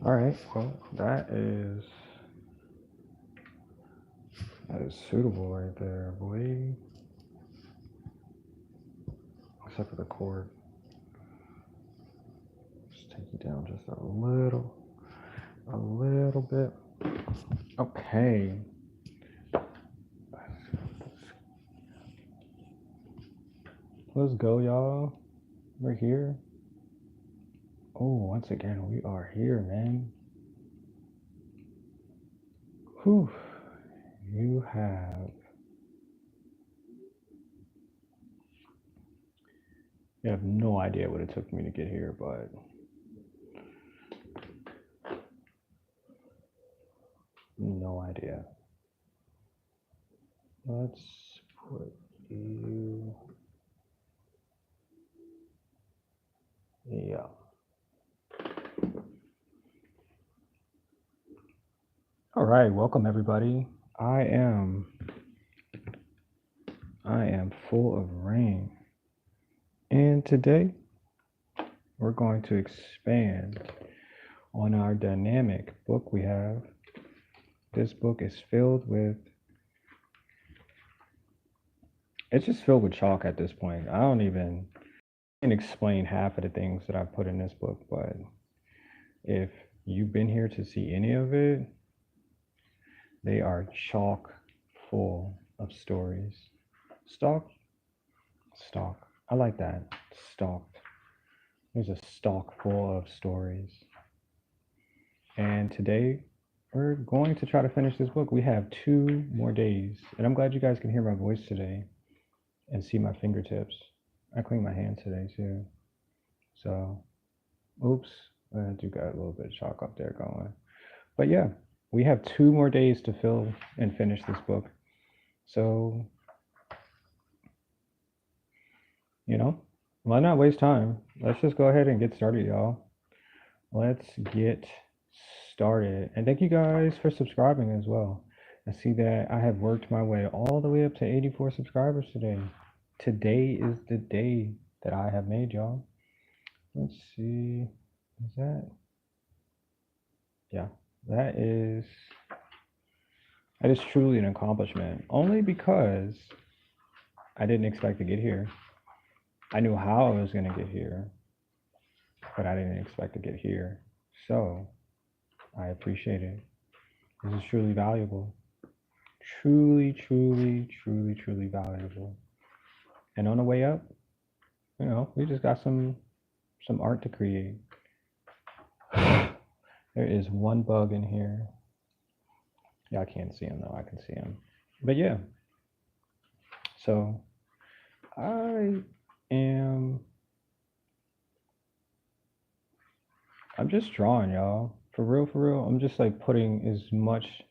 All right, well, that is suitable right there, boy. Except for the chord. Just take you down just a little bit. Okay. Let's go, y'all. We're here. Oh, once again, we are here, man. Whew. You have no idea what it took me to get here, but no idea. Let's put you. Yeah. All right, welcome everybody. I am full of rain. And today we're going to expand on our dynamic book we have. This book is filled with, it's just filled with chalk at this point. I don't even can explain half of the things that I put in this book, but if you've been here to see any of it, they are chock full of stories. Stalk? Stalk. I like that. Stalked. There's a stalk full of stories. And today we're going to try to finish this book. We have 2 more days. And I'm glad you guys can hear my voice today and see my fingertips. I cleaned my hands today too. So, oops, I do got a little bit of chalk up there going. But yeah, we have 2 more days to fill and finish this book. So, why not waste time? Let's just go ahead and get started, y'all. Let's get started. And thank you guys for subscribing as well. I see that I have worked my way all the way up to 84 subscribers today. Today is the day that I have made, y'all. Let's see. Is that? Yeah, that is truly an accomplishment. Only because I didn't expect to get here. I knew how I was going to get here, but I didn't expect to get here. So I appreciate it. This is truly valuable. Truly, truly, truly, truly valuable. And on the way up, we just got some art to create. There is one bug in here. Yeah, I can't see him though. I can see him. But yeah. So I'm just drawing, y'all. For real. I'm just like putting as much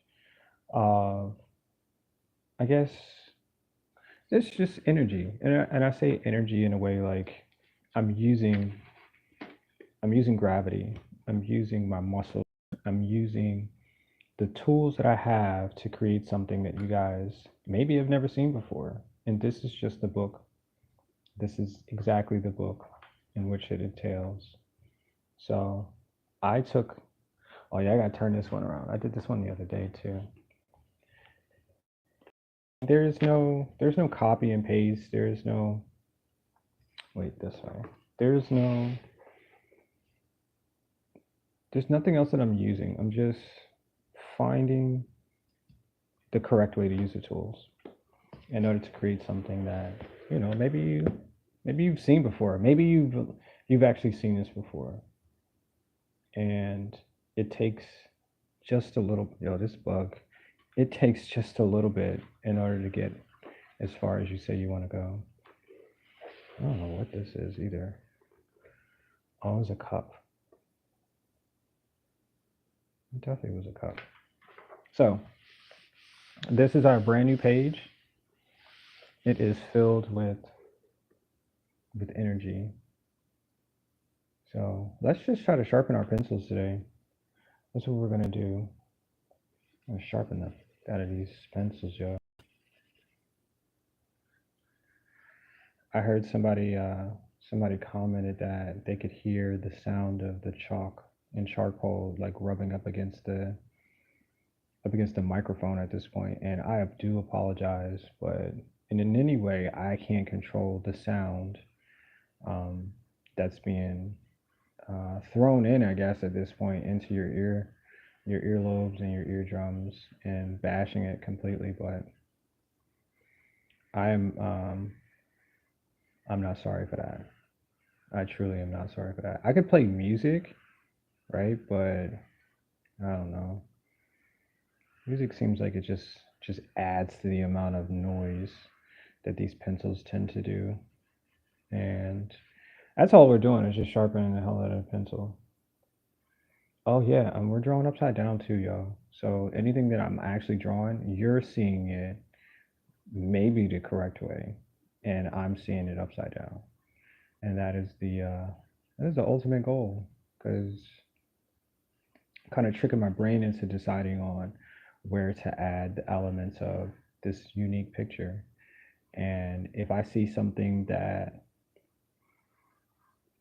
I guess it's just energy. And I say energy in a way like I'm using gravity. I'm using my muscles. I'm using the tools that I have to create something that you guys maybe have never seen before. And this is just the book. This is exactly the book in which it entails. So I took, oh yeah, I gotta turn this one around. I did this one the other day too. There's no copy and paste. There's no, wait, this way. There's no, there's nothing else that I'm using. I'm just finding the correct way to use the tools in order to create something that maybe you've seen before. Maybe you've actually seen this before, and it takes just a little. This bug. It takes just a little bit in order to get as far as you say you want to go. I don't know what this is either. Oh, it was a cup. It definitely was a cup. So this is our brand new page. It is filled with energy. So let's just try to sharpen our pencils today. That's what we're gonna do. I'm gonna sharpen the out of these pencils, y'all. I heard somebody commented that they could hear the sound of the chalk and charcoal like rubbing up against the microphone at this point, and I do apologize, but in any way I can't control the sound um, that's being thrown in, I guess, at this point into your earlobes and your eardrums, and bashing it completely. But I'm I'm not sorry for that. I truly am not sorry for that. I could play music, right? But I don't know. Music seems like it just adds to the amount of noise that these pencils tend to do. And that's all we're doing is just sharpening the hell out of the pencil. Oh yeah, we're drawing upside down too, yo. So anything that I'm actually drawing, you're seeing it maybe the correct way, and I'm seeing it upside down. And that is the ultimate goal, because kind of tricking my brain into deciding on where to add the elements of this unique picture. And if I see something that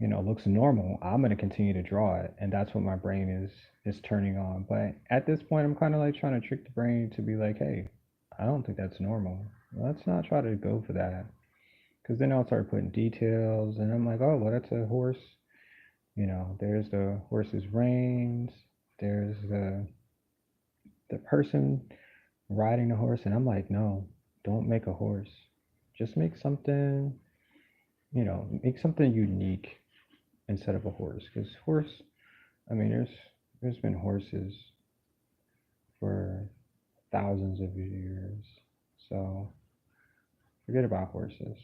looks normal, I'm going to continue to draw it, and that's what my brain is turning on. But at this point, I'm kind of like trying to trick the brain to be like, hey, I don't think that's normal. Let's not try to go for that, because then I'll start putting details, and I'm like, oh, well, that's a horse. There's the horse's reins. There's the person riding the horse, and I'm like, no, don't make a horse. Just make something, make something unique instead of a horse. Because horse, I mean, there's been horses for thousands of years. So forget about horses.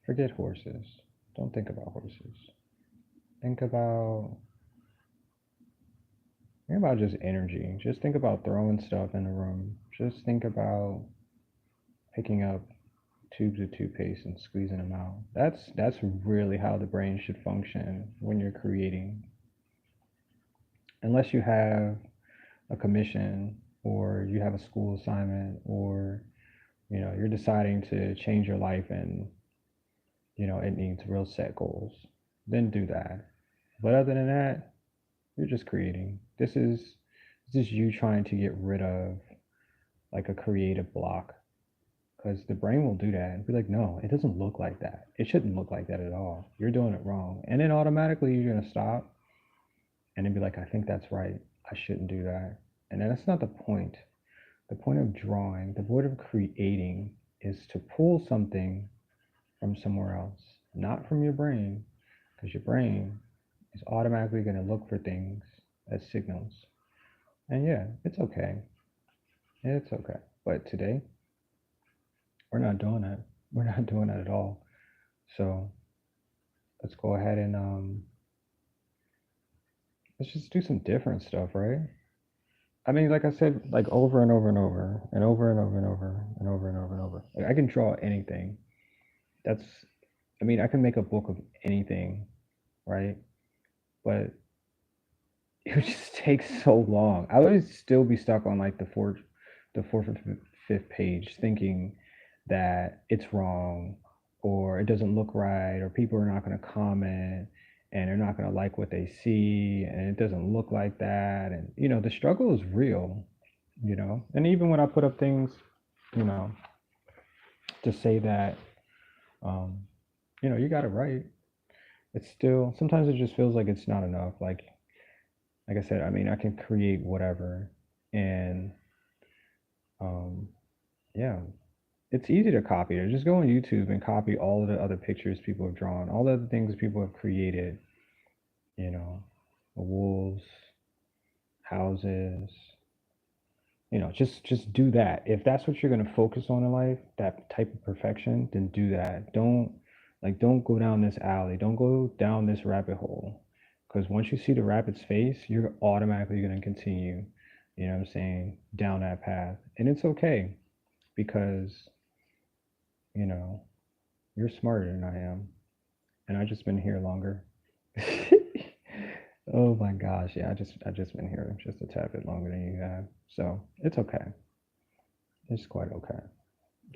Forget horses. Don't think about horses. Think about think about just energy. Just think about throwing stuff in the room. Just think about picking up tubes of toothpaste and squeezing them out. That's really how the brain should function when you're creating. Unless you have a commission, or you have a school assignment, or you're deciding to change your life, and it needs real set goals, then do that. But other than that, you're just creating. This is you trying to get rid of like a creative block, because the brain will do that and be like, no, it doesn't look like that. It shouldn't look like that at all. You're doing it wrong. And then automatically you're going to stop and then be like, I think that's right. I shouldn't do that. And then that's not the point. The point of drawing, the point of creating, is to pull something from somewhere else, not from your brain, because your brain is automatically going to look for things as signals. And yeah, it's okay. It's okay. But today, we're not doing that. We're not doing that at all. So let's go ahead and let's just do some different stuff, right? I mean, like I said, like over and over and over and over and over and over and over and over and over. Like I can draw anything. That's, I mean, I can make a book of anything, right? But it would just take so long. I would still be stuck on like the fourth or fifth page, thinking that it's wrong, or it doesn't look right, or people are not going to comment, and they're not going to like what they see, and it doesn't look like that. And the struggle is real. And even when I put up things, you know, to say that, um, you got it right, it's still sometimes it just feels like it's not enough. Like I said, I mean, I can create whatever, and um, yeah, it's easy to copy it. Just go on YouTube and copy all of the other pictures people have drawn, all the other things people have created. You know, wolves, houses. Just do that. If that's what you're gonna focus on in life, that type of perfection, then do that. Don't go down this alley. Don't go down this rabbit hole. Because once you see the rabbit's face, you're automatically gonna continue, what I'm saying, down that path. And it's okay, because, you know, you're smarter than I am. And I just been here longer. Oh my gosh, yeah, I just been here just a tad bit longer than you have. So it's okay. It's quite okay.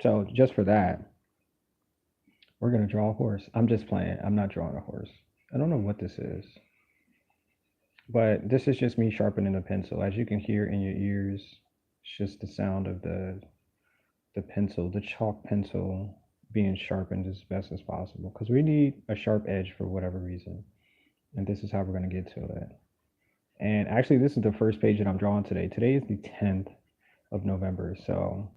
So just for that, we're gonna draw a horse. I'm just playing. I'm not drawing a horse. I don't know what this is, but this is just me sharpening the pencil. As you can hear in your ears, it's just the sound of the pencil, the chalk pencil being sharpened as best as possible because we need a sharp edge for whatever reason. And this is how we're going to get to it. And actually, this is the first page that I'm drawing today. Today is the 10th of November. So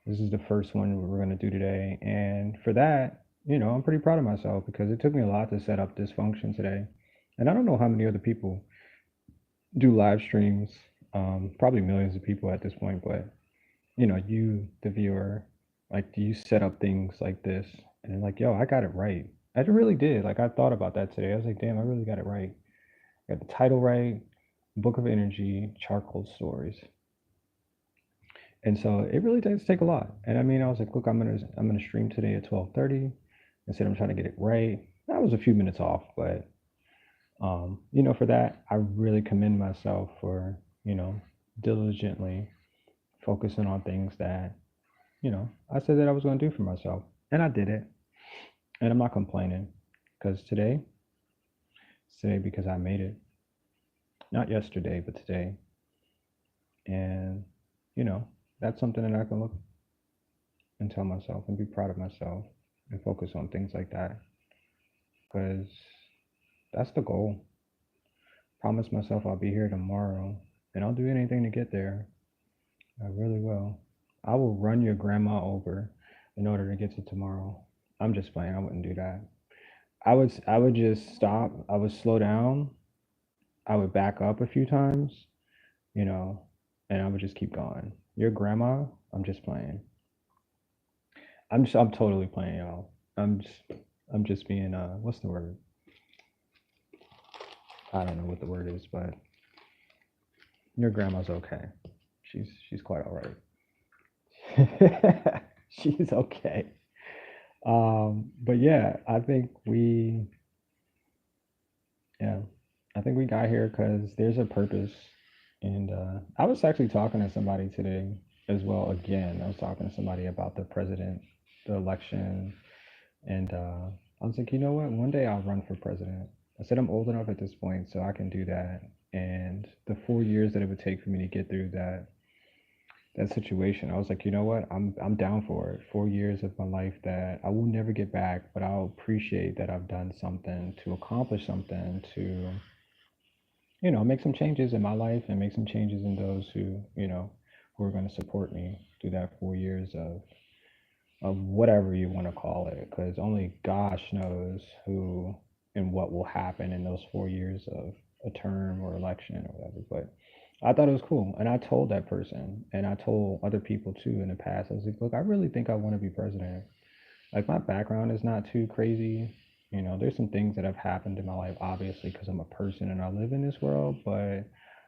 this is the first one we're going to do today. And for that, I'm pretty proud of myself because it took me a lot to set up this function today. And I don't know how many other people do live streams, probably millions of people at this point, but you, the viewer, like, do you set up things like this? And like, yo, I got it right. I really did. Like, I thought about that today. I was like, damn, I really got it right. I got the title right, Book of Energy, Charcoal Stories. And so it really does take a lot. And I mean, I was like, look, I'm gonna stream today at 12:30. I said I'm trying to get it right. I was a few minutes off, but for that, I really commend myself for, diligently focusing on things that, I said that I was going to do for myself. And I did it. And I'm not complaining because today because I made it. Not yesterday, but today. And, you know, that's something that I can look and tell myself and be proud of myself and focus on things like that because that's the goal. Promise myself I'll be here tomorrow and I'll do anything to get there. I really will. I will run your grandma over in order to get to tomorrow. I'm just playing. I wouldn't do that. I would just stop. I would slow down. I would back up a few times, you know, and I would just keep going. Your grandma, I'm just playing. I'm totally playing, y'all. I'm just being what's the word? I don't know what the word is, but your grandma's okay. She's quite all right. She's okay. But yeah, yeah, I think we got here because there's a purpose. And I was actually talking to somebody today as well. Again, I was talking to somebody about the president, the election, and I was like, you know what? One day I'll run for president. I said I'm old enough at this point, so I can do that. And the 4 years that it would take for me to get through that situation, I was like, you know what? I'm down for it. 4 years of my life that I will never get back, but I'll appreciate that I've done something to accomplish something to, make some changes in my life and make some changes in those who are going to support me through that 4 years of whatever you want to call it, because only gosh knows who and what will happen in those 4 years of a term or election or whatever. But I thought it was cool, and I told that person, and I told other people too in the past. I was like, look, I really think I want to be president. Like, my background is not too crazy. There's some things that have happened in my life, obviously, because I'm a person and I live in this world. But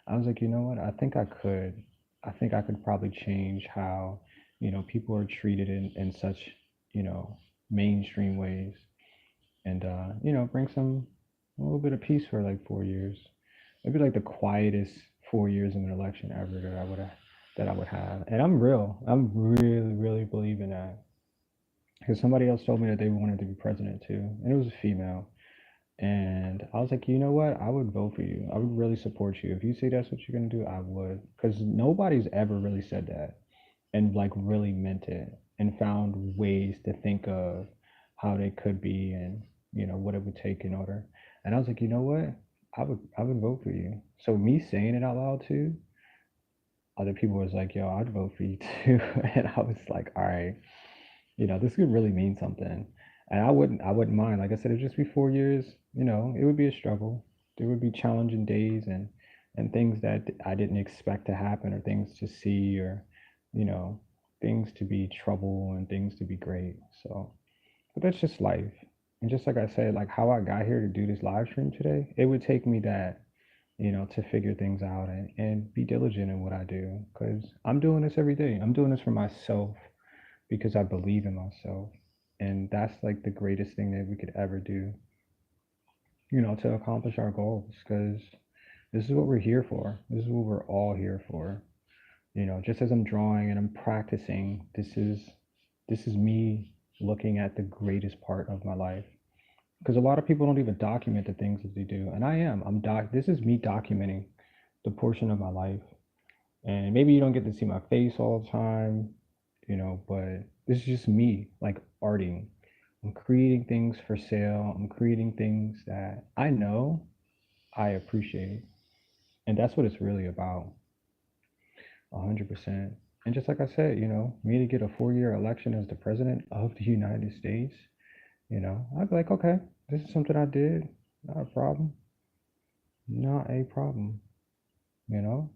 I was like, you know what? I think I could. I think I could probably change how, people are treated in such, you know, mainstream ways, and bring a little bit of peace for like 4 years. Maybe like the quietest 4 years of an election ever that I would have. And I'm really, really believing that because somebody else told me that they wanted to be president too, and it was a female. And I was like, you know what? I would vote for you. I would really support you. If you say that's what you're gonna do, I would. Because nobody's ever really said that and like really meant it and found ways to think of how they could be and what it would take in order. And I was like, you know what? I would vote for you. So me saying it out loud too, other people was like, yo, I'd vote for you too. And I was like, all right, this could really mean something. And I wouldn't mind. Like I said, it'd just be 4 years. It would be a struggle. There would be challenging days and things that I didn't expect to happen, or things to see, or you know, things to be trouble and things to be great. So, but that's just life. And just like I said, like how I got here to do this live stream today, it would take me that, to figure things out and be diligent in what I do. Because I'm doing this every day. I'm doing this for myself because I believe in myself. And that's like the greatest thing that we could ever do, to accomplish our goals. Because this is what we're here for. This is what we're all here for. Just as I'm drawing and I'm practicing, this is me looking at the greatest part of my life. because a lot of people don't even document the things that they do, and I am. This is me documenting the portion of my life, and maybe you don't get to see my face all the time, but this is just me, like arting. I'm creating things for sale. I'm creating things that I know I appreciate, and that's what it's really about. 100%. And just like I said, me to get a 4-year election as the president of the United States, I'd be like, okay, this is something I did. Not a problem. Not a problem. You know,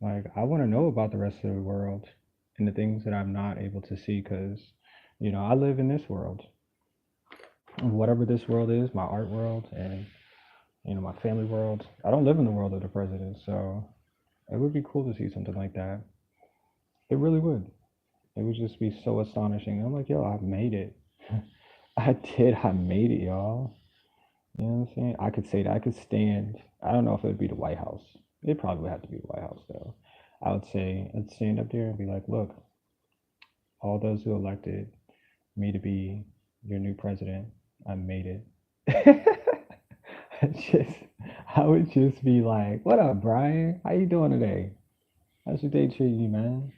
like I want to know about the rest of the world and the things that I'm not able to see because, I live in this world. And whatever this world is, my art world and, my family world. I don't live in the world of the president. So it would be cool to see something like that. It really would. It would just be so astonishing. I'm like, yo, I made it. I did. I made it, y'all. You know what I'm saying? I could say that. I could stand. I don't know if it would be the White House. It probably would have to be the White House, though. I would say I'd stand up there and be like, look, all those who elected me to be your new president, I made it. just, I would just be like, what up, Brian? How you doing today? How's your day treating you, man?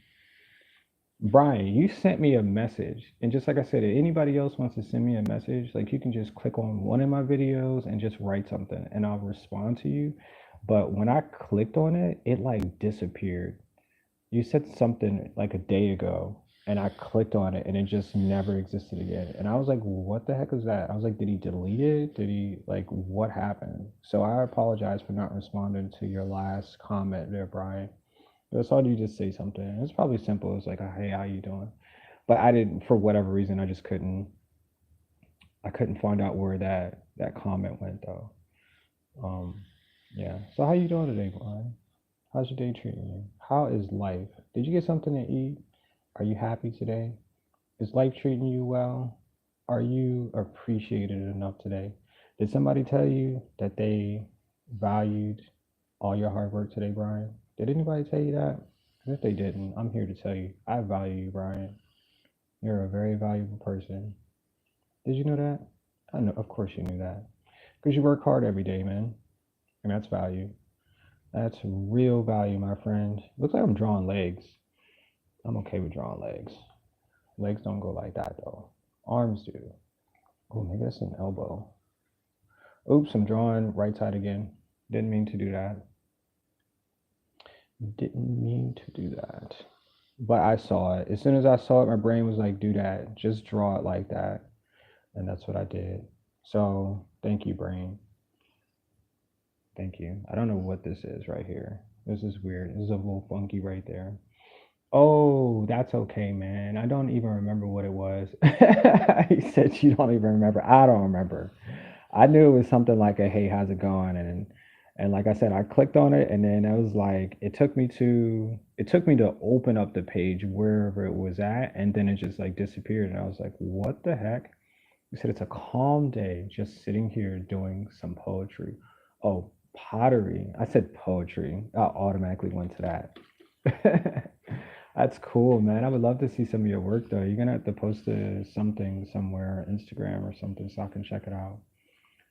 Brian, you sent me a message. And just like I said, if anybody else wants to send me a message, like you can just click on one of my videos and just write something and I'll respond to you. But when I clicked on it, it like disappeared. You said something like a day ago and I clicked on it and it just never existed again. And I was like, what the heck is that? I was like, did he delete it? Did he like what happened? So I apologize for not responding to your last comment there, Brian. That's all you just say something. It's probably simple. It's like, hey, how you doing? But I didn't, for whatever reason, I just couldn't. I couldn't find out where that comment went though. Um, yeah. So how you doing today, Brian? How's your day treating you? How is life? Did you get something to eat? Are you happy today? Is life treating you well? Are you appreciated enough today? Did somebody tell you that they valued all your hard work today, Brian? Did anybody tell you that? 'Cause if they didn't, I'm here to tell you I value you, Brian. You're a very valuable person. Did you know that? I know, of course you knew that. Because you work hard every day, man. And that's value. That's real value, my friend. Looks like I'm drawing legs. I'm okay with drawing legs. Legs don't go like that, though. Arms do. Oh, maybe that's an elbow. Oops, I'm drawing right side again. Didn't mean to do that. Didn't mean to do that. But I saw it. As soon as I saw it, my brain was like, do that. Just draw it like that. And that's what I did. So thank you, brain. Thank you. I don't know what this is right here. This is weird. This is a little funky right there. Oh, that's okay, man. I don't even remember what it was. He said you don't even remember. I don't remember. I knew it was something like a hey, how's it going? And like I said, I clicked on it and then it was like it took me to open up the page wherever it was at and then it just like disappeared and I was like, what the heck? He said it's a calm day just sitting here doing some poetry. Oh, pottery. I said poetry. I automatically went to that. That's cool, man. I would love to see some of your work though. You're gonna have to post something somewhere, Instagram or something, so I can check it out.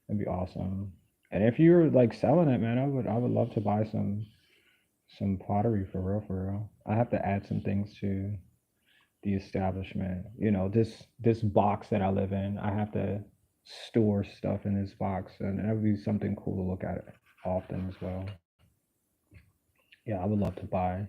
That'd be awesome. And if you're like selling it, man, I would love to buy some pottery for real. I have to add some things to the establishment. This box that I live in, I have to store stuff in this box, and that would be something cool to look at often as well. Yeah, I would love to buy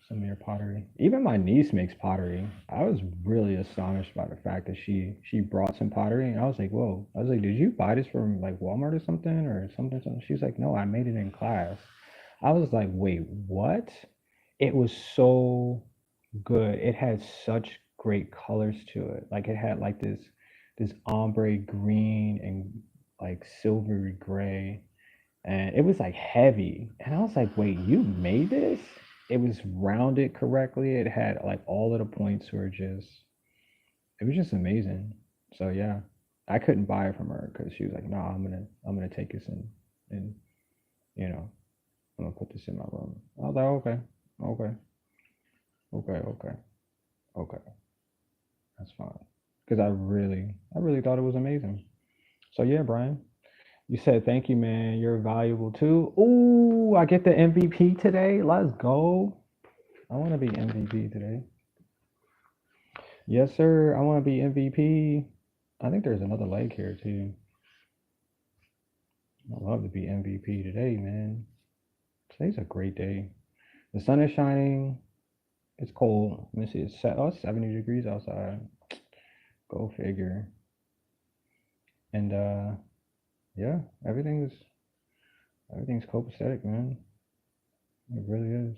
some of your pottery. Even my niece makes pottery. I was really astonished by the fact that she brought some pottery, and I was like, whoa. I was like, did you buy this from like Walmart or something or something? Something? She's like, no, I made it in class. I was like, wait, what? It was so good. It had such great colors to it. Like it had like this ombre green and like silvery gray and it was like heavy. And I was like, wait, you made this? It was rounded correctly. It had like all of the points were just, it was just amazing. So yeah, I couldn't buy it from her because she was like, no, I'm gonna take this and you know, I'm gonna put this in my room. I was like, okay, okay, okay, okay, that's fine. Because I really thought it was amazing. So yeah, Brian, you said thank you, man. You're valuable too. Ooh, I get the MVP today. Let's go. I want to be MVP today. Yes, sir. I want to be MVP. I think there's another leg here too. I'd love to be MVP today, man. Today's a great day. The sun is shining. It's cold. Let me see. It's 70 degrees outside. Go figure. And yeah, everything's copacetic, man. It really is.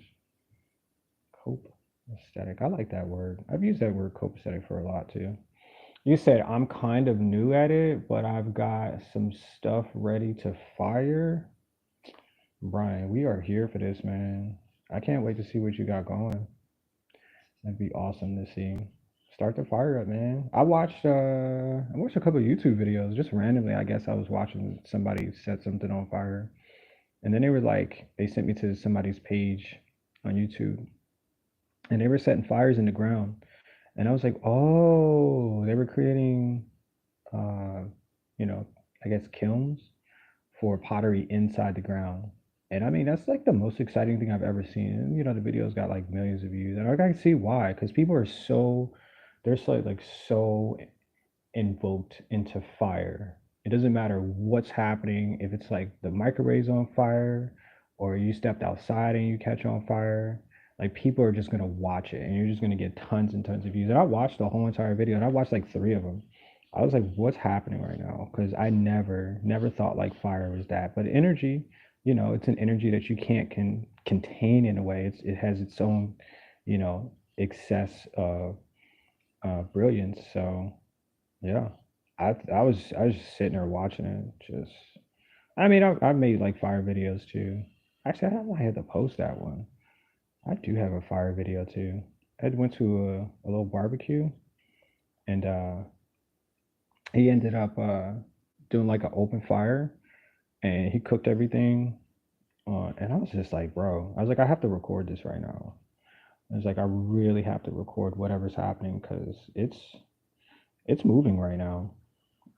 Copacetic. I like that word. I've used that word copacetic for a lot too. You said I'm kind of new at it, but I've got some stuff ready to fire. Brian, we are here for this, man. I can't wait to see what you got going. That'd be awesome to see. Start the fire up, man. I watched a couple of YouTube videos just randomly. I guess I was watching somebody set something on fire. And then they sent me to somebody's page on YouTube and they were setting fires in the ground. And I was like, "Oh, they were creating uh, you know, I guess kilns for pottery inside the ground." And I mean, that's like the most exciting thing I've ever seen. And, the video's got like millions of views, and I can see why, because people are they're so invoked into fire. It doesn't matter what's happening, if it's like the microwave's on fire, or you stepped outside and you catch on fire. Like people are just gonna watch it, and you're just gonna get tons and tons of views. And I watched the whole entire video, and I watched like three of them. I was like, "What's happening right now?" Because I never thought like fire was that. But energy, it's an energy that you can't contain in a way. It has its own, excess of brilliance. So yeah, I was just sitting there watching it. Just, I mean, I've made like fire videos too. Actually, I had to post that one. I do have a fire video too. I went to a little barbecue, and he ended up doing like an open fire, and he cooked everything. And I was just like, bro, I was like, I have to record this right now. I was like, I really have to record whatever's happening because it's moving right now.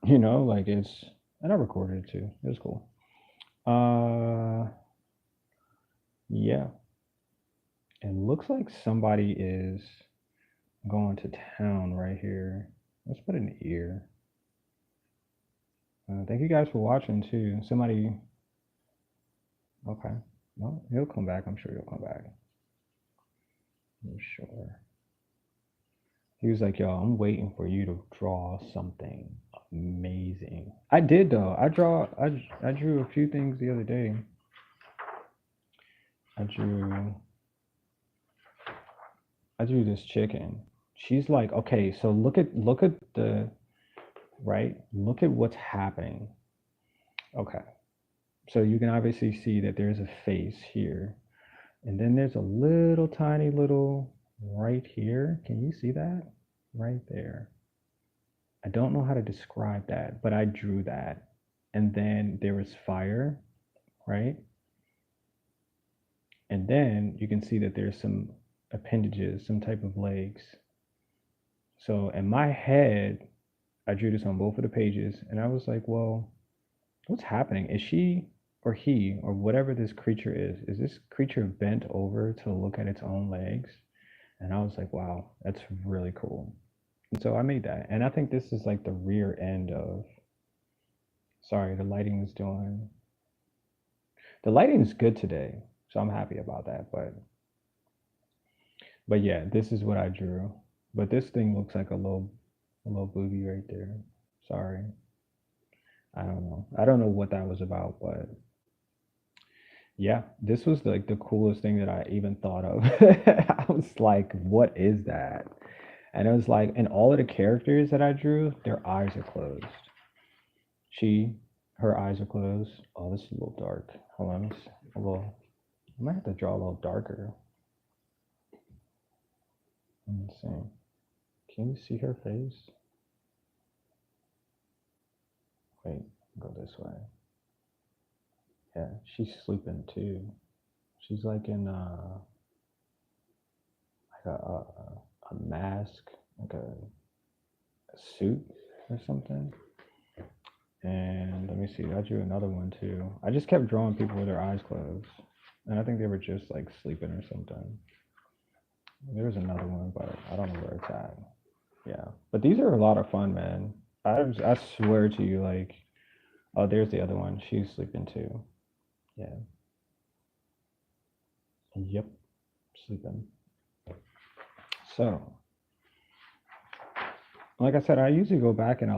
Like and I recorded it too. It was cool. Uh, yeah. It looks like somebody is going to town right here. Let's put an ear. Thank you guys for watching too. Somebody, okay. Well, he'll come back. I'm sure he'll come back. I'm sure. He was like, "Yo, I'm waiting for you to draw something amazing." I did though. I drew a few things the other day. I drew I drew this chicken. She's like, okay, so look at the right. Look at what's happening. Okay, so you can obviously see that there's a face here, and then there's a little tiny little right here. Can you see that? Right there. I don't know how to describe that, but I drew that. And then there was fire, right? And then you can see that there's some appendages, some type of legs. So in my head, I drew this on both of the pages, and I was like, well, what's happening? Is she or he or whatever this creature is this creature bent over to look at its own legs? And I was like, wow, that's really cool. And so I made that. And I think this is like the rear end of, sorry, the lighting is good today. So I'm happy about that. But yeah, this is what I drew. But this thing looks like a little booby right there. Sorry. I don't know. I don't know what that was about, but yeah, this was like the coolest thing that I even thought of. I was like, what is that? And it was like, and all of the characters that I drew, their eyes are closed. She, her eyes are closed. Oh, this is a little dark. Hold on, a little. I might have to draw a little darker. Let me see. Can you see her face? Wait, go this way. Yeah, she's sleeping too. She's like in like a mask, like a suit or something. And let me see, I drew another one too. I just kept drawing people with their eyes closed. And I think they were just like sleeping or something. There's another one, but I don't know where it's at. Yeah. But these are a lot of fun, man. I swear to you, like, oh, there's the other one. She's sleeping too. Yeah. Yep. Sleeping. So, like I said, I usually go back and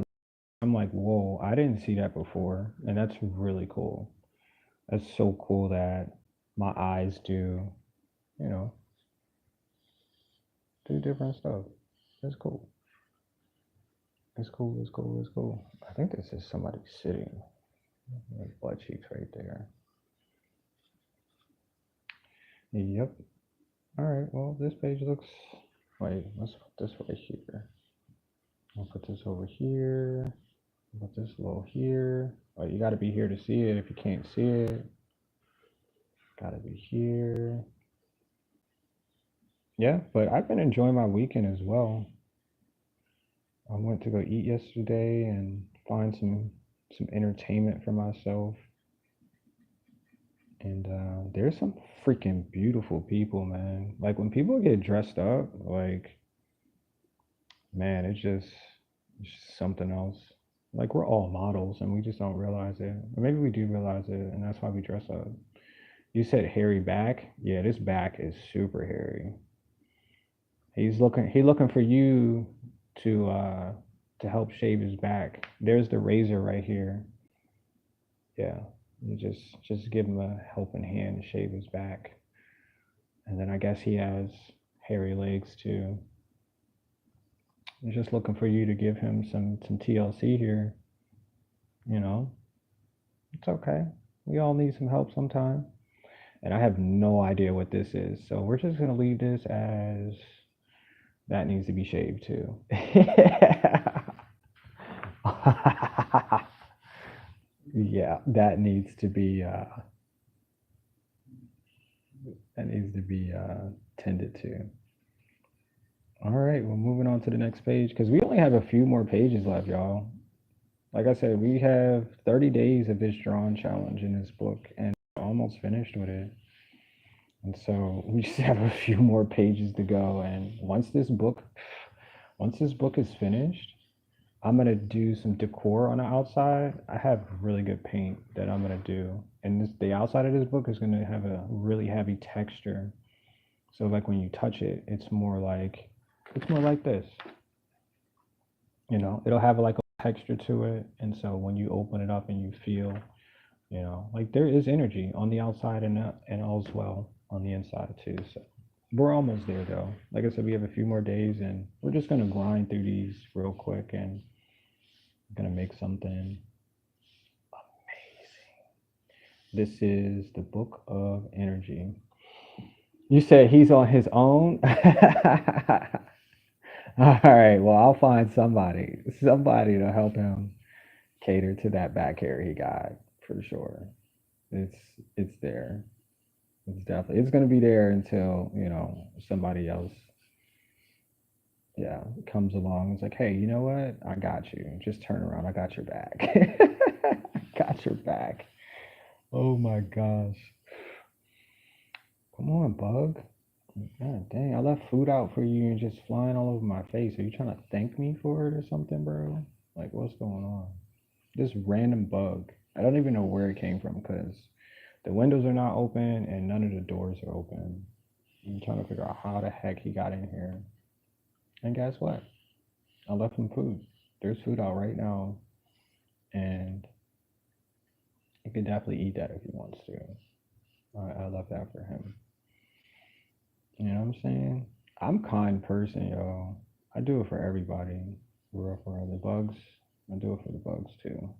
I'm like, whoa, I didn't see that before. And that's really cool. That's so cool that my eyes do, you know, do different stuff. That's cool. It's cool. It's cool. It's cool. I think this is somebody sitting. Like butt cheeks right there. Yep. All right. Well, this page looks. Wait, let's put this right here. I'll put this over here. Put this low here. Oh, you got to be here to see it. If you can't see it, got to be here. Yeah, but I've been enjoying my weekend as well. I went to go eat yesterday and find some entertainment for myself. And there's some freaking beautiful people, man. Like when people get dressed up, like man, it's just something else. Like we're all models and we just don't realize it. Or maybe we do realize it, and that's why we dress up. You said hairy back. Yeah, this back is super hairy. He looking for you to help shave his back. There's the razor right here. Yeah. You just give him a helping hand to shave his back. And then I guess he has hairy legs too. He's just looking for you to give him some TLC here. You know, it's okay. We all need some help sometime. And I have no idea what this is, so we're just gonna leave this as that needs to be shaved too. Yeah, that needs to be tended to. All right, well, moving on to the next page because we only have a few more pages left, y'all. Like I said, we have 30 days of this drawing challenge in this book, and we're almost finished with it. And so we just have a few more pages to go. And once this book is finished, I'm gonna do some decor on the outside. I have really good paint that I'm gonna do, and the outside of this book is gonna have a really heavy texture. So like when you touch it, it's more like this. You know, it'll have like a texture to it, and so when you open it up and you feel, you know, like there is energy on the outside and as well on the inside too. So we're almost there though. Like I said, we have a few more days, and we're just gonna grind through these real quick and gonna make something amazing. This is the Book of Energy. You said he's on his own? All right, well, I'll find somebody to help him cater to that back hair he got for sure. It's it's there. It's gonna be there until, you know, somebody else, yeah, comes along. It's like, hey, you know what? I got you. Just turn around. I got your back. I got your back. Oh my gosh. Come on, bug. God dang, I left food out for you and just flying all over my face. Are you trying to thank me for it or something, bro? Like, what's going on? This random bug. I don't even know where it came from because the windows are not open and none of the doors are open. I'm trying to figure out how the heck he got in here. And guess what? I left him food. There's food out right now, and he can definitely eat that if he wants to. I left that for him. You know what I'm saying? I'm a kind person, yo. I do it for everybody. For the bugs. I do it for the bugs too.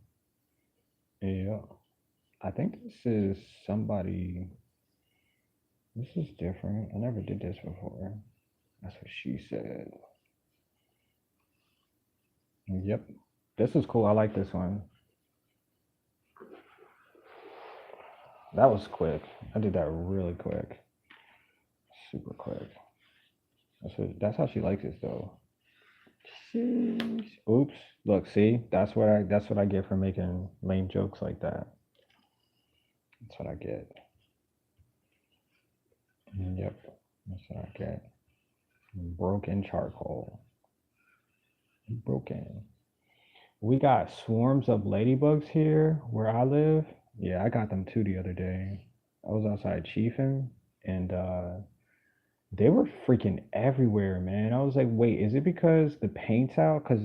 Yeah. I think this is somebody. This is different. I never did this before. That's what she said. Yep. This is cool. I like this one. That was quick. I did that really quick. Super quick. That's how she likes it though. Sheesh. Oops. Look, see, that's what I get for making lame jokes like that. That's what I get. Yep. That's what I get. Broken charcoal. Broken. We got swarms of ladybugs here where I live. Yeah, I got them too the other day. I was outside chiefing and they were freaking everywhere, man. I was like, wait, is it because the paint's out? Because,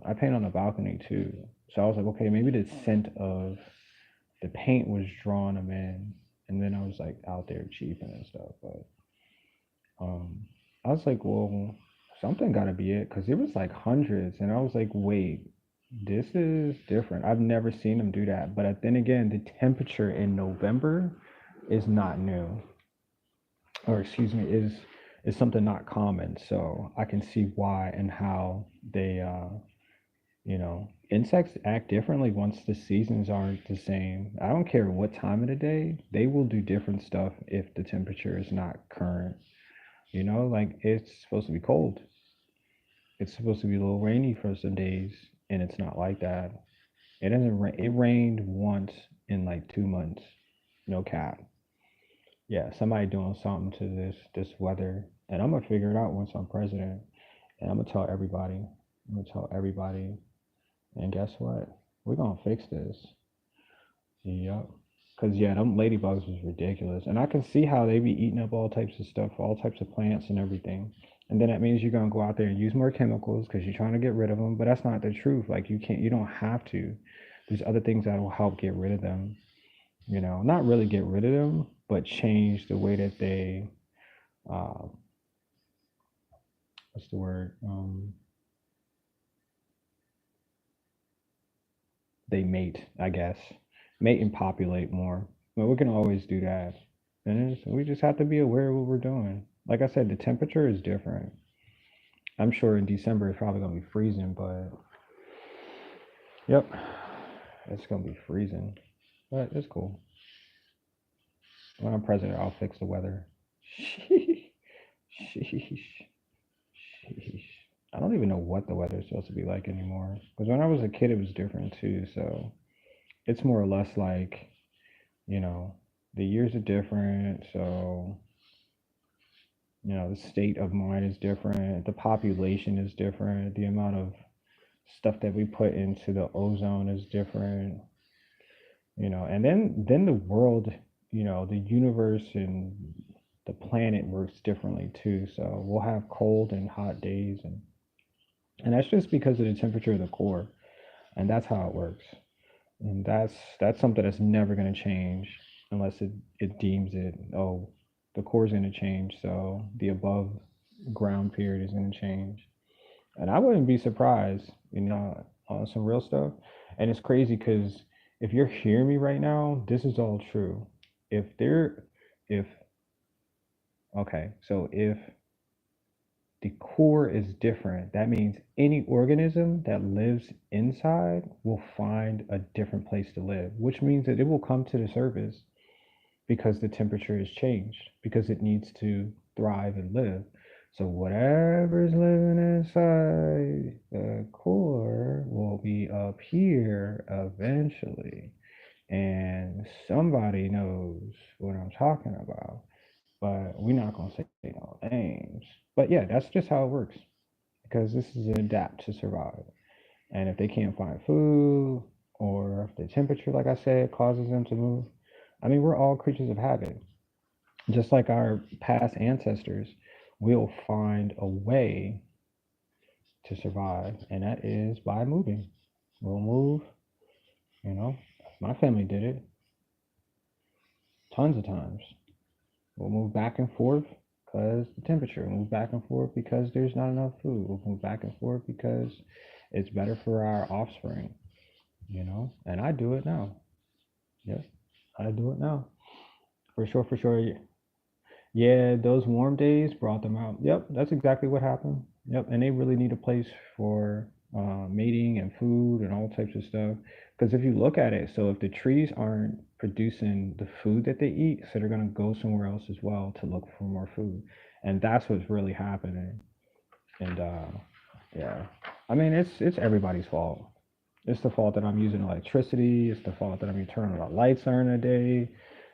I paint on the balcony too. So I was like, okay, maybe the scent of the paint was drawing them in. And then I was like out there chiefing and stuff. But um, I was like, well, something got to be it. Because it was like hundreds. And I was like, wait, this is different. I've never seen them do that. But then again, the temperature in November is not new, or excuse me, is something not common. So I can see why and how they, insects act differently once the seasons aren't the same. I don't care what time of the day, they will do different stuff if the temperature is not current. Like it's supposed to be cold. It's supposed to be a little rainy for some days, and it's not like that. It doesn't rain. It rained once in like 2 months. No cap. Yeah, somebody doing something to this weather, and I'm gonna figure it out once I'm president, and I'm gonna tell everybody. I'm gonna tell everybody, and guess what? We're gonna fix this. Yep. Cause yeah, them ladybugs was ridiculous, and I can see how they be eating up all types of stuff, all types of plants and everything. And then that means you're gonna go out there and use more chemicals because you're trying to get rid of them. But that's not the truth. Like you don't have to. There's other things that will help get rid of them. Not really get rid of them, but change the way that they, uh, what's the word? They mate, I guess, mate and populate more. But we can always do that, and we just have to be aware of what we're doing. Like I said, the temperature is different. I'm sure in December it's probably gonna be freezing, but yep, it's gonna be freezing. But it's cool. When I'm president, I'll fix the weather. Sheesh. Sheesh. Sheesh. I don't even know what the weather is supposed to be like anymore. Because when I was a kid, it was different too. So it's more or less like, you know, the years are different. So, the state of mind is different. The population is different. The amount of stuff that we put into the ozone is different. And then the world, the universe and the planet works differently too. So we'll have cold and hot days, and that's just because of the temperature of the core, and that's how it works. And that's something that's never going to change unless it deems it, oh, the core is going to change, so the above ground period is going to change. And I wouldn't be surprised, on some real stuff. And it's crazy because if you're hearing me right now, this is all true. If there, if okay, so if the core is different, that means any organism that lives inside will find a different place to live, which means that it will come to the surface because the temperature has changed, because it needs to thrive and live. So whatever's living inside the core will be up here eventually. And somebody knows what I'm talking about, but we're not gonna say no names. But yeah, that's just how it works because this is an adapt to survive. And if they can't find food, or if the temperature, like I said, causes them to move, I mean, we're all creatures of habit. Just like our past ancestors, will find a way to survive, and that is by moving. We'll move, you know. My family did it tons of times. We'll move back and forth because the temperature. We'll move back and forth because there's not enough food. We'll move back and forth because it's better for our offspring. And I do it now. Yes, I do it now. For sure, for sure. Yeah, those warm days brought them out. Yep, that's exactly what happened. Yep, and they really need a place for mating and food and all types of stuff. Because if you look at it, so if the trees aren't producing the food that they eat, so they're gonna go somewhere else as well to look for more food, and that's what's really happening. And Yeah. I mean, it's everybody's fault. It's the fault that I'm using electricity. It's the fault that I'm turning the lights on a day.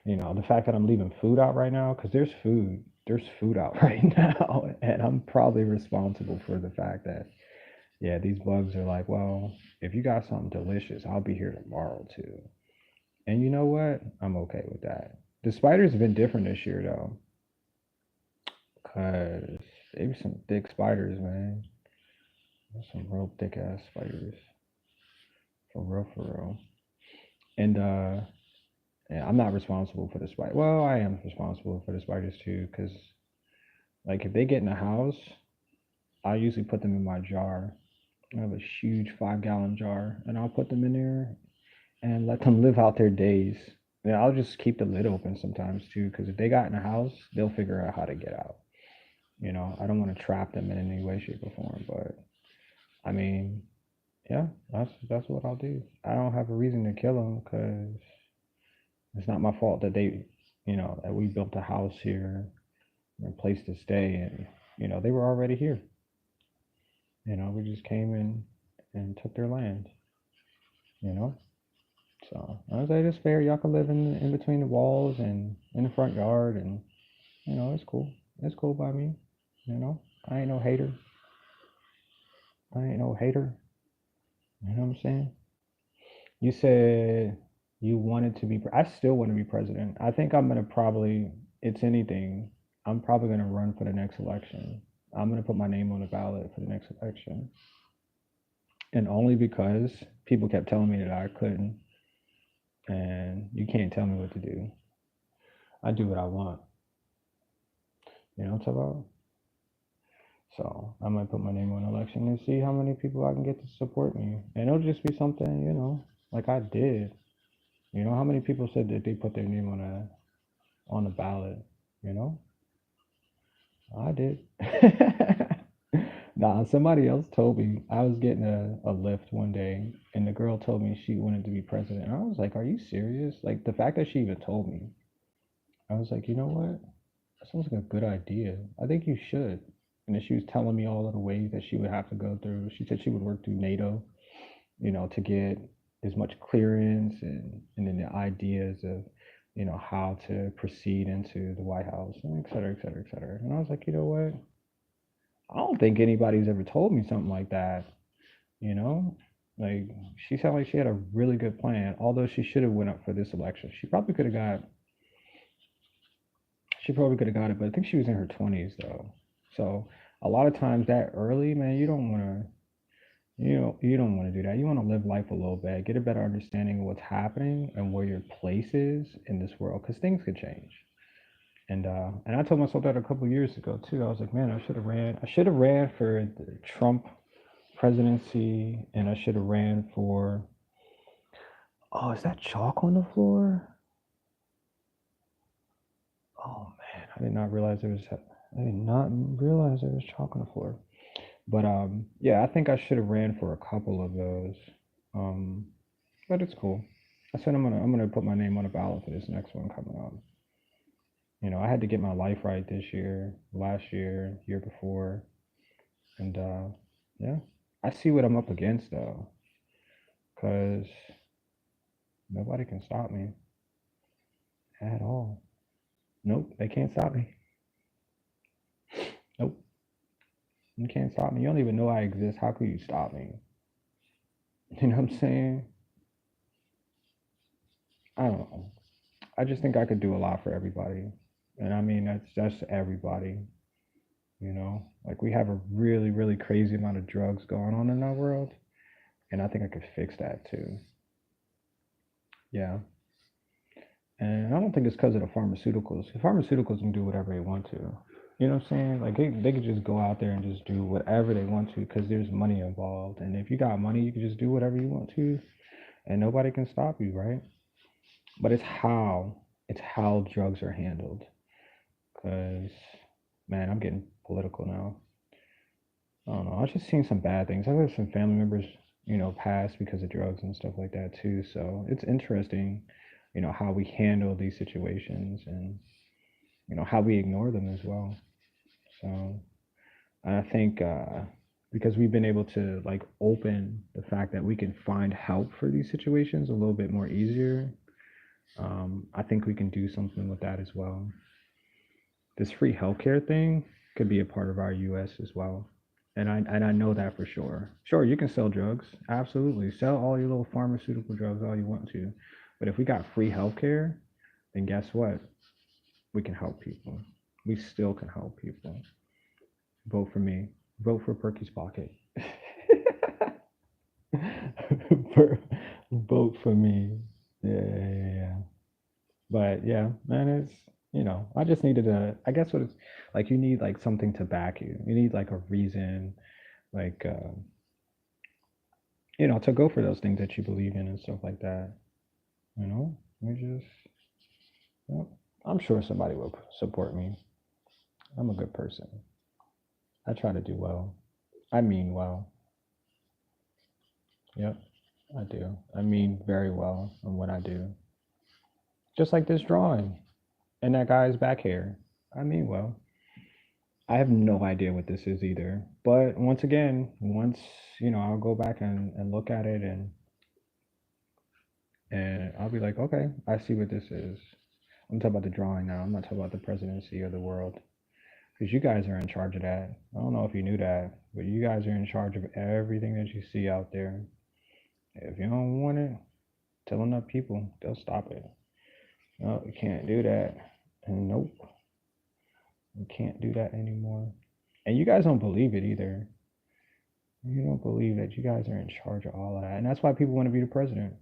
The fact that I'm leaving food out right now, because there's food. There's food out right now. And I'm probably responsible for the fact that, yeah, these bugs are like, well, if you got something delicious, I'll be here tomorrow too. And you know what? I'm okay with that. The spiders have been different this year though, because they be some thick spiders, man. There's some real thick ass spiders. For real, for real. And yeah, I'm not responsible for the spider. Well, I am responsible for the spiders too, because like if they get in the house, I usually put them in my jar. I have a huge 5 gallon jar, and I'll put them in there and let them live out their days. And I'll just keep the lid open sometimes too, because if they got in the house, they'll figure out how to get out. I don't want to trap them in any way, shape, or form. But I mean, yeah, that's what I'll do. I don't have a reason to kill them because it's not my fault that that we built a house here and a place to stay, and they were already here. We just came in and took their land. You know, so I was like, it's fair. Y'all can live in between the walls and in the front yard, and it's cool. It's cool by me. I ain't no hater. I ain't no hater. You know what I'm saying? You said you wanted to be. I still want to be president. I think I'm gonna probably. It's anything. I'm probably gonna run for the next election. I'm gonna put my name on the ballot for the next election, and only because people kept telling me that I couldn't, and you can't tell me what to do. I do what I want. You know what I'm talking about? So I might put my name on the election and see how many people I can get to support me, and it'll just be something, like I did. How many people said that they put their name on the ballot? You know, I did. Nah, somebody else told me. I was getting a lift one day, and the girl told me she wanted to be president. And I was like, "Are you serious?" Like the fact that she even told me, I was like, "You know what? That sounds like a good idea. I think you should." And then she was telling me all of the ways that she would have to go through. She said she would work through NATO, to get as much clearance and then the ideas of, how to proceed into the White House and et cetera, et cetera, et cetera. And I was like, you know what? I don't think anybody's ever told me something like that, you know? Like she sounded like she had a really good plan, although she should have went up for this election. She probably could have got it, but I think she was in her 20s though. So a lot of times that early, man, you don't want to do that. You want to live life a little bit, get a better understanding of what's happening and where your place is in this world, because things could change. And I told myself that a couple years ago too. I was like, man, I should have ran. I should have ran for the Trump presidency, and I should have ran for. Oh, is that chalk on the floor? Oh man, I did not realize there was. I did not realize there was chalk on the floor. But yeah, I think I should have ran for a couple of those. Um, but it's cool. I said I'm gonna put my name on the ballot for this next one coming up. I had to get my life right this year, last year, year before, and yeah, I see what I'm up against though, cause nobody can stop me at all. Nope, they can't stop me. Nope, you can't stop me. You don't even know I exist. How could you stop me? You know what I'm saying? I don't know. I just think I could do a lot for everybody, and I mean that's everybody. Like we have a really really crazy amount of drugs going on in our world, and I think I could fix that too. Yeah, and I don't think it's because of the pharmaceuticals. The pharmaceuticals can do whatever they want to. You know what I'm saying? Like they could just go out there and just do whatever they want to because there's money involved, and if you got money, you can just do whatever you want to, and nobody can stop you, right? But it's how drugs are handled. Because man, I'm getting political now. I don't know. I've just seen some bad things. I've had some family members, pass because of drugs and stuff like that too. So it's interesting, how we handle these situations and, how we ignore them as well. So I think because we've been able to like open the fact that we can find help for these situations a little bit more easier. I think we can do something with that as well. This free healthcare thing could be a part of our US as well. And I know that for sure. Sure, you can sell drugs. Absolutely. Sell all your little pharmaceutical drugs all you want to. But if we got free healthcare, then guess what? We can help people. We still can help people. Vote for me. Vote for Perky's Pocket. Vote for me. Yeah. But yeah, man, it's I just needed I guess what it's like. You need like something to back you. You need like a reason, like to go for those things that you believe in and stuff like that. We just, well, I'm sure somebody will support me. I'm a good person. I try to do well. I mean well. Yep, I do. I mean very well in what I do. Just like this drawing and that guy's back hair. I mean well. I have no idea what this is either. But once again, I'll go back and look at it and I'll be like, okay, I see what this is. I'm talking about the drawing now. I'm not talking about the presidency of the world. Because you guys are in charge of that. I don't know if you knew that, but you guys are in charge of everything that you see out there. If you don't want it, tell enough people, they'll stop it. No, you can't do that. And nope, you can't do that anymore. And you guys don't believe it either. You don't believe that you guys are in charge of all of that. And that's why people want to be the president.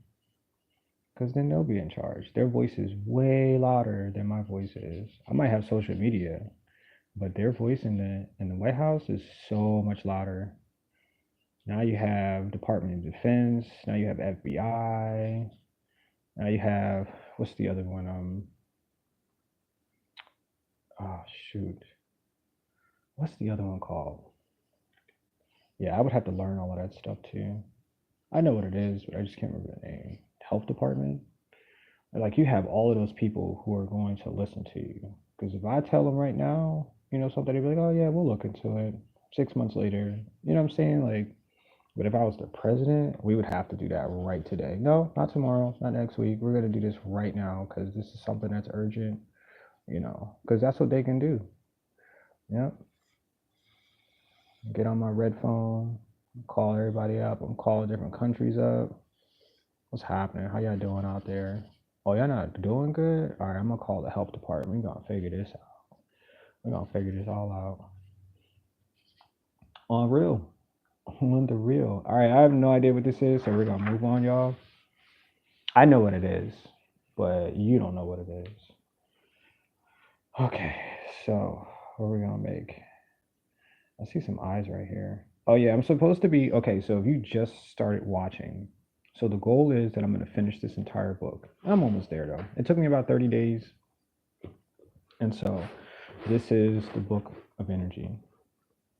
Because then they'll be in charge. Their voice is way louder than my voice is. I might have social media, but their voice in the White House is so much louder. Now you have Department of Defense. Now you have FBI. Now you have what's the other one? Oh shoot, what's the other one called? Yeah, I would have to learn all of that stuff too. I know what it is, but I just can't remember the name. Health Department. Like you have all of those people who are going to listen to you. Because if I tell them right now, something, they'd be like, "Oh yeah, we'll look into it." 6 months later, you know what I'm saying? Like, but if I was the president, we would have to do that right today. No, not tomorrow, not next week. We're gonna do this right now because this is something that's urgent. Because that's what they can do. Yep. Get on my red phone, call everybody up. I'm calling different countries up. What's happening? How y'all doing out there? Oh, y'all not doing good? All right, I'm gonna call the health department. We're gonna figure this out. We're gonna figure this all out. On real. On the real. All right, I have no idea what this is, so we're gonna move on, y'all. I know what it is, but you don't know what it is. Okay, so what are we gonna make? I see some eyes right here. Oh yeah, I'm supposed to be okay. So if you just started watching, so the goal is that I'm gonna finish this entire book. I'm almost there though. It took me about 30 days, and so this is the book of energy.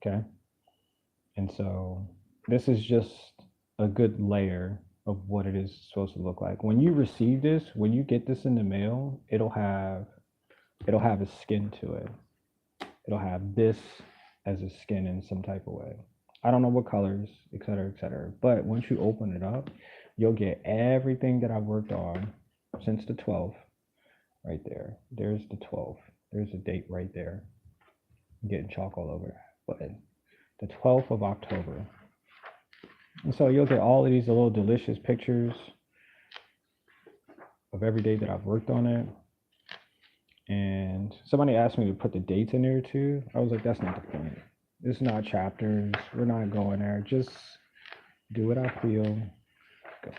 Okay, and so this is just a good layer of what it is supposed to look like. When you receive this, when you get this in the mail, it'll have a skin to it. It'll have this as a skin in some type of way. I don't know what colors, et cetera, et cetera. But once you open it up, you'll get everything that I've worked on since the 12th right there. There's the 12th. There's a date right there. I'm getting chalk all over. But the 12th of October. And so you'll get all of these little delicious pictures of every day that I've worked on it. And somebody asked me to put the dates in there too. I was like, that's not the point. It's not chapters. We're not going there. Just do what I feel.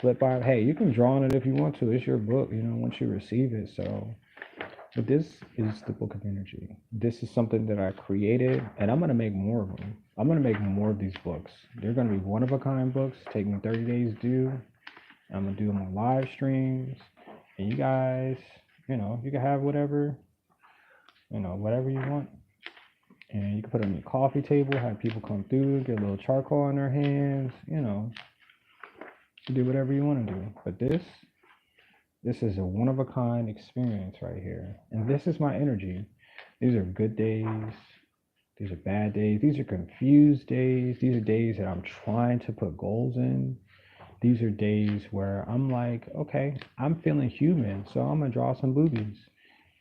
Flip by. Hey, you can draw on it if you want to. It's your book, once you receive it. So, but this is the book of energy. This is something that I created, and I'm going to make more of them. I'm going to make more of these books. They're going to be one of a kind books. Take me 30 days to do. I'm going to do them on live streams. And you guys, you can have whatever you want. And you can put it on your coffee table, have people come through, get a little charcoal in their hands, do whatever you want to do. But this is a one of a kind experience right here. And this is my energy. These are good days. These are bad days. These are confused days. These are days that I'm trying to put goals in. These are days where I'm like, okay, I'm feeling human, so I'm gonna draw some boobies.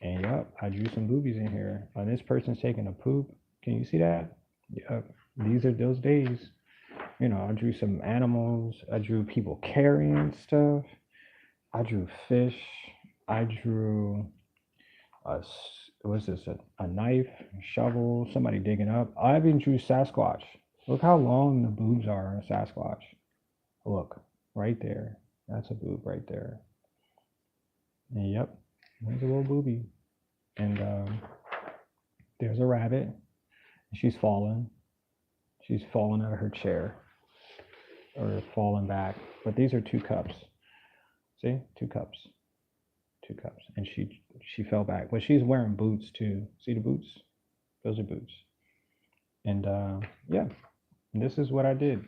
And yep, I drew some boobies in here. This person's taking a poop. Can you see that? Yep. These are those days. I drew some animals. I drew people carrying stuff. I drew fish. I drew what's this? A knife, a shovel, somebody digging up. I even drew Sasquatch. Look how long the boobs are on a Sasquatch. Look, right there. That's a boob right there. And yep, there's a little booby. And there's a rabbit. She's fallen. She's fallen out of her chair or fallen back. But these are two cups. See, two cups, two cups, and she fell back. But she's wearing boots too. See the boots? Those are boots. And yeah, this is what I did.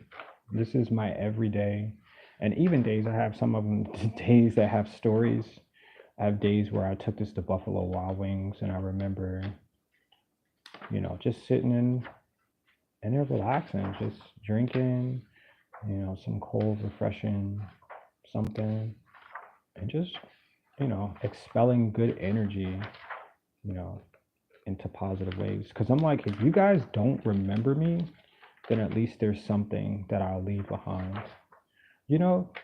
This is my everyday, and even days. I have some of them days that have stories. I have days where I took this to Buffalo Wild Wings, and I remember, just sitting and they're relaxing, just drinking, some cold, refreshing something, and just, expelling good energy, you know, into positive ways. Because I'm like, if you guys don't remember me, then at least there's something that I'll leave behind.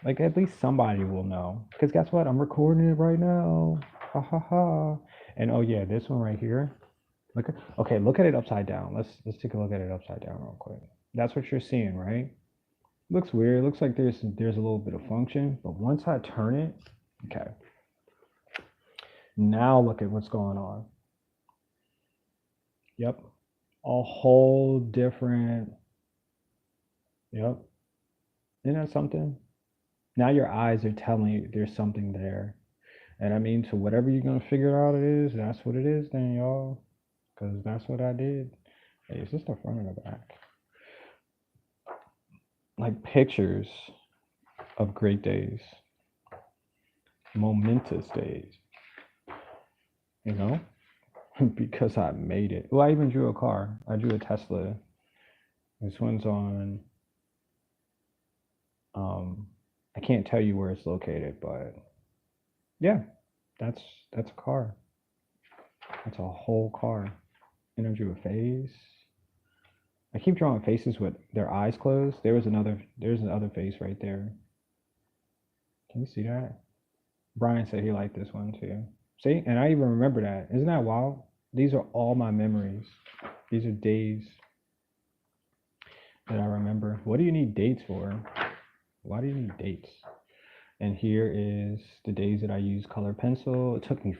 Like at least somebody will know. Because guess what? I'm recording it right now. Ha ha ha. And oh yeah, this one right here. Look at it upside down. Let's take a look at it upside down real quick. That's what you're seeing, right? Looks weird. Looks like there's a little bit of function, but once I turn it, okay. Now look at what's going on. Yep. A whole different. Yep. Isn't that something? Now your eyes are telling you there's something there. And I mean, so whatever you're gonna figure out it is, that's what it is then, y'all. Because that's what I did. Hey, is this the front or the back? Like pictures of great days, momentous days, you know, because I made it. Well, I even drew a car. I drew a Tesla. This one's on, I can't tell you where it's located, but yeah, that's that's a car. That's a whole car. And I drew a face. I keep drawing faces with their eyes closed. There's another face right there. Can you see that? Brian said he liked this one too. See, and I even remember that. Isn't that wild? These are all my memories. These are days that I remember. What do you need dates for? Why do you need dates? And here is the days that I use color pencil. It took me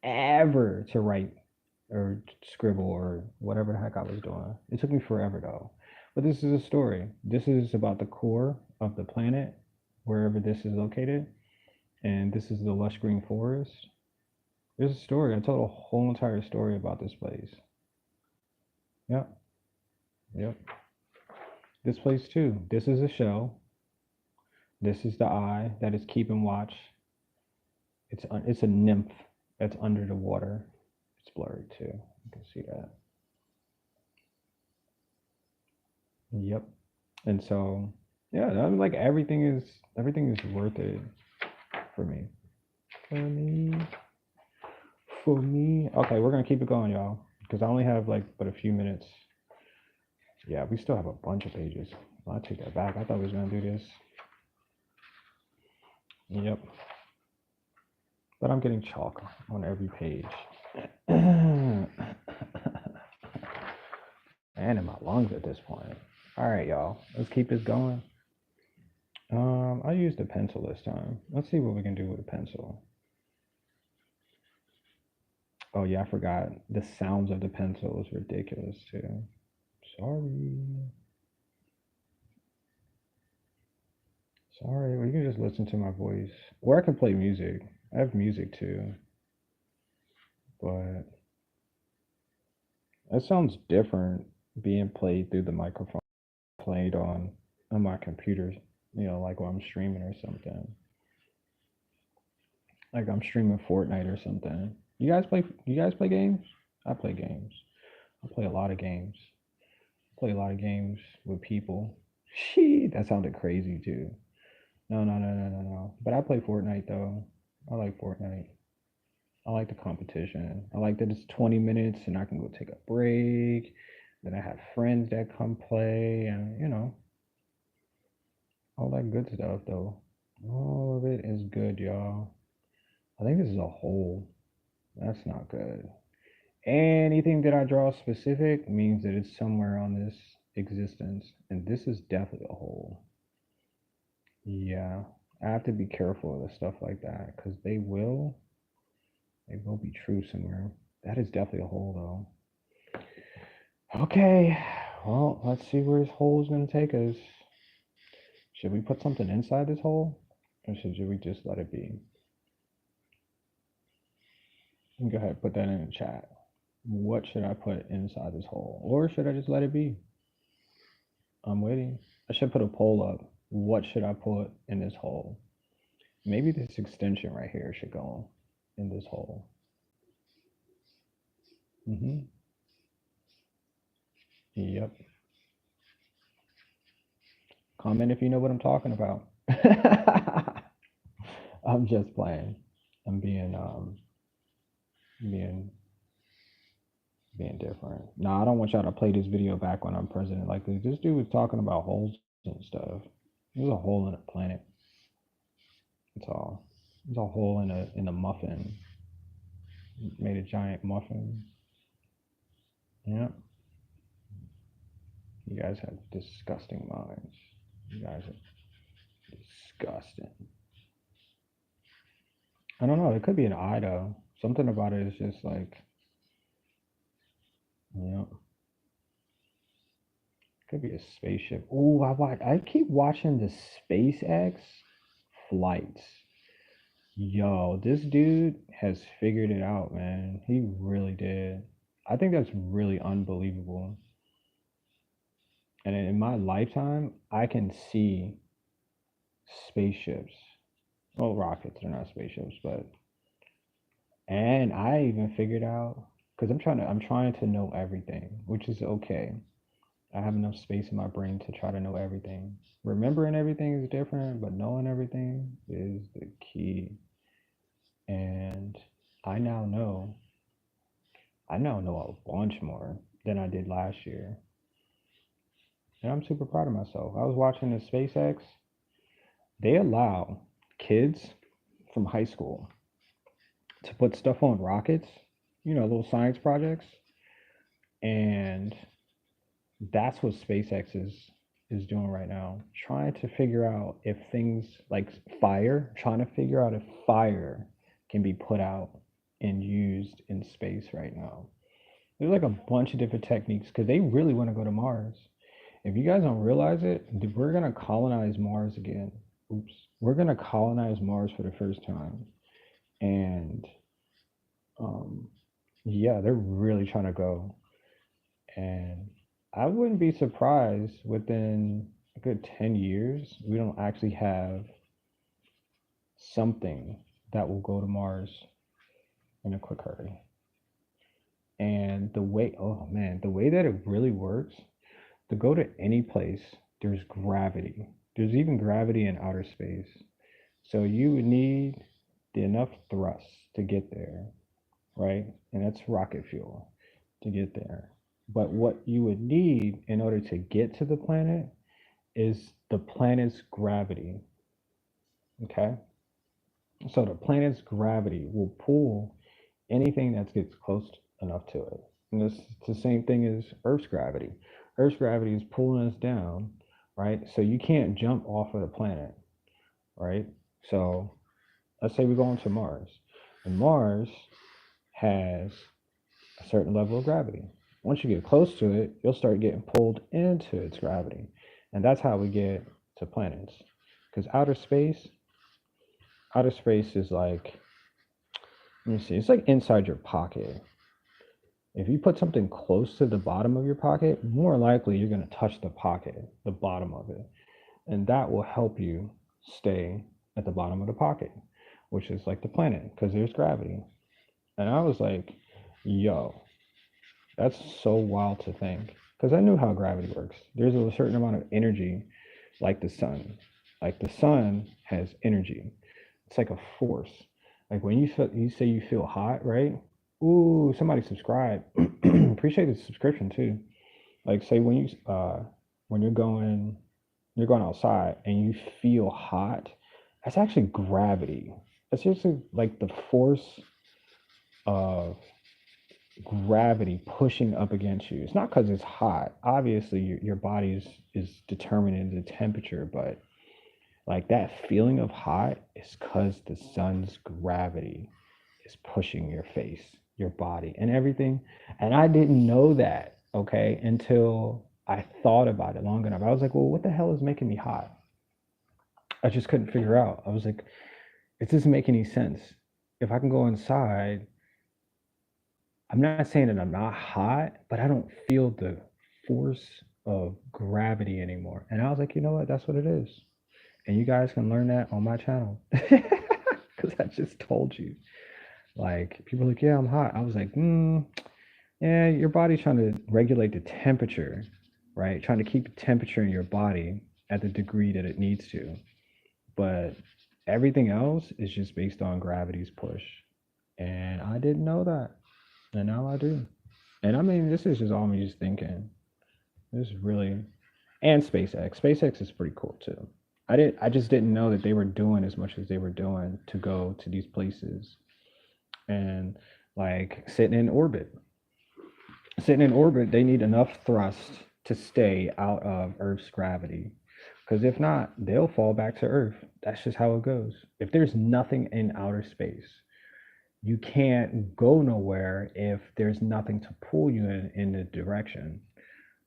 forever to write or scribble or whatever the heck I was doing. It took me forever though. But this is a story. This is about the core of the planet, wherever this is located. And this is the lush green forest. There's a story. I told a whole entire story about this place. Yep. Yep. This place too. This is a shell. This is the eye that is keeping watch. It's a nymph that's under the water. It's blurry too. You can see that. Yep. And so yeah, I'm like everything is worth it for me. For me. For me. Okay, we're gonna keep it going, y'all, because I only have like but a few minutes. Yeah, we still have a bunch of pages. Well, I take that back. I thought we was gonna do this. Yep. But I'm getting chalk on every page. And in my lungs at this point. All right, y'all. Let's keep this going. I used a pencil this time. Let's see what we can do with a pencil. Oh yeah, I forgot. The sounds of the pencil is ridiculous too. Sorry. Sorry. Well, you can just listen to my voice. Or I can play music. I have music too. But it sounds different being played through the microphone, played on my computer, like when I'm streaming or something. Like I'm streaming Fortnite or something. You guys play games? I play games. I play a lot of games. Play a lot of games with people. She that sounded crazy too. No, no, no, no, no, no. But I play Fortnite though. I like Fortnite. I like the competition. I like that it's 20 minutes and I can go take a break. Then I have friends that come play and all that good stuff though. All of it is good, y'all. I think this is a hole. That's not good. Anything that I draw specific means that it's somewhere on this existence. And this is definitely a hole. Yeah. I have to be careful of stuff like that because they will be true somewhere. That is definitely a hole though. Okay. Well, let's see where this hole is going to take us. Should we put something inside this hole? Or should we just let it be? Go ahead, put that in the chat. What should I put inside this hole? Or should I just let it be? I'm waiting. I should put a poll up. What should I put in this hole? Maybe this extension right here should go in this hole. Yep. Comment if you know what I'm talking about. I'm just playing. I'm being being different. No, I don't want y'all to play this video back when I'm president. Like this dude was talking about holes and stuff. There's a hole in a planet. That's all. There's a hole in a muffin. Made a giant muffin. Yep. You guys have disgusting minds. You guys are disgusting. I don't know. It could be an eye though. Something about it is just like, could be a spaceship. Oh, I keep watching the SpaceX flights. Yo, this dude has figured it out, man. He really did. I think that's really unbelievable. And in my lifetime, I can see spaceships. Well, rockets, they're not spaceships, but and I even figured out because I'm trying to know everything, which is okay. I have enough space in my brain to try to know everything. Remembering everything is different, but knowing everything is the key. And I now know I now know a bunch more than I did last year. And I'm super proud of myself. I was watching the SpaceX. They allow kids from high school to put stuff on rockets, little science projects. And that's what SpaceX is doing right now. Trying to figure out if things like fire, trying to figure out if fire can be put out and used in space right now. There's like a bunch of different techniques because they really want to go to Mars. If you guys don't realize it, we're gonna colonize Mars again. Oops. We're gonna colonize Mars for the first time. And yeah, they're really trying to go. And I wouldn't be surprised within a good 10 years, we don't actually have something that will go to Mars in a quick hurry. And oh man, the way that it really works, to go to any place, there's gravity. There's even gravity in outer space. So you would need enough thrust to get there, right? And that's rocket fuel to get there. But what you would need in order to get to the planet is the planet's gravity. Okay? So the planet's gravity will pull anything that gets close enough to it. And this is the same thing as Earth's gravity. Earth's gravity is pulling us down, right? So you can't jump off of the planet, right? So let's say we're going to Mars, and Mars has a certain level of gravity. Once you get close to it, you'll start getting pulled into its gravity. And that's how we get to planets. Because outer space is like, let me see, it's like inside your pocket. If you put something close to the bottom of your pocket, more likely you're going to touch the pocket, the bottom of it. And that will help you stay at the bottom of the pocket, which is like the planet, because there's gravity. And I was like, yo, That's so wild to think. Because I knew how gravity works. There's a certain amount of energy, like the sun. Like the sun has energy. It's like a force. Like when you say you feel hot, right? Ooh, somebody subscribe. Appreciate the subscription too. Like say when you're going outside and you feel hot, that's actually gravity. That's just like the force of gravity pushing up against you. It's not because it's hot. Obviously, your body is determining the temperature, but like that feeling of hot is because the sun's gravity is pushing your face, your body, and everything. And I didn't know that, okay, until I thought about it long enough. I was like, well, what the hell is making me hot? I just couldn't figure out. I was like, it doesn't make any sense. If I can go inside, I'm not saying that I'm not hot, but I don't feel the force of gravity anymore. And I was like, you know what? That's what it is. And you guys can learn that on my channel. Because I just told you. Like, people are like, yeah, I'm hot. I was like, yeah, your body's trying to regulate the temperature, right? Trying to keep the temperature in your body at the degree that it needs to. But everything else is just based on gravity's push. And I didn't know that. And now I do. And I mean, this is just all me just thinking. This is really, and SpaceX. SpaceX is pretty cool too. I just didn't know that they were doing as much as they were doing to go to these places and like sitting in orbit. Sitting in orbit, they need enough thrust to stay out of Earth's gravity. Because if not, they'll fall back to Earth. That's just how it goes. If there's nothing in outer space, you can't go nowhere if there's nothing to pull you in the direction.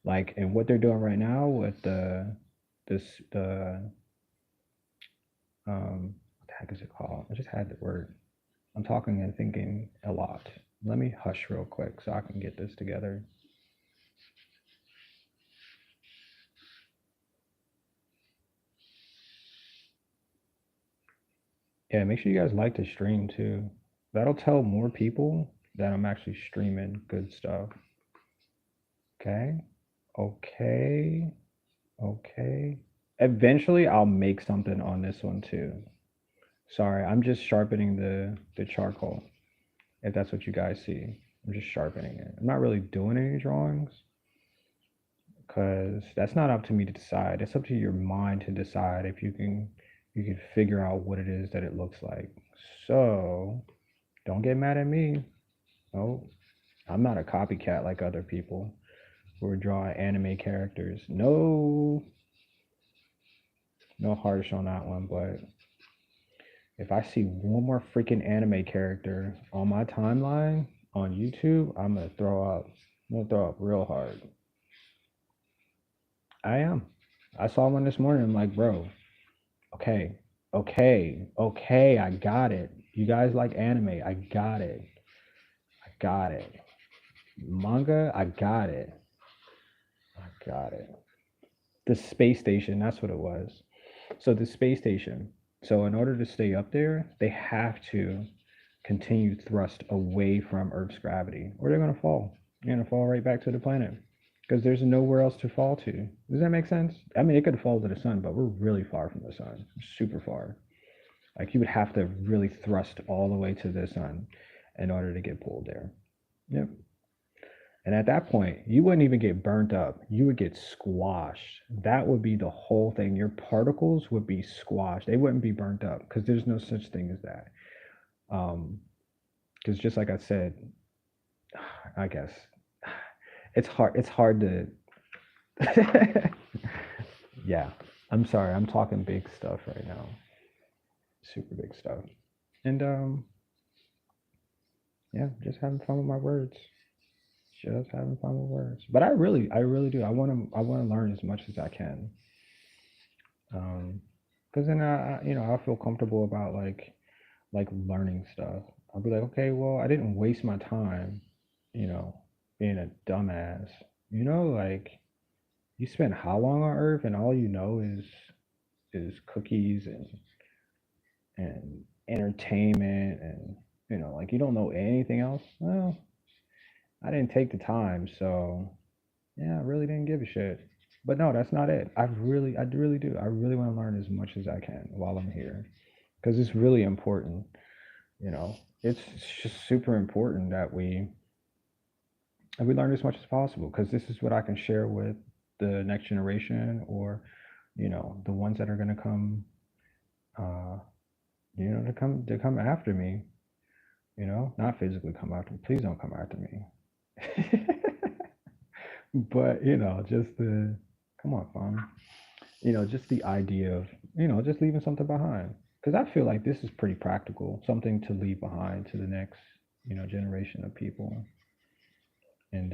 Like, and what they're doing right now with the what the heck is it called? I just had the word. I'm talking and thinking a lot. Let me hush real quick so I can get this together. Yeah, make sure you guys like the stream too. That'll tell more people that I'm actually streaming good stuff. Okay. Okay. Okay. Eventually I'll make something on this one too. Sorry, I'm just sharpening the charcoal. If that's what you guys see. I'm just sharpening it. I'm not really doing any drawings because that's not up to me to decide. It's up to your mind to decide if you can figure out what it is that it looks like. So don't get mad at me. No, I'm not a copycat like other people who are drawing anime characters. No, no harsh on that one, but if I see one more freaking anime character on my timeline on YouTube, I'm gonna throw up. I'm gonna throw up real hard. I am. I saw one this morning. I'm like, bro, okay, okay, I got it. You guys like anime? I got it. I got it. Manga? I got it. I got it. The space station, that's what it was. So the space station. So in order to stay up there, they have to continue thrust away from Earth's gravity, or they're gonna fall. They're gonna fall right back to the planet because there's nowhere else to fall to. Does that make sense? I mean, it could fall to the sun, but we're really far from the sun, super far. Like you would have to really thrust all the way to the sun in order to get pulled there. Yep. And at that point, you wouldn't even get burnt up. You would get squashed. That would be the whole thing. Your particles would be squashed. They wouldn't be burnt up because there's no such thing as that. Because just like I said, I guess it's hard. It's hard to. Yeah, I'm sorry. I'm talking big stuff right now. Super big stuff. And yeah, just having fun with my words. Just having fun with words. But I really do. I want to learn as much as I can. Because then you know, I'll feel comfortable about like learning stuff. I'll be like, okay, well, I didn't waste my time, you know, being a dumbass. You know, like you spend how long on Earth and all you know is cookies and entertainment and you know, like you don't know anything else. Well, I didn't take the time, so yeah, I really didn't give a shit. But no, that's not it. I really do. I really want to learn as much as I can while I'm here because it's really important. You know, it's just super important that we learn as much as possible because this is what I can share with the next generation or the ones that are going to come, uh, to come after me. Not physically come after me. Please don't come after me. But just the come on, fam. Just the idea of just leaving something behind. Because I feel like this is pretty practical, something to leave behind to the next generation of people. And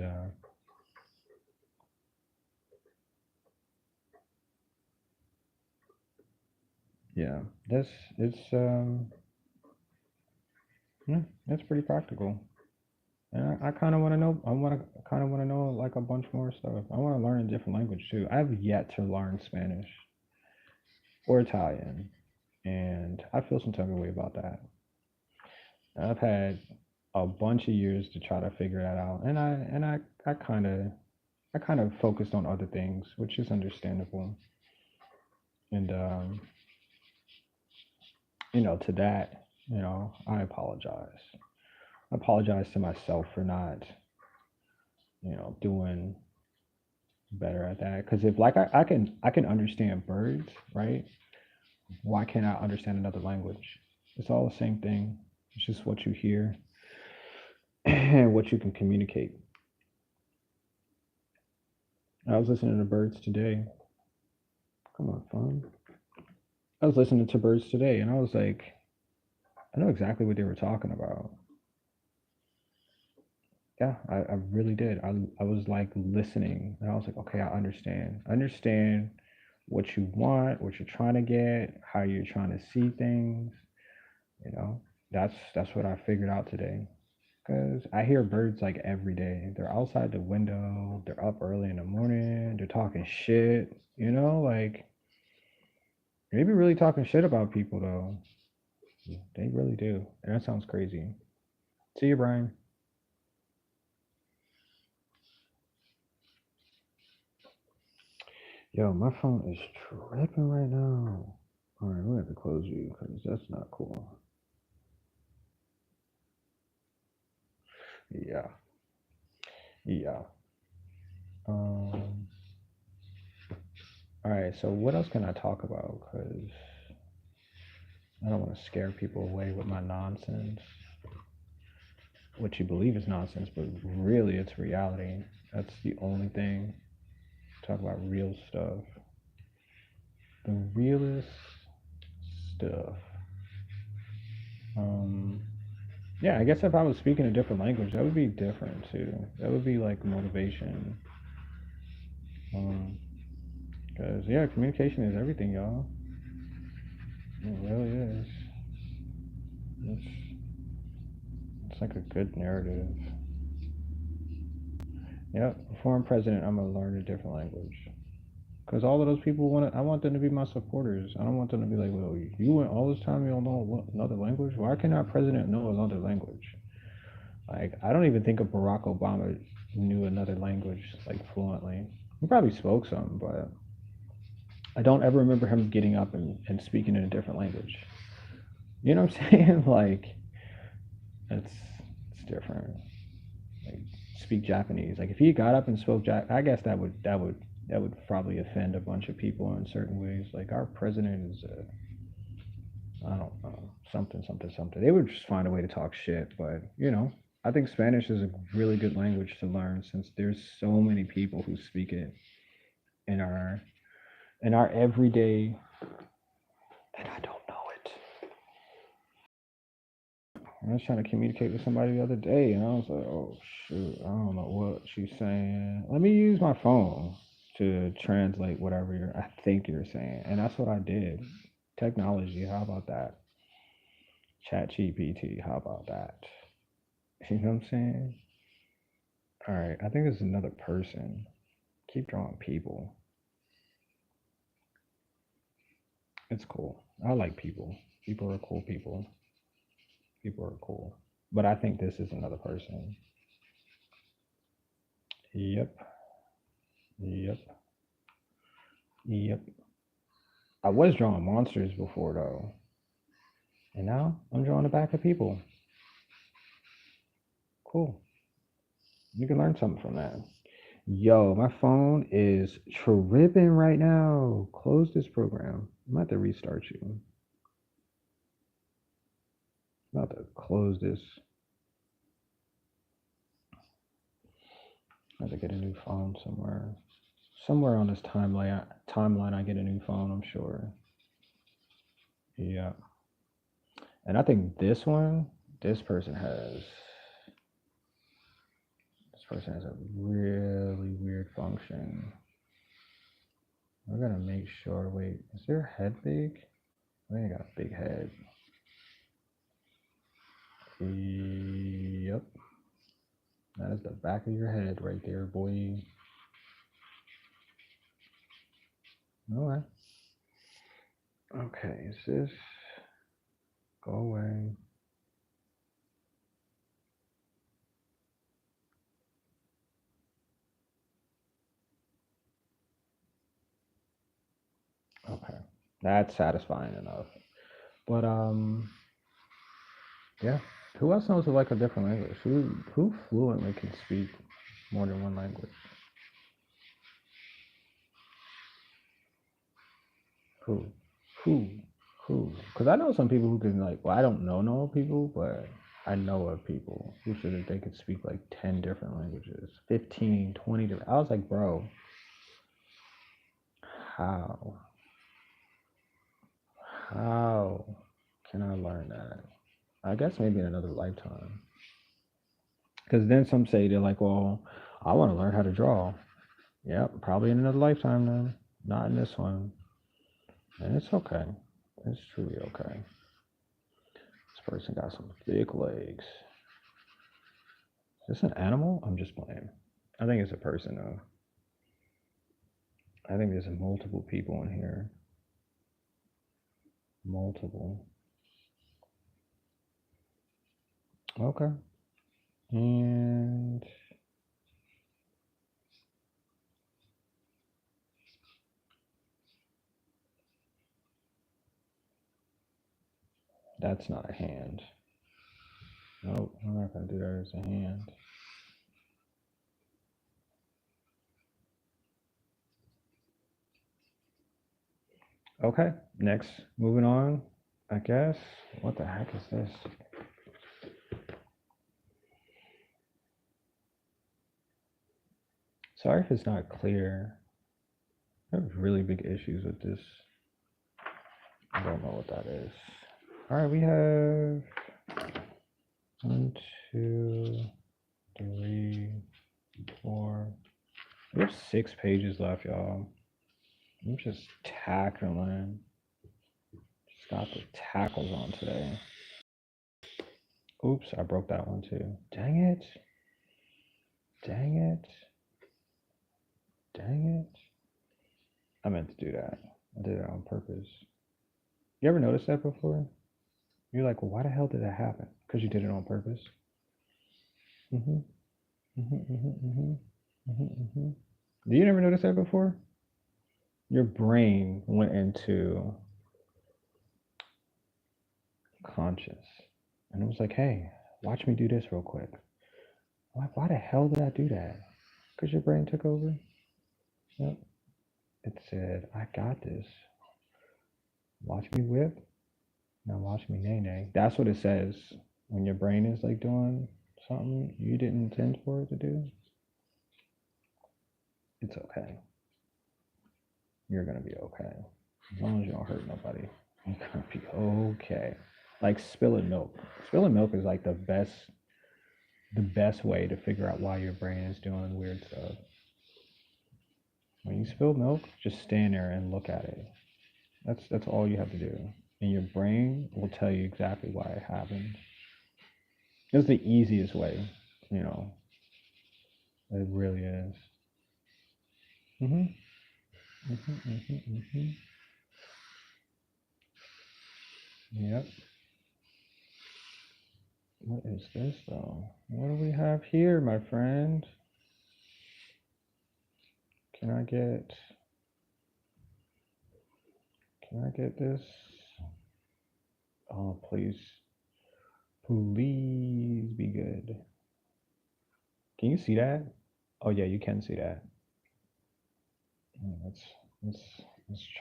yeah, that's it's yeah, that's pretty practical. And I kind of want to know. I want to kind of want to know like a bunch more stuff. I want to learn a different language too. I've yet to learn Spanish or Italian, and I feel some type of way about that. I've had a bunch of years to try to figure that out, and I kind of focused on other things, which is understandable. And to that, I apologize. I apologize to myself for not, doing better at that. Because if like I can understand birds, right? Why can't I understand another language? It's all the same thing. It's just what you hear and what you can communicate. I was listening to birds today. Come on, fun. I was listening to birds today, and I was like, I know exactly what they were talking about. Yeah, I really did. I was like listening, and I was like, okay, I understand. I understand what you want, what you're trying to get, how you're trying to see things. You know, that's what I figured out today. Cause I hear birds like every day. They're outside the window. They're up early in the morning. They're talking shit. Like they be really talking shit about people though. They really do, and that sounds crazy. See you, Brian. Yo, my phone is tripping right now. All right, we're gonna have to close you because that's not cool. Yeah, yeah. Um. All right. So what else can I talk about? Because I don't want to scare people away with my nonsense. What you believe is nonsense, but really it's reality. That's the only thing. Talk about real stuff. The realest stuff. Um. Yeah, I guess if I was speaking a different language, that would be different too. That would be like motivation. Um, Cause yeah, communication is everything, y'all. It really is. It's it's like a good narrative. Yep. Before I'm president, I'm gonna learn a different language. Cause all of those people want to. I want them to be my supporters. I don't want them to be like, well, you went all this time, you don't know another language. Why can't our president know another language? Like, I don't even think of Barack Obama knew another language like fluently. He probably spoke some, but I don't ever remember him getting up and speaking in a different language. You know what I'm saying? Like, it's it's different. Like speak Japanese. Like if he got up and spoke I guess that would probably offend a bunch of people in certain ways. Like our president is I don't know something something something. They would just find a way to talk shit, but I think Spanish is a really good language to learn since there's so many people who speak it in our everyday and I don't know it. I was trying to communicate with somebody the other day, and I was like, "Oh shoot, I don't know what she's saying. Let me use my phone to translate whatever I think you're saying." And that's what I did. Technology, how about that? Chat GPT, how about that? You know what I'm saying? All right, I think there's another person. Keep drawing people. It's cool. I like people. People are cool people. People are cool. But I think this is another person. Yep. Yep. Yep. I was drawing monsters before though. And now I'm drawing the back of people. Cool. You can learn something from that. Yo, my phone is tripping right now. Close this program. I'm about to restart you. I'm about to close this. I have to get a new phone somewhere. Somewhere on this timeline I get a new phone, I'm sure. Yeah. And I think this person has a really weird function. We're gonna make sure. Wait, is their head big? I think they got a big head. Yep. That is the back of your head right there, boy. Alright. Okay, is this go away? Okay. That's satisfying enough. But yeah. Who else knows like a different language? Who fluently can speak more than one language? Who? Who? Who? Because I know some people who can like. Well, I don't know no people, but I know of people who said that they could speak like 10 different languages, 15, 20 different. I was like, bro, how? How can I learn that? I guess maybe in another lifetime. Because then some say they're like, well, I want to learn how to draw. Yep, probably in another lifetime then. Not in this one. And it's okay. It's truly okay. This person got some thick legs. Is this an animal? I'm just playing. I think it's a person though. I think there's multiple people in here. Multiple. Okay. And that's not a hand. Nope, I'm not gonna do that as a hand. Okay, next, moving on, I guess. What the heck is this? Sorry if it's not clear. I have really big issues with this. I don't know what that is. All right, we have 1, 2, 3, 4. We have 6 pages left, y'all. I'm just tackling. Just got the tackles on today. Oops, I broke that one too. Dang it. Dang it. Dang it. I meant to do that. I did it on purpose. You ever noticed that before? You're like, well, why the hell did that happen? Because you did it on purpose. Mm-hmm. Mm-hmm. Mm-hmm. Mm-hmm. Mm-hmm. Mm-hmm. Did you never notice that before? Your brain went into conscious. And it was like, hey, watch me do this real quick. I'm like, why the hell did I do that? Because your brain took over? Yep. It said, I got this. Watch me whip. Now watch me nay nay. That's what it says when your brain is like doing something you didn't intend for it to do. It's okay. You're gonna be okay. As long as you don't hurt nobody, you're gonna be okay. Like spilling milk. Spilling milk is like the best way to figure out why your brain is doing weird stuff. When you spill milk, just stand there and look at it. That's all you have to do. And your brain will tell you exactly why it happened. It's the easiest way, you know. It really is. Mhm. Mhm. Mhm. Mhm. Yep. What is this though? What do we have here, my friend? Can I get this? Oh, please. Please be good. Can you see that? Oh yeah, you can see that. Let's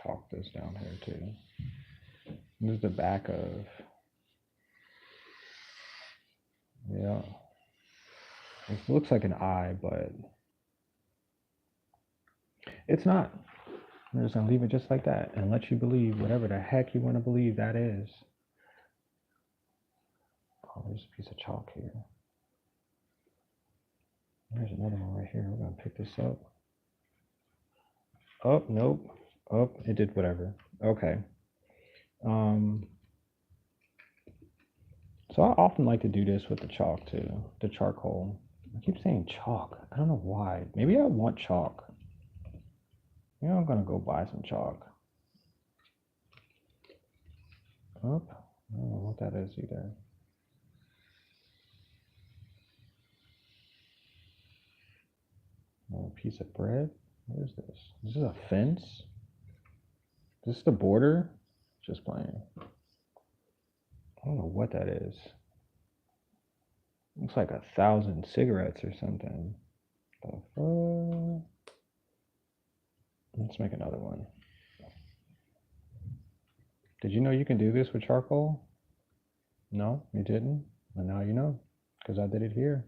chalk this down here too. This is the back of, yeah. It looks like an eye, but it's not. I'm just gonna leave it just like that and let you believe whatever the heck you want to believe that is. Oh, there's a piece of chalk here. There's another one right here. We're gonna pick this up. Oh, nope. Oh, it did whatever. Okay. So I often like to do this with the chalk too, the charcoal. I keep saying chalk. I don't know why. Maybe I want chalk. Maybe I'm gonna go buy some chalk. Oh, I don't know what that is either. Oh, a piece of bread. What is this? Is this a fence? Is this the border? Just playing. I don't know what that is. Looks like 1,000 cigarettes or something. Let's make another one. Did you know you can do this with charcoal? No, you didn't? And now you know, because I did it here.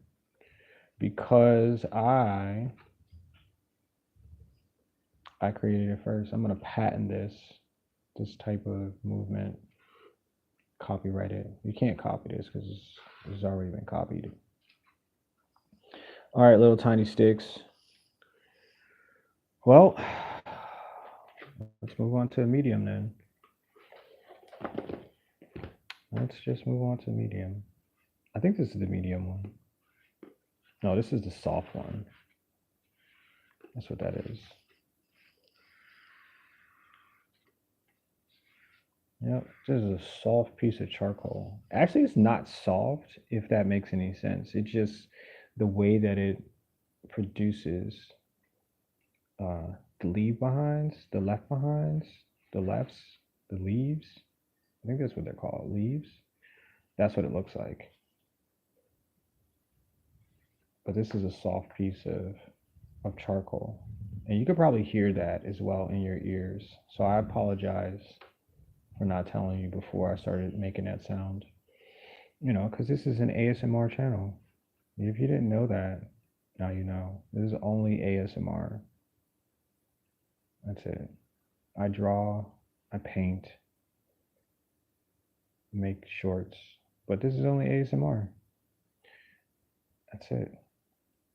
Because I created it first. I'm gonna patent this type of movement. Copyright it. You can't copy this because it's already been copied. All right, little tiny sticks. Well, let's move on to medium then. Let's just move on to medium. I think this is the medium one. No, this is the soft one. That's what that is. Yep, this is a soft piece of charcoal. Actually, it's not soft, if that makes any sense. It's just the way that it produces the leave behinds, the left behinds, the lefts, the leaves. I think that's what they're called, leaves. That's what it looks like. But this is a soft piece of charcoal. And you could probably hear that as well in your ears. So I apologize for not telling you before I started making that sound. You know, because this is an ASMR channel. If you didn't know that, now you know. This is only ASMR. That's it. I draw, I paint, make shorts, but this is only ASMR. That's it.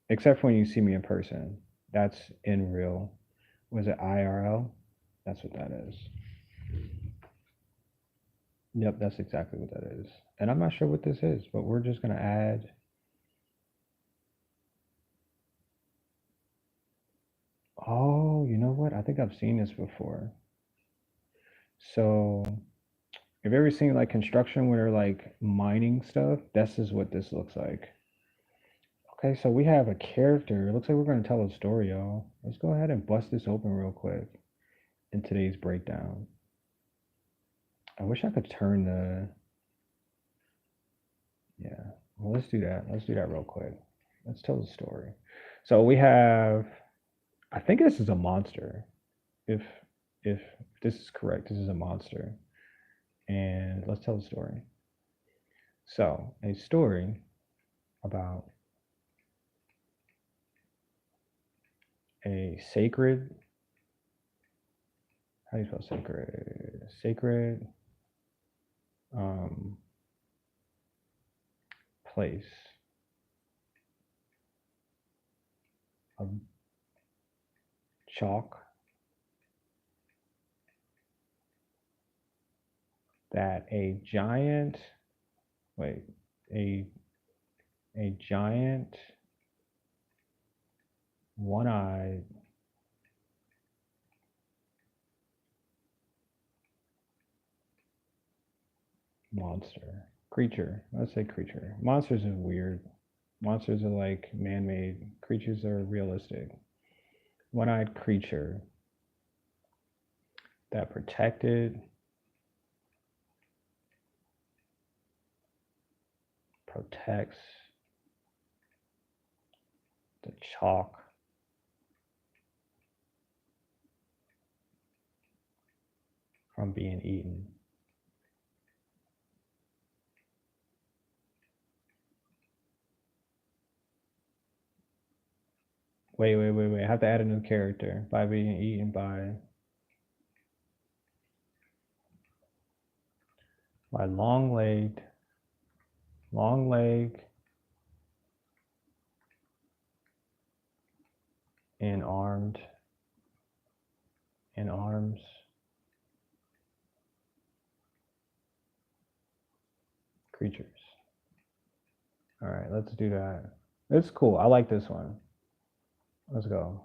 Except for when you see me in person. That's in real. Was it IRL? That's what that is. Yep, that's exactly what that is. And I'm not sure what this is, but we're just going to add. Oh, you know what? I think I've seen this before. So, have you ever seen like construction where they're like mining stuff? This is what this looks like. Okay, so we have a character. It looks like we're going to tell a story, y'all. Let's go ahead and bust this open real quick in today's breakdown. I wish I could turn the. Yeah, well, let's do that. Let's do that real quick. Let's tell the story. So we have. I think this is a monster. If this is correct, this is a monster. And let's tell the story. So, a story about a sacred, how do you spell sacred? Sacred place of chalk that a giant, wait, a giant one-eyed monster creature. Let's say creature. Monsters are weird. Monsters are like man-made. Creatures are realistic. one-eyed creature that protects the chalk from being eaten. Wait. I have to add a new character. By being eaten by long-legged and armed and arms creatures. All right, let's do that. It's cool. I like this one. Let's go.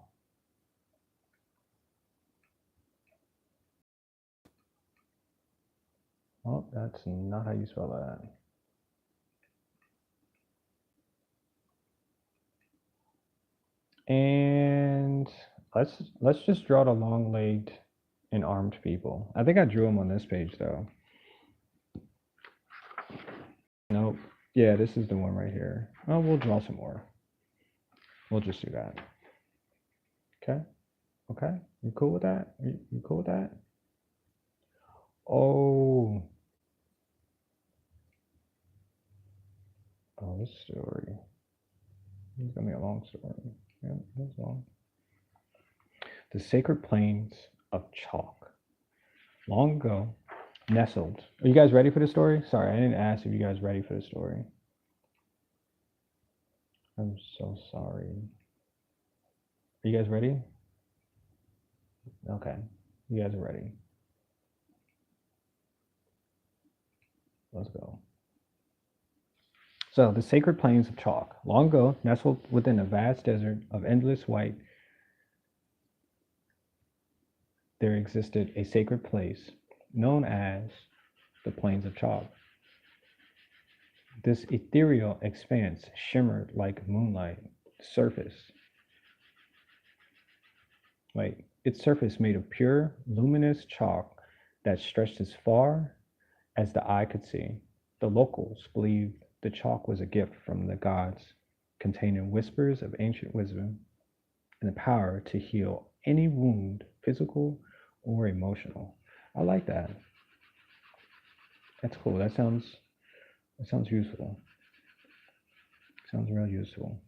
Oh, that's not how you spell that. And let's just draw the long-legged and armed people. I think I drew them on this page though. Nope. Yeah, this is the one right here. Oh, we'll draw some more. We'll just do that. Okay. Okay. You cool with that? You cool with that? Oh. Oh, this story. It's gonna be a long story. Yeah, that's long. The sacred plains of chalk. Long ago, nestled. Are you guys ready for the story? Sorry, I didn't ask if you guys ready for the story. I'm so sorry. Are you guys ready? Okay, you guys are ready. Let's go. So, the sacred plains of chalk. Long ago, nestled within a vast desert of endless white, there existed a sacred place known as the Plains of Chalk. This ethereal expanse shimmered like moonlight surface. Its surface made of pure, luminous chalk that stretched as far as the eye could see. The locals believed the chalk was a gift from the gods, containing whispers of ancient wisdom and the power to heal any wound, physical or emotional. I like that. That's cool. That sounds useful. Sounds real useful.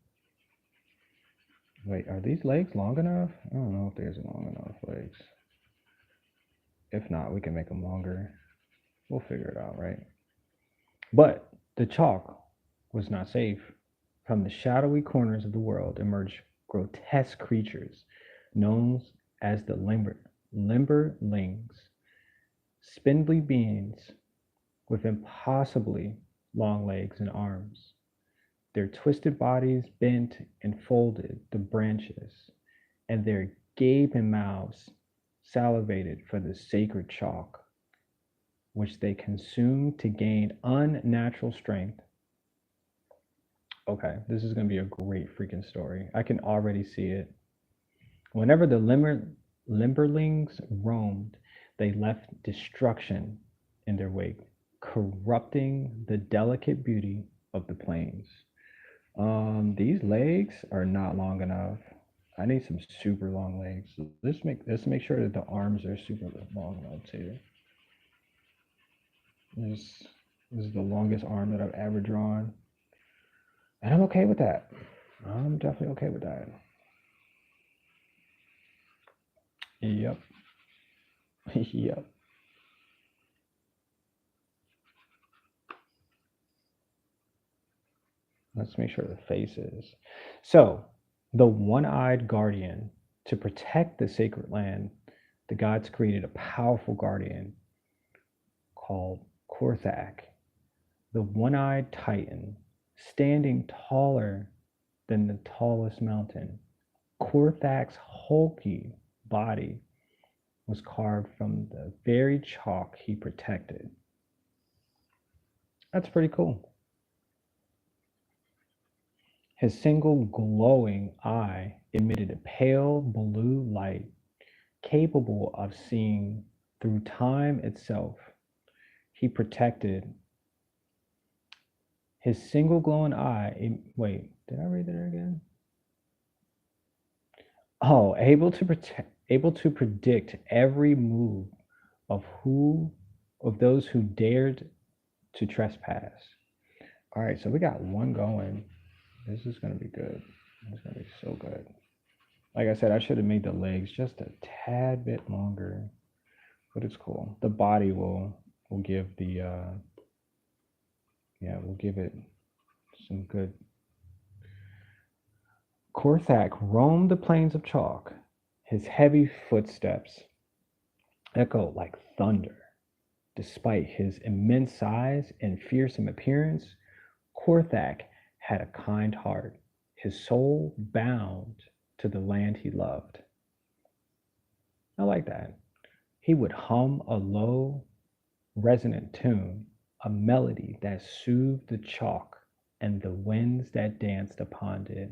Wait, are these legs long enough? I don't know if there's long enough legs. If not, we can make them longer. We'll figure it out, right? But the chalk was not safe. From the shadowy corners of the world emerged grotesque creatures known as the limberlings, spindly beings with impossibly long legs and arms. Their twisted bodies bent and folded the branches, and their gaping mouths salivated for the sacred chalk, which they consumed to gain unnatural strength. Okay, this is going to be a great freaking story. I can already see it. Whenever the limberlings roamed, they left destruction in their wake, corrupting the delicate beauty of the plains. These legs are not long enough. I need some super long legs. Let's make sure that the arms are super long enough too. This is the longest arm that I've ever drawn, and I'm okay with that. I'm definitely okay with that. Yep. Yep. Let's make sure the face is. So, the one eyed guardian, to protect the sacred land, the gods created a powerful guardian called Korthak, the one eyed titan, standing taller than the tallest mountain. Korthak's hulky body was carved from the very chalk he protected. That's pretty cool. His single glowing eye emitted a pale blue light capable of seeing through time itself. He protected his single glowing eye. Wait, did I read that again? Oh, able to predict every move of those who dared to trespass. All right, so we got one going. This is gonna be good. It's gonna be so good. Like I said, I should have made the legs just a tad bit longer, but it's cool. The body will give the we'll give it some good. Korthak roamed the plains of chalk. His heavy footsteps echoed like thunder. Despite his immense size and fearsome appearance, Korthak had a kind heart, his soul bound to the land he loved. I like that. He would hum a low, resonant tune, a melody that soothed the chalk and the winds that danced upon it.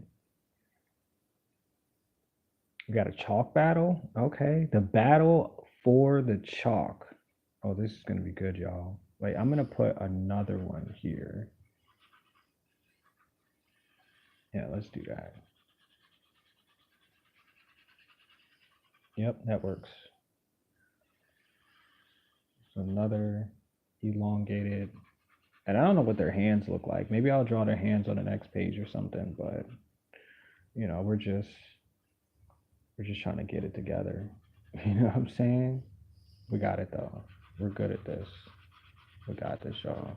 We got a chalk battle? Okay. The battle for the chalk. Oh, this is going to be good, y'all. Wait, I'm going to put another one here. Yeah, let's do that. Yep, that works. So another elongated, and I don't know what their hands look like. Maybe I'll draw their hands on the next page or something, but you know, we're just trying to get it together. You know what I'm saying? We got it though. We're good at this. We got this, y'all.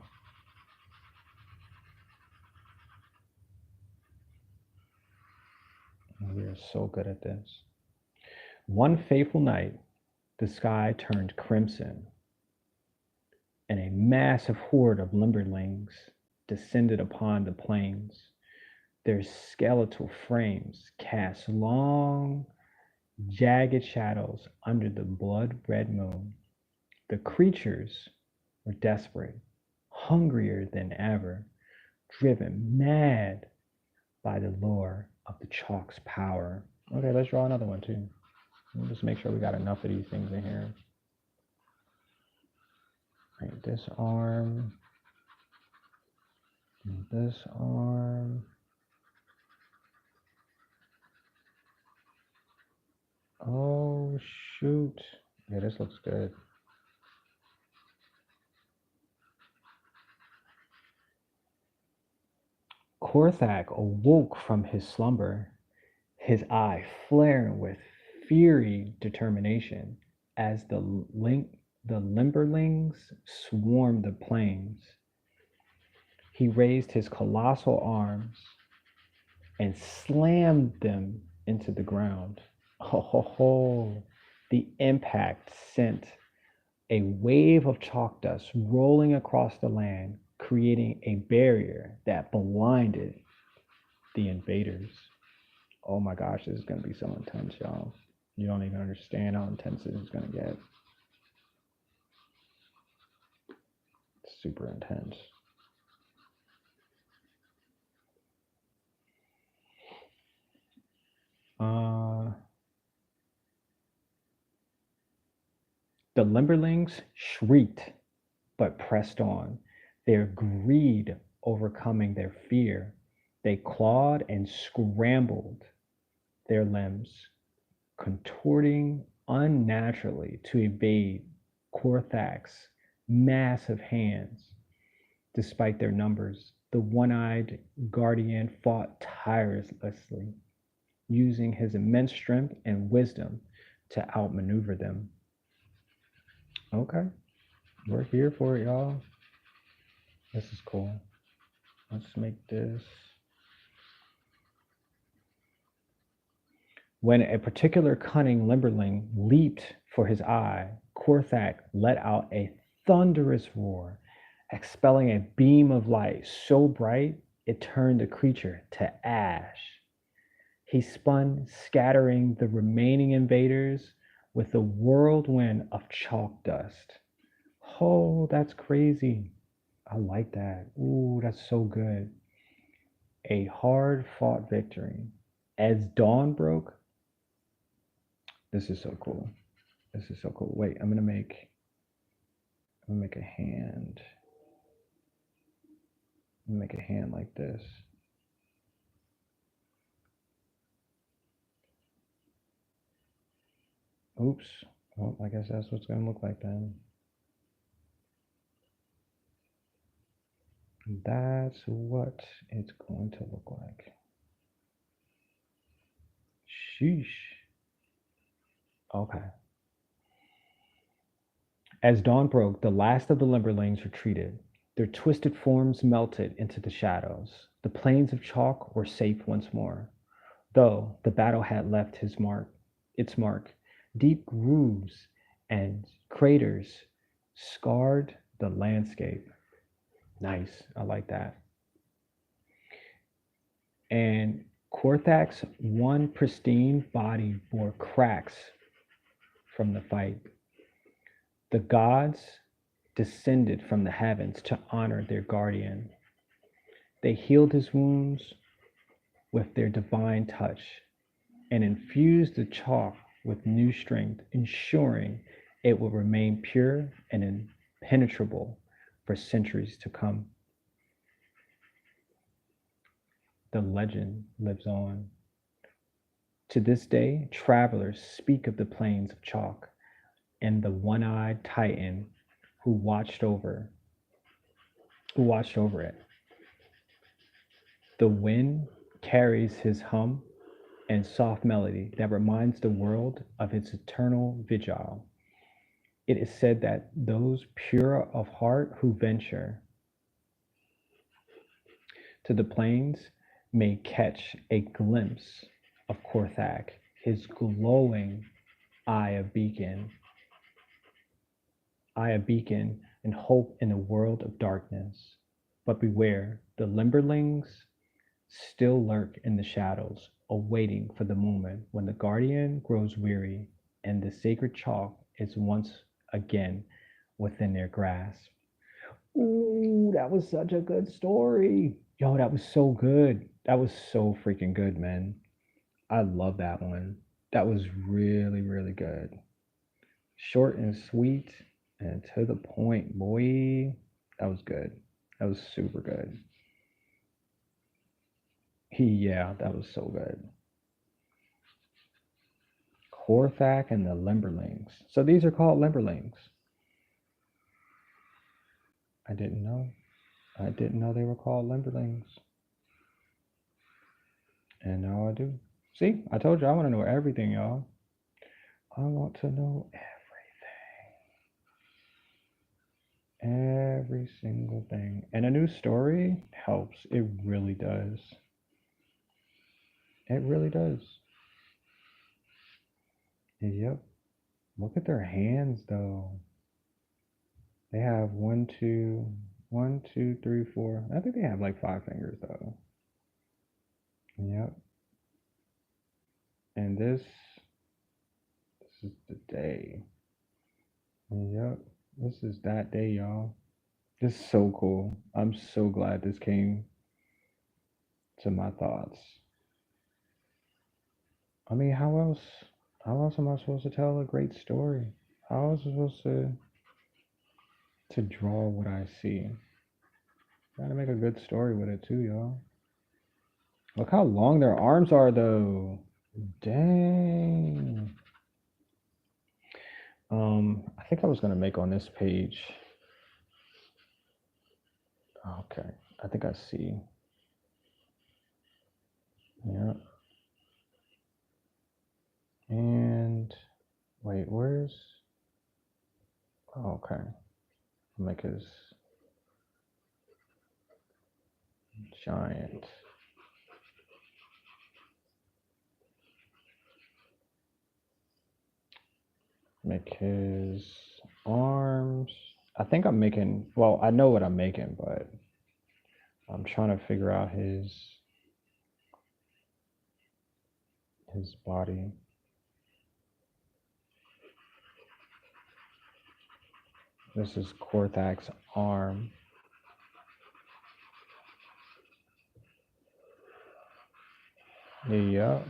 We are so good at this. One fateful night, the sky turned crimson, and a massive horde of limberlings descended upon the plains. Their skeletal frames cast long, jagged shadows under the blood red moon. The creatures were desperate, hungrier than ever, driven mad by the lure of the chalk's power. Okay, let's draw another one too. We'll just make sure we got enough of these things in here. Right, this arm, and this arm. Oh shoot. Yeah, this looks good. Korthak awoke from his slumber, his eye flaring with fiery determination as the limberlings swarmed the plains. He raised his colossal arms and slammed them into the ground. Ho ho ho! The impact sent a wave of chalk dust rolling across the land, creating a barrier that blinded the invaders. Oh my gosh, this is going to be so intense, y'all. You don't even understand how intense this is going to get. It's super intense. The Limberlings shrieked but pressed on, their greed overcoming their fear. They clawed and scrambled their limbs, contorting unnaturally to evade Korthak's massive hands. Despite their numbers, the one eyed guardian fought tirelessly, using his immense strength and wisdom to outmaneuver them. Okay, we're here for it, y'all. This is cool. Let's make this. When a particular cunning limberling leaped for his eye, Korthak let out a thunderous roar, expelling a beam of light so bright it turned the creature to ash. He spun, scattering the remaining invaders with a whirlwind of chalk dust. Oh, that's crazy. I like that. Ooh, that's so good. A hard fought victory. As dawn broke, this is so cool. This is so cool. Wait, I'm gonna make a hand. I'm gonna make a hand like this. Oops. Well, I guess that's what's gonna look like then. That's what it's going to look like. Sheesh. Okay. As dawn broke, the last of the Limberlings retreated. Their twisted forms melted into the shadows. The plains of chalk were safe once more, though the battle had left its mark. Deep grooves and craters scarred the landscape. Nice, I like that. And Korthak's one pristine body bore cracks from the fight. The gods descended from the heavens to honor their guardian. They healed his wounds with their divine touch and infused the chalk with new strength, ensuring it will remain pure and impenetrable for centuries to come. The legend lives on. To this day, travelers speak of the plains of chalk and the one-eyed titan who watched over who watched over it. The wind carries his hum and soft melody that reminds the world of its eternal vigil. It is said that those pure of heart who venture to the plains may catch a glimpse of Korthak, his glowing eye a beacon, and hope in a world of darkness. But beware, the Limberlings still lurk in the shadows, awaiting for the moment when the Guardian grows weary and the sacred chalk is once again within their grasp. Ooh, that was such a good story. Yo, that was so good. That was so freaking good, man. I love that one. That was really, really good. Short and sweet and to the point, boy. That was good. That was super good. Yeah, that was so good. Korthak and the Limberlings. So these are called Limberlings. I didn't know. I didn't know they were called Limberlings. And now I do. See, I told you I want to know everything, y'all. I want to know every single thing. And a new story helps. It really does. It really does. Yep. Look at their hands, though. They have one, two, three, four. I think they have like 5 fingers, though. Yep. And this is the day. Yep. This is that day, y'all. This is so cool. I'm so glad this came to my thoughts. I mean, how else am I supposed to tell a great story? How else am I supposed to draw what I see? Gotta make a good story with it too, y'all. Look how long their arms are though. Dang. I think I was gonna make on this page. Okay. I think I see. Yeah. And wait, where's okay. I'll make his giant. Make his arms. I think I'm making, well, I know what I'm making, but I'm trying to figure out his body. This is Korthak's arm. Yeah.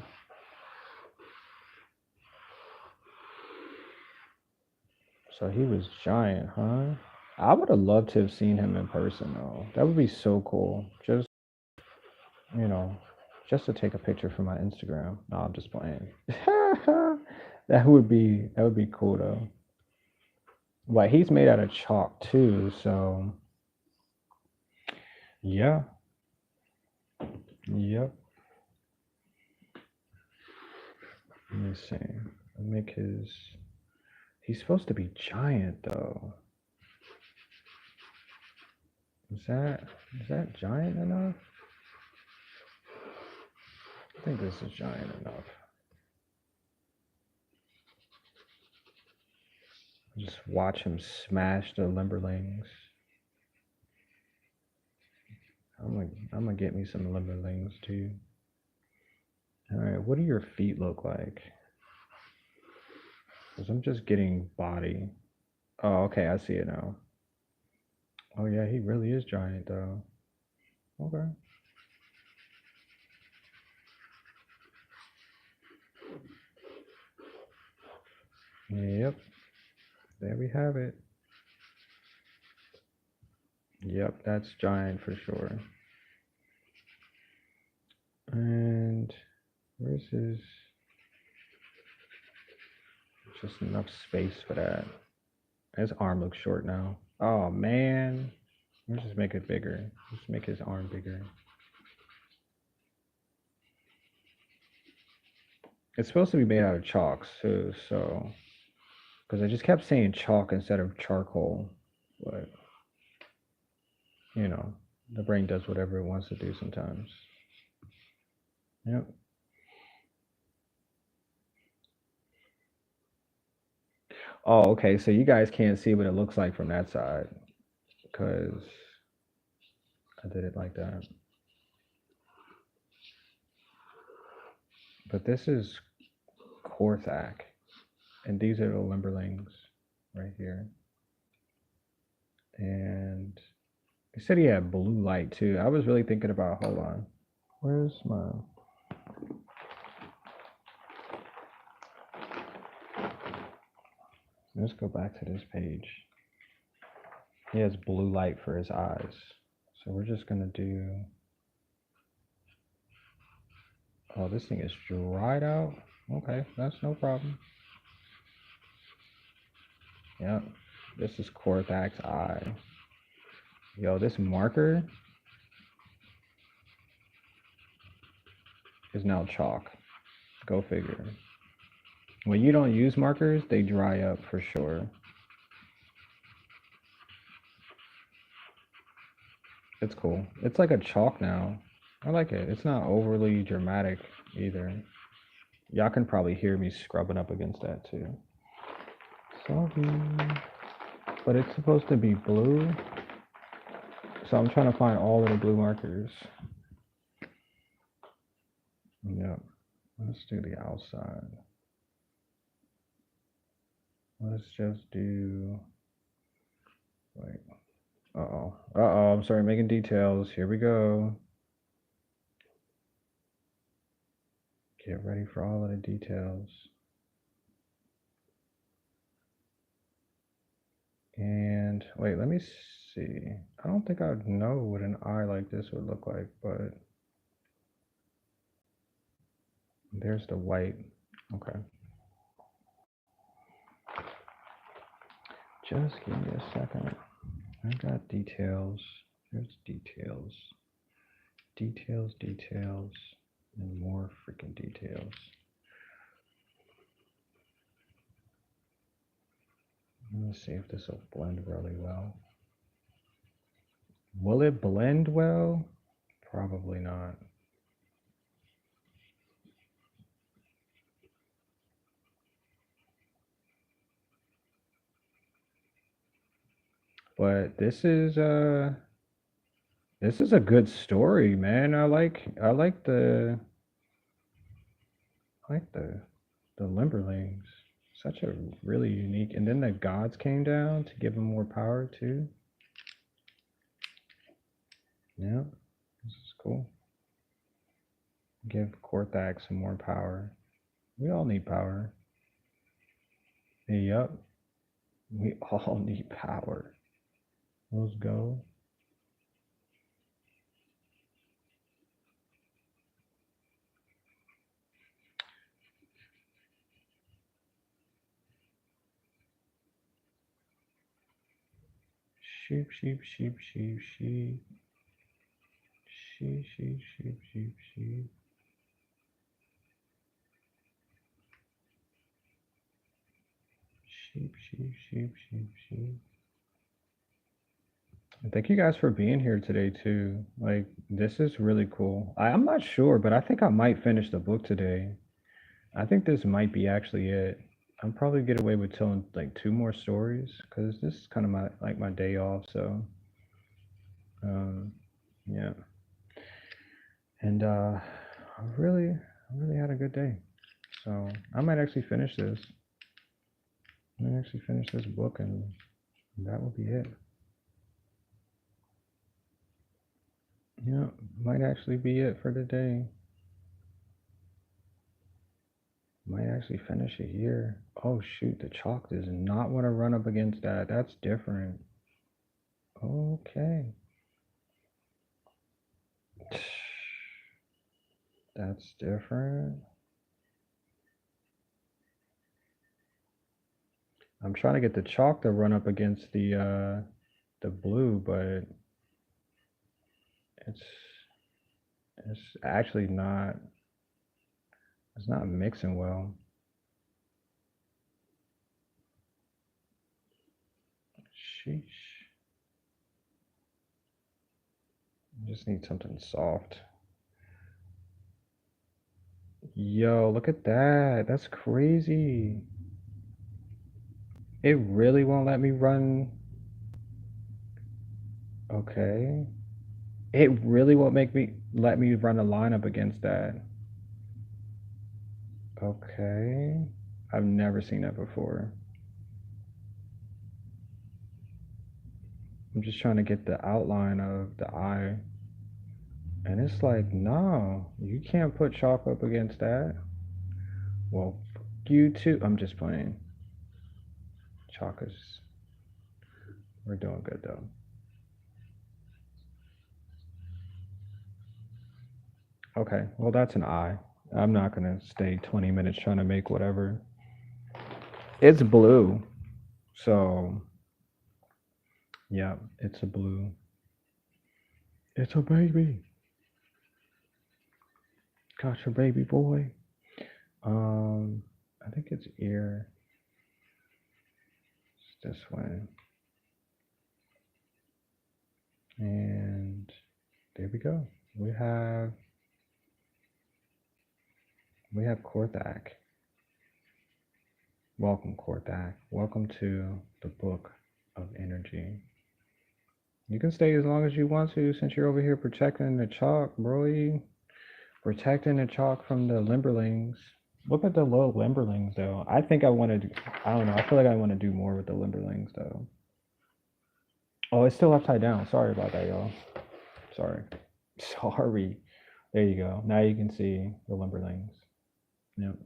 So he was giant, huh? I would have loved to have seen him in person though. That would be so cool. Just, you know, just to take a picture for my Instagram. No, I'm just playing. That would be cool though. But he's made out of chalk too, so yeah. Yep. Let me see. Make his. He's supposed to be giant though. Is that giant enough? I think this is giant enough. Just watch him smash the Limberlings. I'm gonna get me some Limberlings too. All right, what do your feet look like? Because I'm just getting body. Oh, okay, I see it now. Oh yeah, he really is giant though. Okay. Yep. There we have it. Yep, that's giant for sure. And where's his? Just enough space for that. His arm looks short now. Oh man. Let's just make it bigger. Just make his arm bigger. It's supposed to be made out of chalk too, so because I just kept saying chalk instead of charcoal, but you know, the brain does whatever it wants to do sometimes. Yep. Oh, okay. So you guys can't see what it looks like from that side because I did it like that. But this is Korthak, and these are the Limberlings right here. And he said he had blue light too. I was really thinking about. Hold on. Where's my? Let's go back to this page. He has blue light for his eyes. So we're just gonna do. Oh, this thing is dried out. Okay, that's no problem. Yep. This is Korthak's eye. Yo, this marker is now chalk. Go figure. When you don't use markers, they dry up for sure. It's cool. It's like a chalk now. I like it. It's not overly dramatic either. Y'all can probably hear me scrubbing up against that too. Sorry. But it's supposed to be blue. So I'm trying to find all of the blue markers. Yep. Let's do the outside. Let's just do. Wait. Uh-oh. Uh-oh. I'm sorry, making details. Here we go. Get ready for all of the details. And wait, let me see. I don't think I'd know what an eye like this would look like, but there's the white. Okay. Just give me a second. I got details. Here's details. Details, details, and more freaking details. Let's see if this will blend really well. Will it blend well? Probably not. But this is a good story, man. I like the Limberlings. Such a really unique. And then the gods came down to give them more power too. Yeah, this is cool. Give Korthak some more power. We all need power. Yep, we all need power. Let's go. Sheep, sheep, sheep, sheep, sheep. Sheep, sheep, sheep, sheep, sheep. Sheep, sheep, sheep, sheep, sheep. And thank you guys for being here today too. Like this is really cool. I'm not sure, but I think I might finish the book today. I think this might be actually it. I'm probably get away with telling like two more stories because this is kind of my like my day off. So um, yeah, and I really had a good day. So I might actually finish this. I might actually finish this book, and that will be it. Yeah, might actually be it for the day. Might actually finish it here. Oh shoot, the chalk does not want to run up against that. That's different. Okay. That's different. I'm trying to get the chalk to run up against the blue, but it's it's actually not it's not mixing well. Sheesh. Just need something soft. Yo, look at that. That's crazy. It really won't let me run. Okay. It really won't make me let me run a line up against that. Okay. I've never seen that before. I'm just trying to get the outline of the eye. And it's like, no, you can't put chalk up against that. Well, you too. I'm just playing. Chalk is. We're doing good though. Okay, well, that's an eye. I'm not going to stay 20 minutes trying to make whatever. It's blue. So, yeah, it's a blue. It's a baby. Got your baby boy. Um, I think it's ear. It's this way. And there we go. We have Korthak. Welcome, Korthak. Welcome to the Book of Energy. You can stay as long as you want to since you're over here protecting the chalk, bro. Protecting the chalk from the Limberlings. Look at the little Limberlings, though. I think I want to. I don't know. I feel like I want to do more with the Limberlings, though. Oh, it's still upside down. Sorry about that, y'all. Sorry. Sorry. There you go. Now you can see the Limberlings. Yep.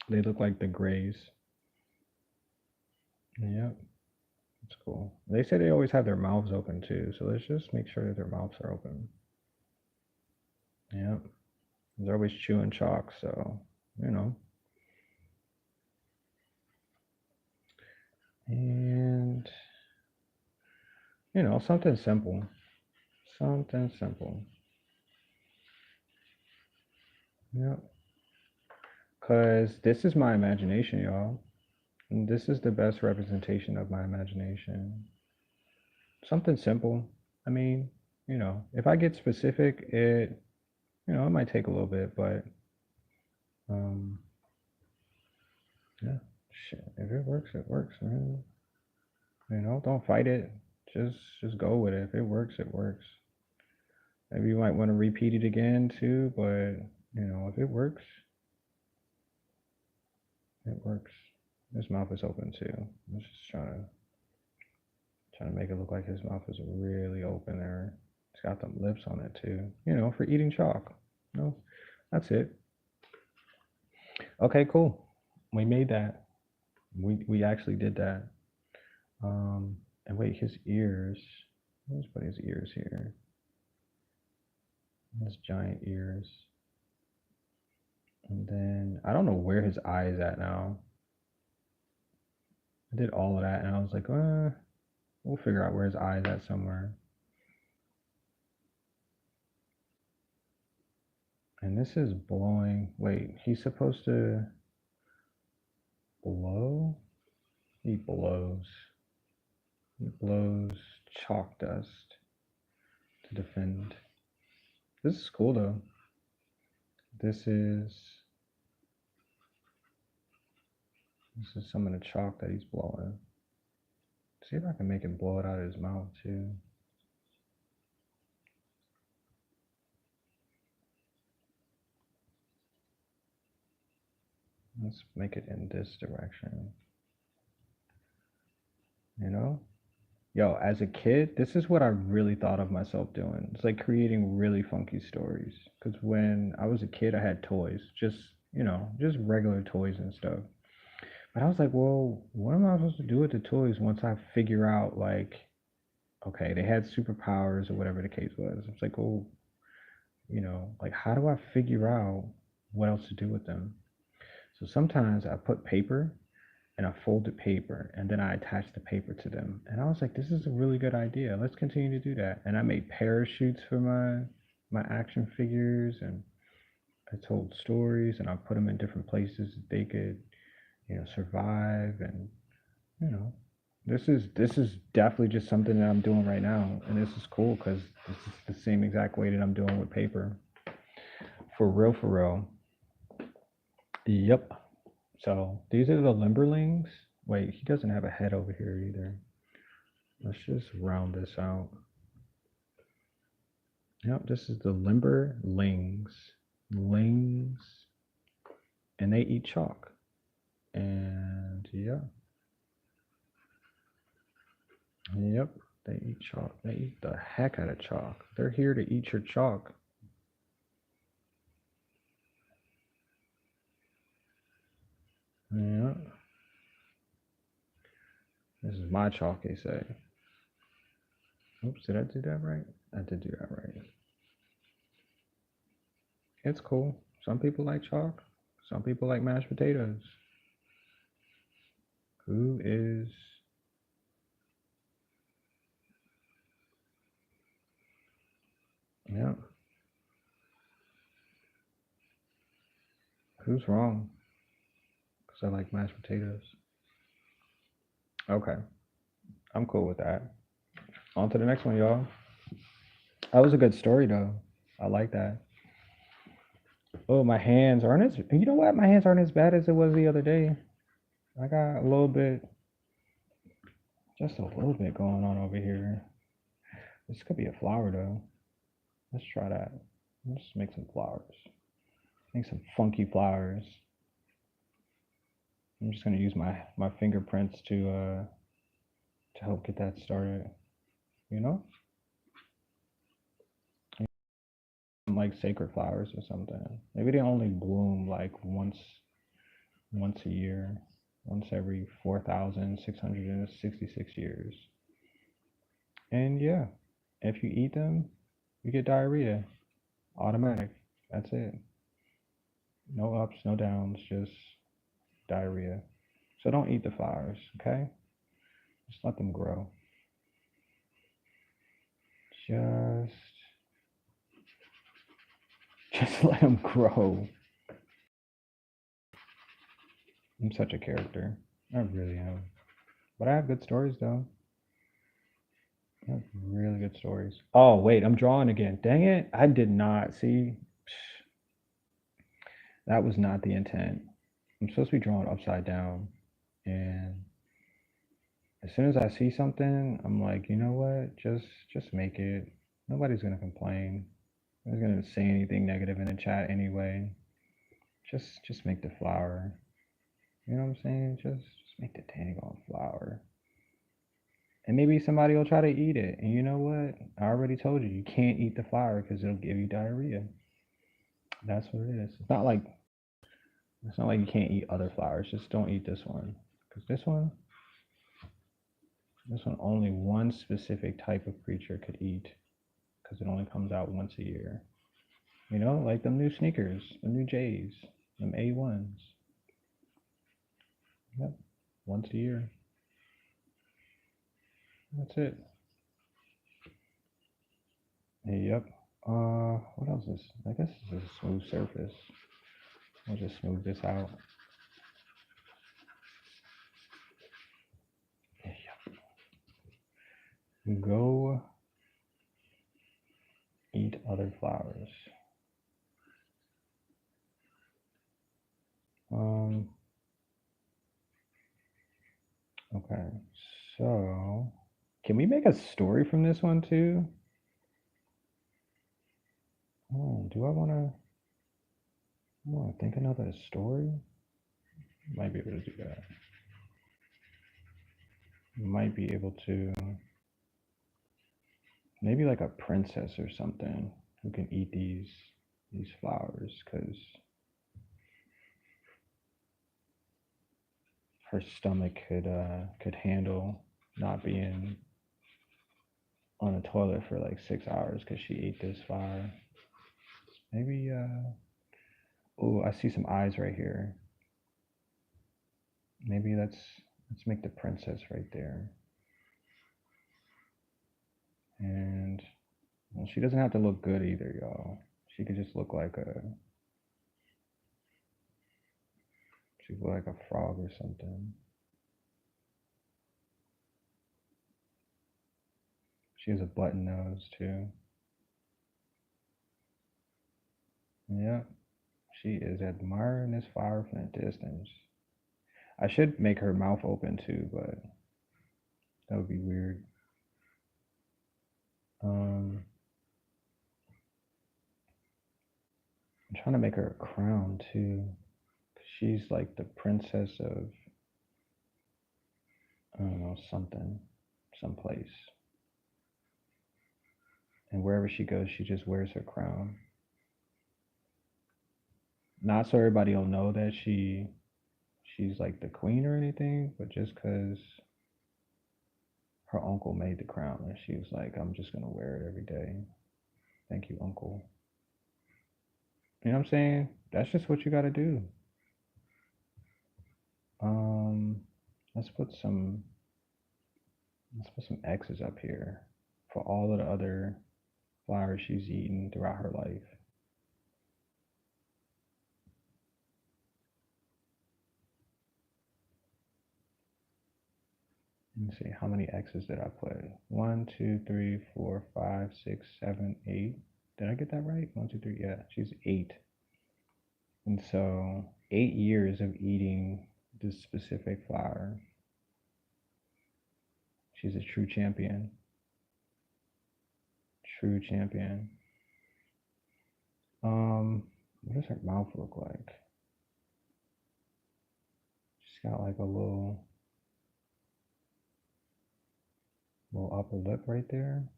They look like the Greys. Yep. It's cool. They say they always have their mouths open too, so let's just make sure that their mouths are open. Yep. They're always chewing chalk, so you know. And something simple. Something simple. Yep. Cause this is my imagination, y'all. And this is the best representation of my imagination. Something simple. I mean, if I get specific, it might take a little bit, but um, yeah, shit. If it works, it works, man. Don't fight it. Just go with it. If it works, it works. Maybe you might want to repeat it again too, but if it works, it works. His mouth is open too. I'm just trying to make it look like his mouth is really open there. It's got them lips on it too, you know, for eating chalk. No, that's it. Okay, cool. We made that. We actually did that. And wait, his ears. Let's put his ears here. His giant ears. And then I don't know where his eye is at now. I did all of that and I was like, we'll figure out where his eye is at somewhere. And this is blowing. Wait, he's supposed to blow? He blows. He blows chalk dust to defend. This is cool though. This is some of the chalk that he's blowing. See if I can make him blow it out of his mouth too. Let's make it in this direction. You know? Yo, as a kid, this is what I really thought of myself doing. It's like creating really funky stories. Because when I was a kid, I had toys, just, you know, just regular toys and stuff. But I was like, well, what am I supposed to do with the toys once I figure out, like, okay, they had superpowers or whatever the case was? It's like, well, you know, like, how do I figure out what else to do with them? So sometimes I put paper and I folded paper and then I attached the paper to them. And I was like, this is a really good idea. Let's continue to do that. And I made parachutes for my action figures and I told stories and I put them in different places that they could, you know, survive and you know, this is definitely just something that I'm doing right now and this is cool cuz this is the same exact way that I'm doing with paper. For real, for real. Yep. So these are the Limberlings. Wait, he doesn't have a head over here either. Let's just round this out. Yep, this is the Limberlings. Lings. And they eat chalk. And yeah. Yep, they eat chalk. They eat the heck out of chalk. They're here to eat your chalk. Yeah. This is my chalk, they say. Oops, did I do that right? I did do that right. It's cool. Some people like chalk. Some people like mashed potatoes. Who is... Yeah. Who's wrong? Because I like mashed potatoes. Okay. I'm cool with that. On to the next one, y'all. That was a good story, though. I like that. Oh, my hands aren't as... You know what? My hands aren't as bad as it was the other day. I got a little bit... Just a little bit going on over here. This could be a flower, though. Let's try that. Let's make some flowers. Make some funky flowers. I'm just gonna use my fingerprints to help get that started. You know, like sacred flowers or something. Maybe they only bloom like once a year, once every 4,666 years. And yeah, if you eat them, you get diarrhea. Automatic. That's it. No ups, no downs, just diarrhea. So don't eat the flowers, okay? Just let them grow. Just just let them grow. I'm such a character. I really am. But I have good stories though. I have really good stories. Oh wait, I'm drawing again. Dang it. I did not see. That was not the intent. I'm supposed to be drawing upside down. And as soon as I see something, I'm like, you know what? Just make it. Nobody's gonna complain. Nobody's gonna say anything negative in the chat anyway. Just make the flower. You know what I'm saying? Just make the dang on flower. And maybe somebody will try to eat it. And you know what? I already told you, you can't eat the flower because it'll give you diarrhea. That's what it is. It's not like you can't eat other flowers. Just don't eat this one. Because this one only one specific type of creature could eat. Because it only comes out once a year. You know, like them new sneakers, the new J's, them A1s. Yep, once a year. That's it. Yep. What else is? I guess this is a smooth surface. I'll just smooth this out. Yep. Go eat other flowers. Okay. So, can we make a story from this one too? Oh, do I want to think another story? Might be able to do that. Might be able to maybe like a princess or something who can eat these flowers because her stomach could handle not being on the toilet for like 6 hours because she ate this flower. Maybe oh, I see some eyes right here. Maybe let's make the princess right there. And well, she doesn't have to look good either, y'all. She could just look like a frog or something. She has a button nose too. Yep, she is admiring this flower from a distance. I should make her mouth open too, but that would be weird. I'm trying to make her a crown too. She's like the princess of, I don't know, something, someplace. And wherever she goes, she just wears her crown. Not so everybody will know that she's like the queen or anything, but just because her uncle made the crown and she was like, I'm just gonna wear it every day. Thank you, uncle. You know what I'm saying? That's just what you gotta do. Um, let's put some X's up here for all of the other flowers she's eaten throughout her life. Let me see, how many X's did I put? 1, 2, 3, 4, 5, 6, 7, 8. Did I get that right? 1, 2, 3. Yeah, she's 8. And so 8 years of eating this specific flower. She's a true champion. True champion. What does her mouth look like? She's got like a little upper lip right there.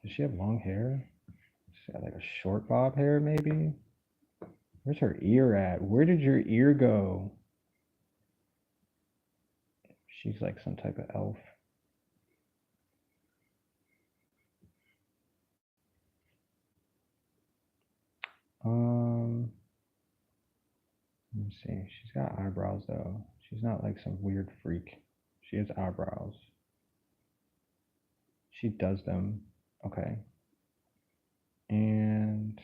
Does she have long hair? She got like a short bob hair, maybe? Where's her ear at? Where did your ear go? She's like some type of elf. Let me see. She's got eyebrows though. She's not like some weird freak. She has eyebrows. She does them. Okay. And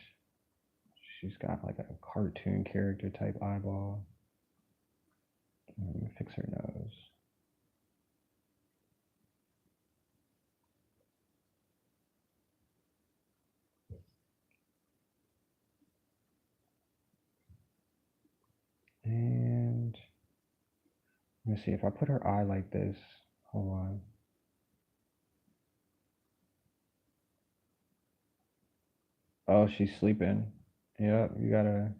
she's got like a cartoon character type eyeball. Let me fix her nose. And let me see if I put her eye like this. Hold on. Oh, she's sleeping. Yep, you gotta.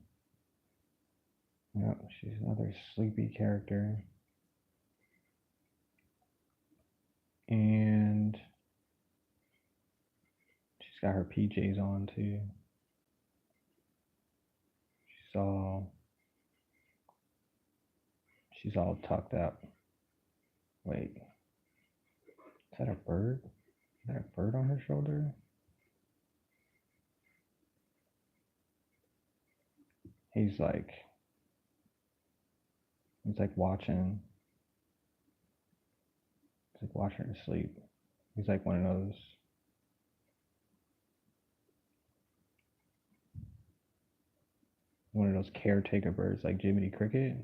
Yep, she's another sleepy character. And she's got her PJs on too. She's all tucked up. Wait, is that a bird? Is that a bird on her shoulder? He's like watching. He's like watching her sleep. He's like one of those caretaker birds, like Jiminy Cricket.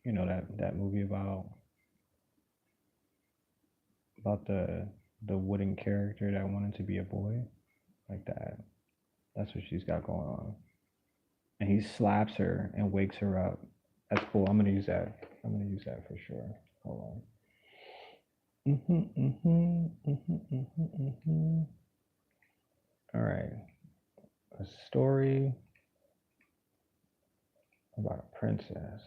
You know that movie about the wooden character that wanted to be a boy, like that. That's what she's got going on. And he slaps her and wakes her up. That's cool. I'm gonna use that. I'm gonna use that for sure. Hold on. All right. A story about a princess.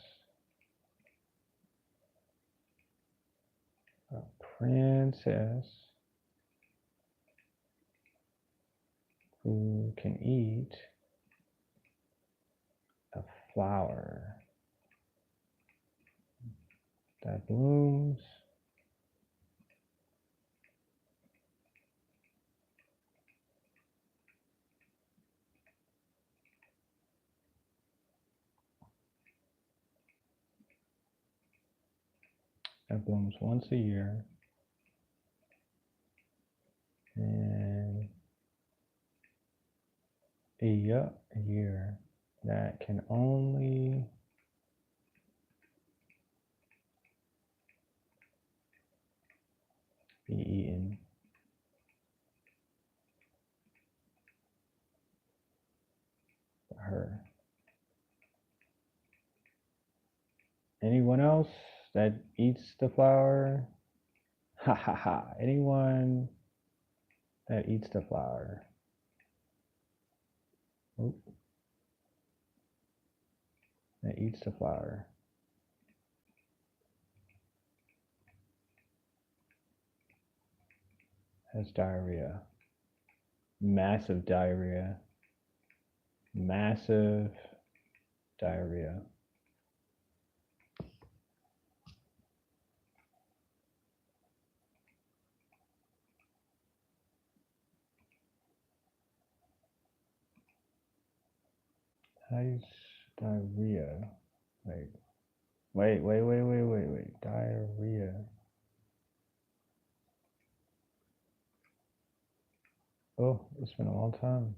A princess who can eat a flower that blooms once a year and a year that can only be eaten by her. Anyone else that eats the flower? Ha ha ha. Anyone that eats the flower. Oop. That eats the flower has diarrhea. Massive diarrhea. Massive diarrhea. Has diarrhea. Wait. Diarrhea. Oh, it's been a long time.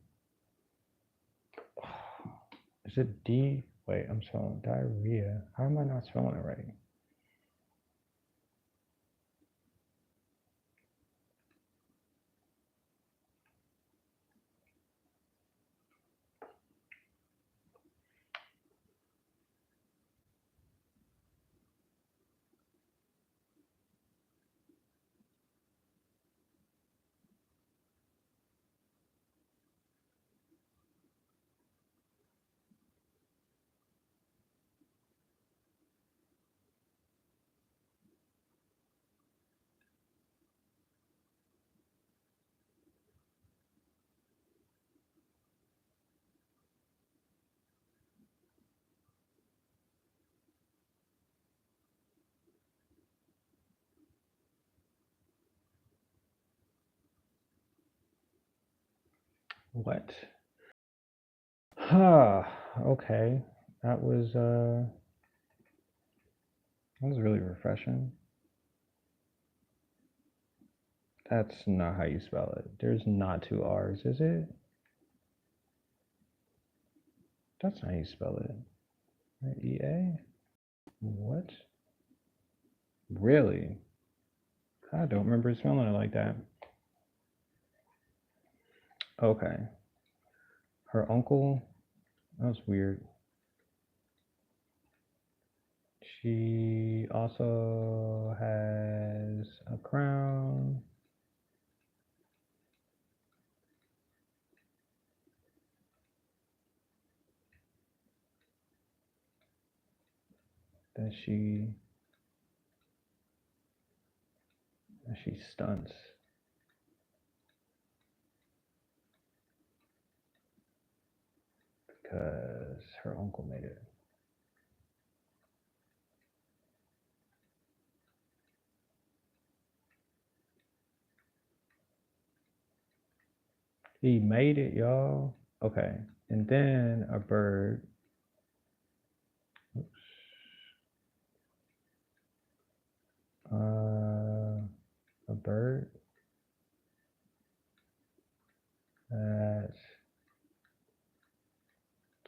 Is it D? Wait, I'm spelling diarrhea. How am I not spelling it right? What? Huh. Okay. That was really refreshing. That's not how you spell it. There's not two R's, is it? That's not how you spell it. Right, EA? What? Really? I don't remember spelling it like that. Okay. Her uncle? That was weird. She also has a crown. that she stunts. Because her uncle made it. He made it, y'all. Okay. And then a bird. Oops. A bird that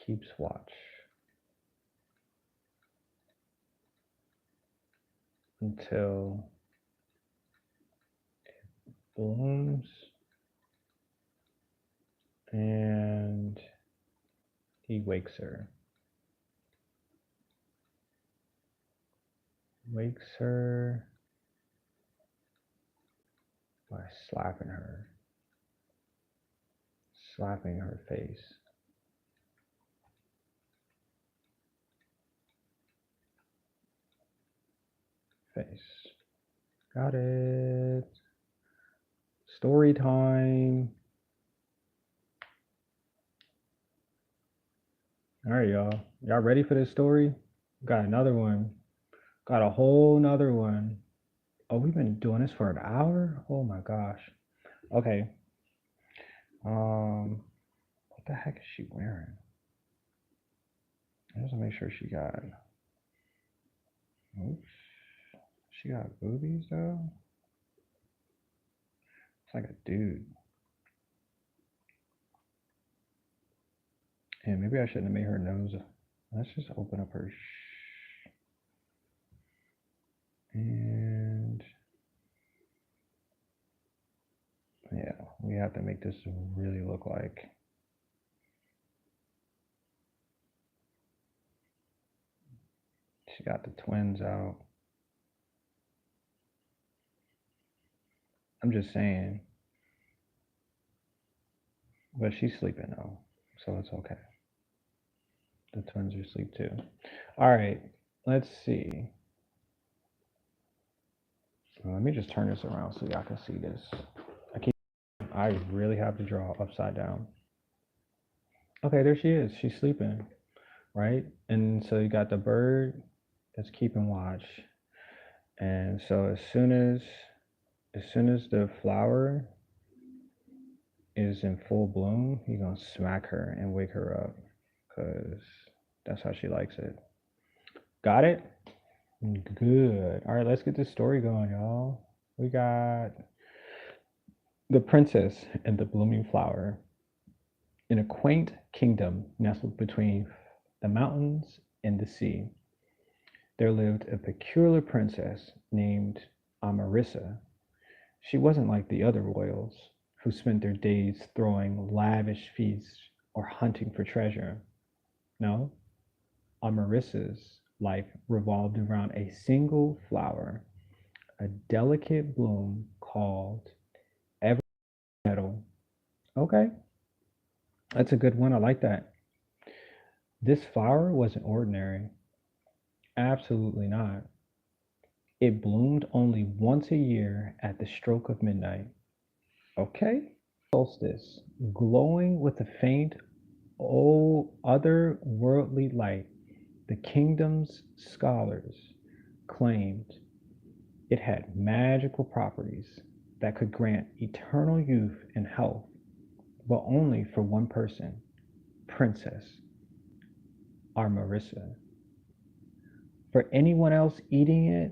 keeps watch until it blooms and he wakes her. Wakes her by slapping her face. Got it. Story time. All right, y'all. Y'all ready for this story? Got another one. Got a whole nother one. Oh, we've been doing this for an hour? Oh my gosh. Okay. What the heck is she wearing? I just want to make sure she got. Oops. She got boobies though. It's like a dude. And maybe I shouldn't have made her nose. Let's just open up her. And yeah, we have to make this really look like. She got the twins out. I'm just saying. But she's sleeping though, so it's okay. The twins are asleep too. All right, let's see. Let me just turn this around so y'all can see this. I really have to draw upside down. Okay, there she is. She's sleeping, right? And so you got the bird that's keeping watch. And so as soon as the flower is in full bloom, he's gonna smack her and wake her up, because that's how she likes it. Got it? Good. All right, let's get this story going, y'all. We got The Princess and the Blooming Flower. In a quaint kingdom nestled between the mountains and the sea, there lived a peculiar princess named Amarissa. She wasn't like the other royals, who spent their days throwing lavish feasts or hunting for treasure. No, Amarissa's life revolved around a single flower, a delicate bloom called ever petal. Okay, that's a good one. I like that. This flower wasn't ordinary. Absolutely not. It bloomed only once a year at the stroke of midnight. Okay. Solstice, glowing with a faint, otherworldly light, the kingdom's scholars claimed it had magical properties that could grant eternal youth and health, but only for one person, Princess Armarissa. For anyone else eating it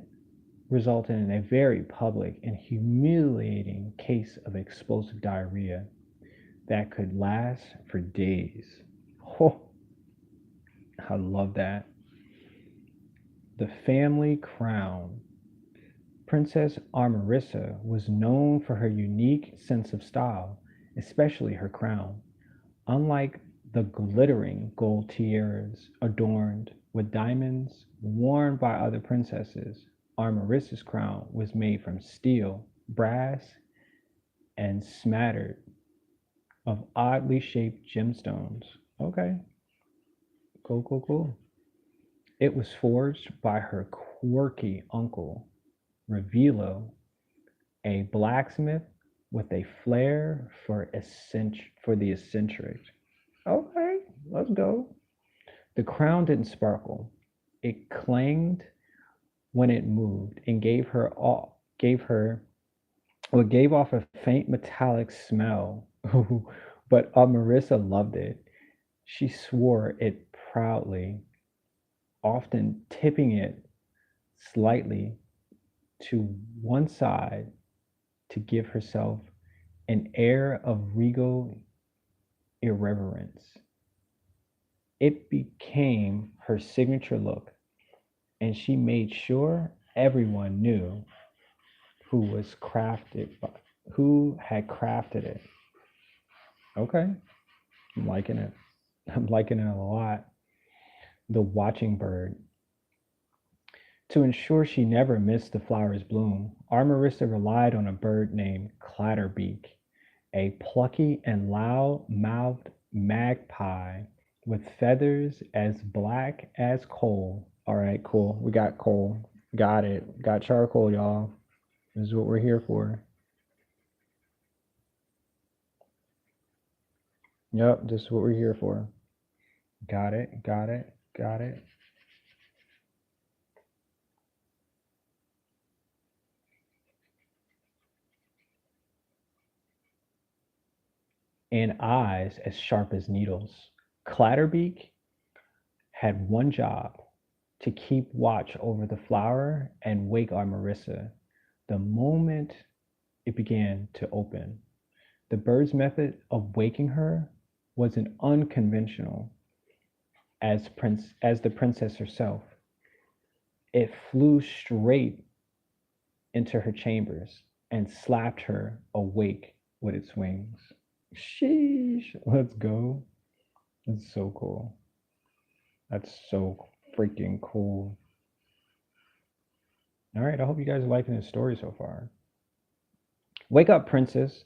resulted in a very public and humiliating case of explosive diarrhea that could last for days. Oh, I love that. The family crown. Princess Armarissa was known for her unique sense of style, especially her crown. Unlike the glittering gold tiaras adorned with diamonds worn by other princesses, Armarissa's crown was made from steel, brass, and smattered of oddly shaped gemstones. Okay, cool, cool, cool. It was forged by her quirky uncle, Revilo, a blacksmith with a flair for the eccentric. Okay, let's go. The crown didn't sparkle. It clanged when it moved and gave her well, it gave off a faint metallic smell. But Marissa loved it. She swore it proudly, often tipping it slightly to one side to give herself an air of regal irreverence. It became her signature look, and she made sure everyone knew who was crafted who had crafted it. Okay, I'm liking it. I'm liking it a lot. The watching bird. To ensure she never missed the flower's bloom, our Marissa relied on a bird named Clatterbeak, a plucky and loud mouthed magpie with feathers as black as coal. All right, cool. We got coal. Got it. Got charcoal, y'all. This is what we're here for. Yep, this is what we're here for. Got it. Got it. Got it. And eyes as sharp as needles. Clatterbeak had one job to keep watch over the flower and wake our Marissa the moment it began to open. The bird's method of waking her was an unconventional as the princess herself. It flew straight into her chambers and slapped her awake with its wings. Sheesh, let's go. That's so cool. That's so freaking cool. All right, I hope you guys are liking this story so far. Wake up, princess.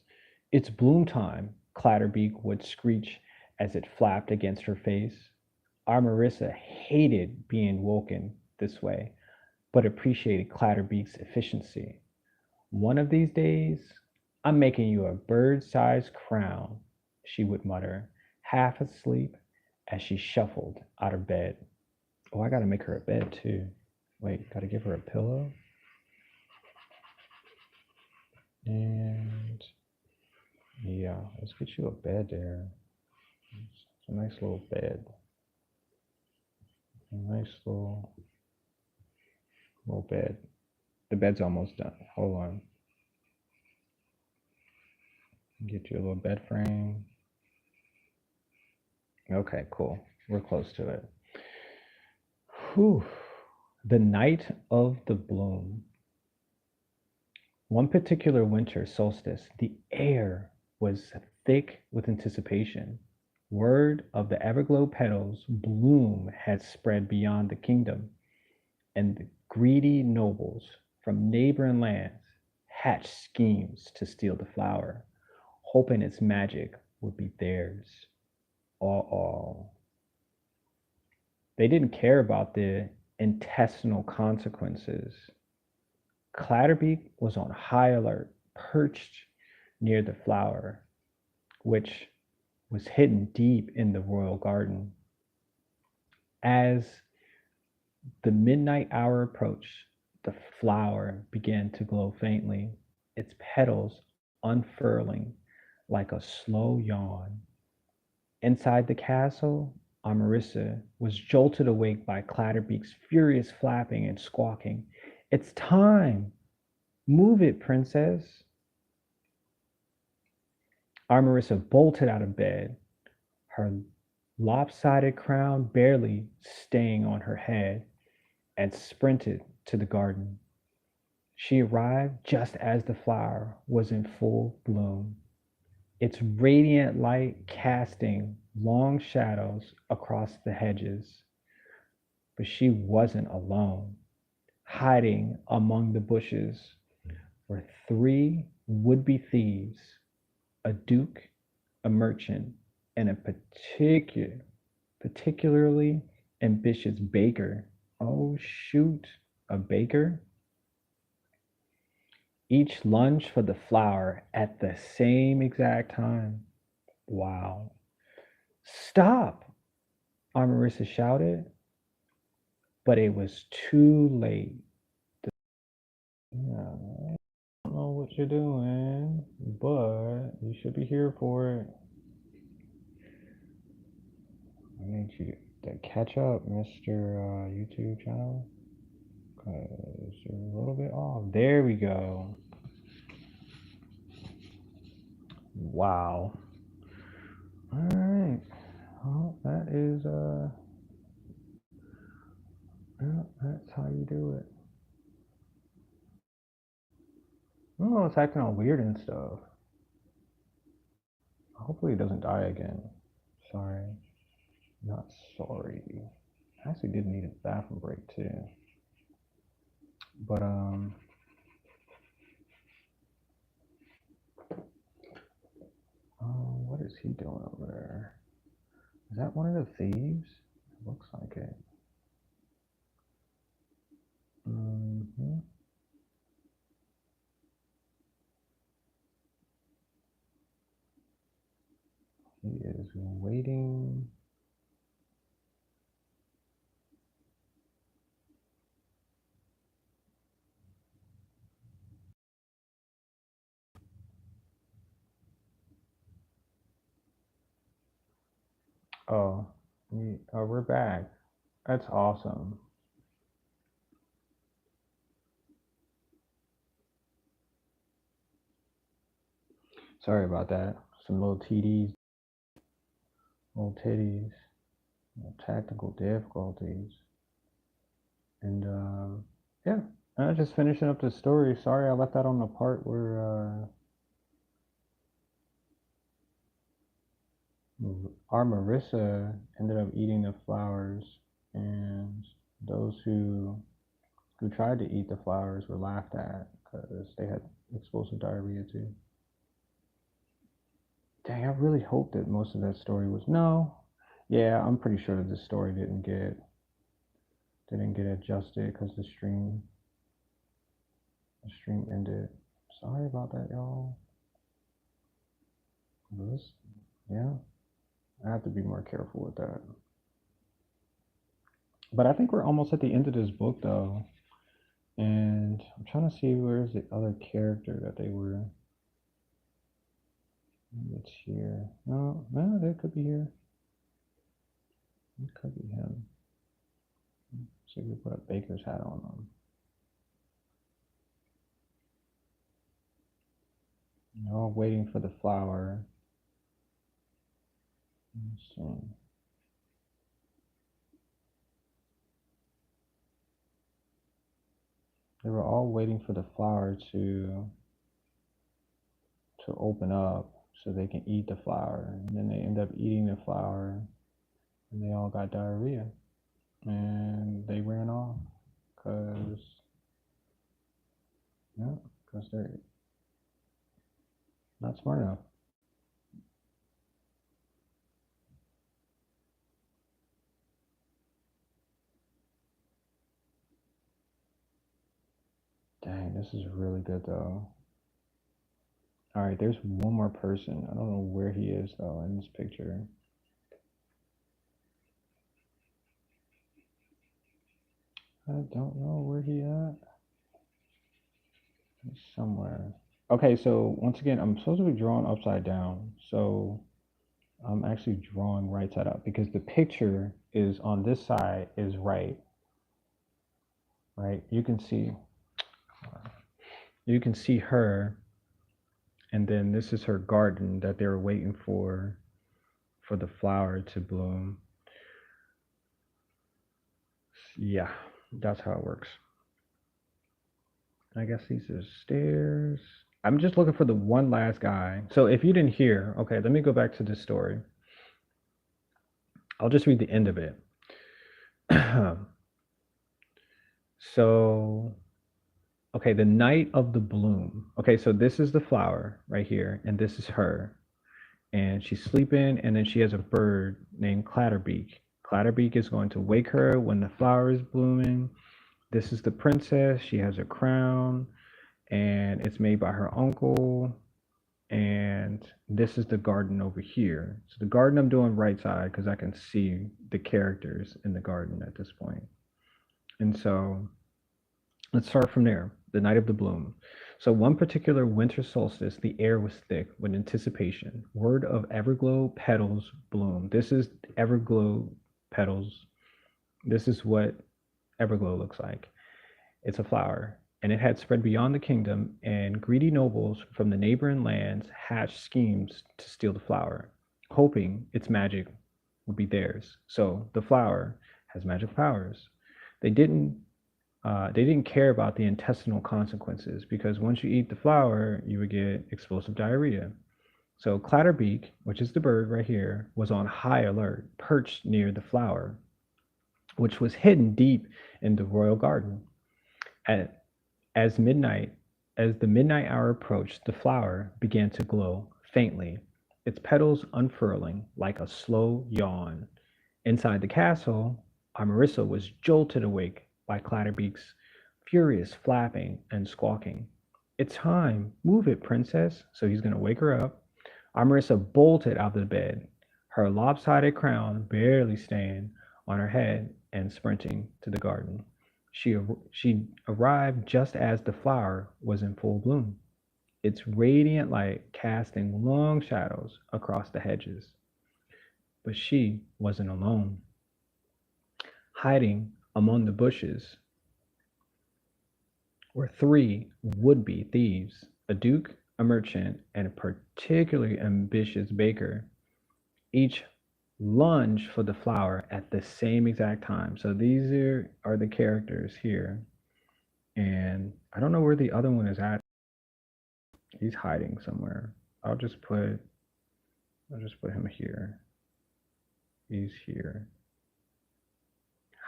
It's bloom time, Clatterbeak would screech as it flapped against her face. Our Marissa hated being woken this way, but appreciated Clatterbeak's efficiency. One of these days, I'm making you a bird sized crown, she would mutter, half asleep as she shuffled out of bed. Oh, I gotta make her a bed too. Wait, gotta give her a pillow. And yeah, let's get you a bed there. It's a nice little bed. A nice little bed. The bed's almost done. Hold on. Get you a little bed frame. Okay, cool. We're close to it. Whew. The night of the bloom. One particular winter solstice, the air was thick with anticipation. Word of the Everglow petals' bloom had spread beyond the kingdom, and the greedy nobles from neighboring lands hatched schemes to steal the flower, hoping its magic would be theirs. All. They didn't care about the intestinal consequences. Clatterbeak was on high alert, perched near the flower, which was hidden deep in the royal garden. As the midnight hour approached, the flower began to glow faintly, its petals unfurling like a slow yawn. Inside the castle, Amarissa was jolted awake by Clatterbeak's furious flapping and squawking. It's time! Move it, princess! Amarissa bolted out of bed, her lopsided crown barely staying on her head, and sprinted to the garden. She arrived just as the flower was in full bloom, its radiant light casting long shadows across the hedges. But she wasn't alone. Hiding among the bushes were three would be thieves, a duke, a merchant, and a particularly ambitious baker. Oh, shoot. A baker. Each lunge for the flour at the same exact time. Wow. Stop, Marissa shouted, but it was too late. Yeah, I don't know what you're doing, but you should be here for it. I need you to catch up, Mr. YouTube channel, because you're a little bit off. There we go. Wow. All right. Well, that is yeah, that's how you do it. Oh, it's acting all weird and stuff. Hopefully it doesn't die again. Sorry. Not sorry. I actually did need a bathroom break too. But what is he doing over there? Is that one of the thieves? It looks like it. Mm-hmm. He is waiting. Oh, we're back. That's awesome. Sorry about that. Some little TDs, little titties, little technical difficulties. And yeah, I was just finishing up the story. Sorry I left that on the part where our Marissa ended up eating the flowers, and those who tried to eat the flowers were laughed at because they had explosive diarrhea too. Dang, I really hope that most of that story was no. Yeah, I'm pretty sure that the story didn't get adjusted because the stream ended. Sorry about that, y'all. This, yeah, I have to be more careful with that. But I think we're almost at the end of this book though, and I'm trying to see where's the other character that they were. It's here. No, no, that could be here. It could be him. See if we put a baker's hat on them. They're all waiting for the flower. Let's see. They were all waiting for the flower to open up so they can eat the flower. And then they end up eating the flower and they all got diarrhea. And they ran off because, yeah, because they're not smart enough. Dang, this is really good though. All right, there's one more person. I don't know where he is though in this picture. I don't know where he at. He's somewhere. Okay, so once again, I'm supposed to be drawing upside down. So I'm actually drawing right side up because the picture is on this side is right. Right? You can see her, and then this is her garden that they were waiting for the flower to bloom. Yeah, that's how it works. I guess these are stairs. I'm just looking for the one last guy. So if you didn't hear, okay, let me go back to this story. I'll just read the end of it. So, okay, the night of the bloom. Okay, so this is the flower right here, and this is her. And she's sleeping, and then she has a bird named Clatterbeak Clatterbeak is going to wake her when the flower is blooming. This is the princess. She has a crown, and it's made by her uncle. And this is the garden over here. So the garden I'm doing right side because I can see the characters in the garden at this point. And so let's start from there. The night of the bloom. So one particular winter solstice, the air was thick with anticipation. Word of Everglow petals bloom. This is Everglow petals. This is what Everglow looks like. It's a flower, and it had spread beyond the kingdom, and greedy nobles from the neighboring lands hatched schemes to steal the flower, hoping its magic would be theirs. So the flower has magic powers. They didn't they didn't care about the intestinal consequences because once you eat the flower, you would get explosive diarrhea. So Clatterbeak, which is the bird right here, was on high alert, perched near the flower, which was hidden deep in the royal garden. At, as midnight, as the midnight hour approached, the flower began to glow faintly, its petals unfurling like a slow yawn. Inside the castle, Amarissa was jolted awake by Clatterbeak's furious flapping and squawking. It's time. Move it, princess. So he's going to wake her up. Amarissa bolted out of the bed, her lopsided crown barely staying on her head and sprinting to the garden. She arrived just as the flower was in full bloom, its radiant light casting long shadows across the hedges. But she wasn't alone. Hiding among the bushes were three would be thieves: a duke, a merchant, and a particularly ambitious baker. Each lunged for the flower at the same exact time. So these are the characters here. And I don't know where the other one is at. He's hiding somewhere. I'll just put I'll just put him here. He's here,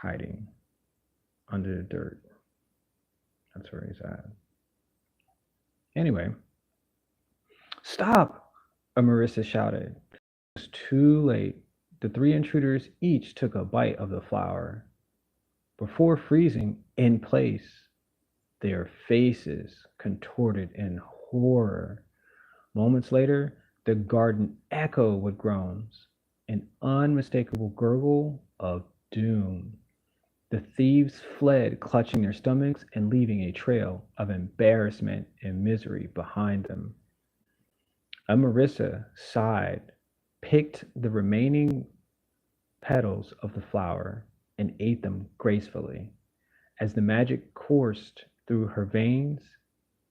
hiding under the dirt. That's where he's at. Anyway, stop! Marissa shouted. It was too late. The three intruders each took a bite of the flower before freezing in place, their faces contorted in horror. Moments later, the garden echoed with groans, an unmistakable gurgle of doom. The thieves fled, clutching their stomachs and leaving a trail of embarrassment and misery behind them. Amarissa sighed, picked the remaining petals of the flower, and ate them gracefully. As the magic coursed through her veins,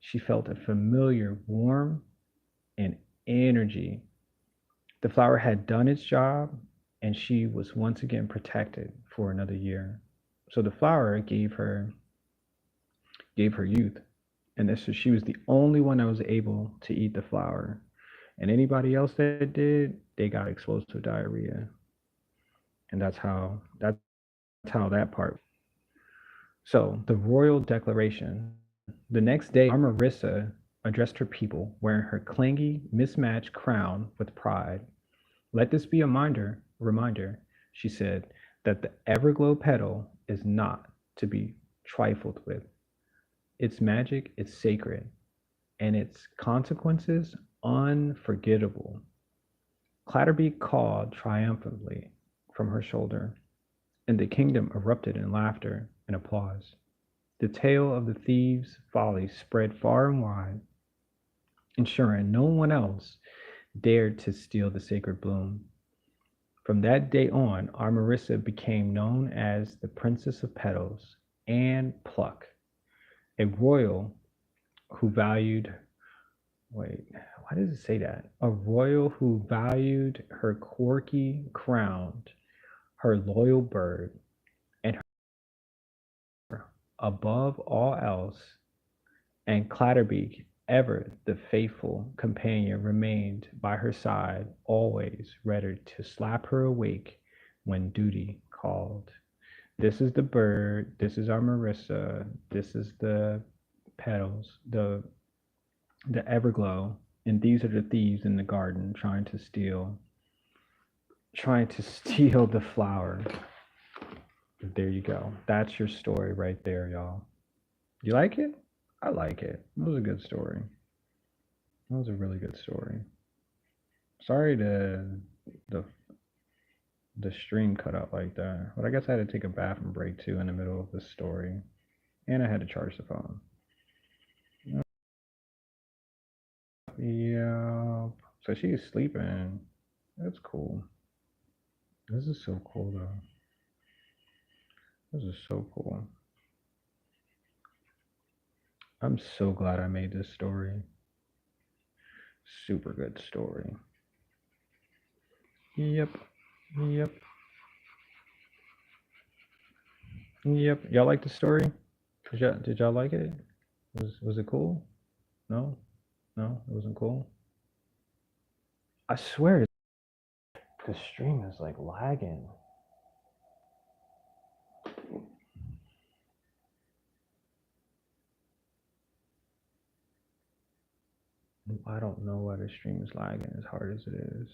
she felt a familiar warmth and energy. The flower had done its job, and she was once again protected for another year. So the flower gave her youth, and this she was the only one that was able to eat the flower. And anybody else that did, they got exposed to diarrhea, and that's how that part. So the royal declaration. The next day, Amarissa addressed her people, wearing her clangy, mismatched crown with pride. Let this be a reminder, she said, that the Everglow petal is not to be trifled with. Its magic is sacred, and its consequences unforgettable. Clatterby called triumphantly from her shoulder, and the kingdom erupted in laughter and applause. The tale of the thieves' folly spread far and wide, ensuring no one else dared to steal the sacred bloom. From that day on, our Marissa became known as the Princess of Petals and Pluck, a royal who valued, wait, why does it say that? A royal who valued her quirky crown, her loyal bird, and her above all else, and Clatterbeak, ever the faithful companion, remained by her side, always ready to slap her awake when duty called. This is the bird. This is our Marissa. This is the petals, the Everglow, and these are the thieves in the garden trying to steal trying to steal the flower. There you go. That's your story right there, y'all. You like it? I like it. It was a good story. That was a really good story. Sorry the the stream cut out like that, but I guess I had to take a bathroom break too in the middle of the story, and I had to charge the phone. Yeah. So she's sleeping. That's cool. This is so cool though. This is so cool. I'm so glad I made this story. Super good story. Yep. Yep. Yep. Y'all like the story? Did y'all like it? Was it cool? No? No? It wasn't cool? I swear the stream is like lagging. I don't know why the stream is lagging as hard as it is.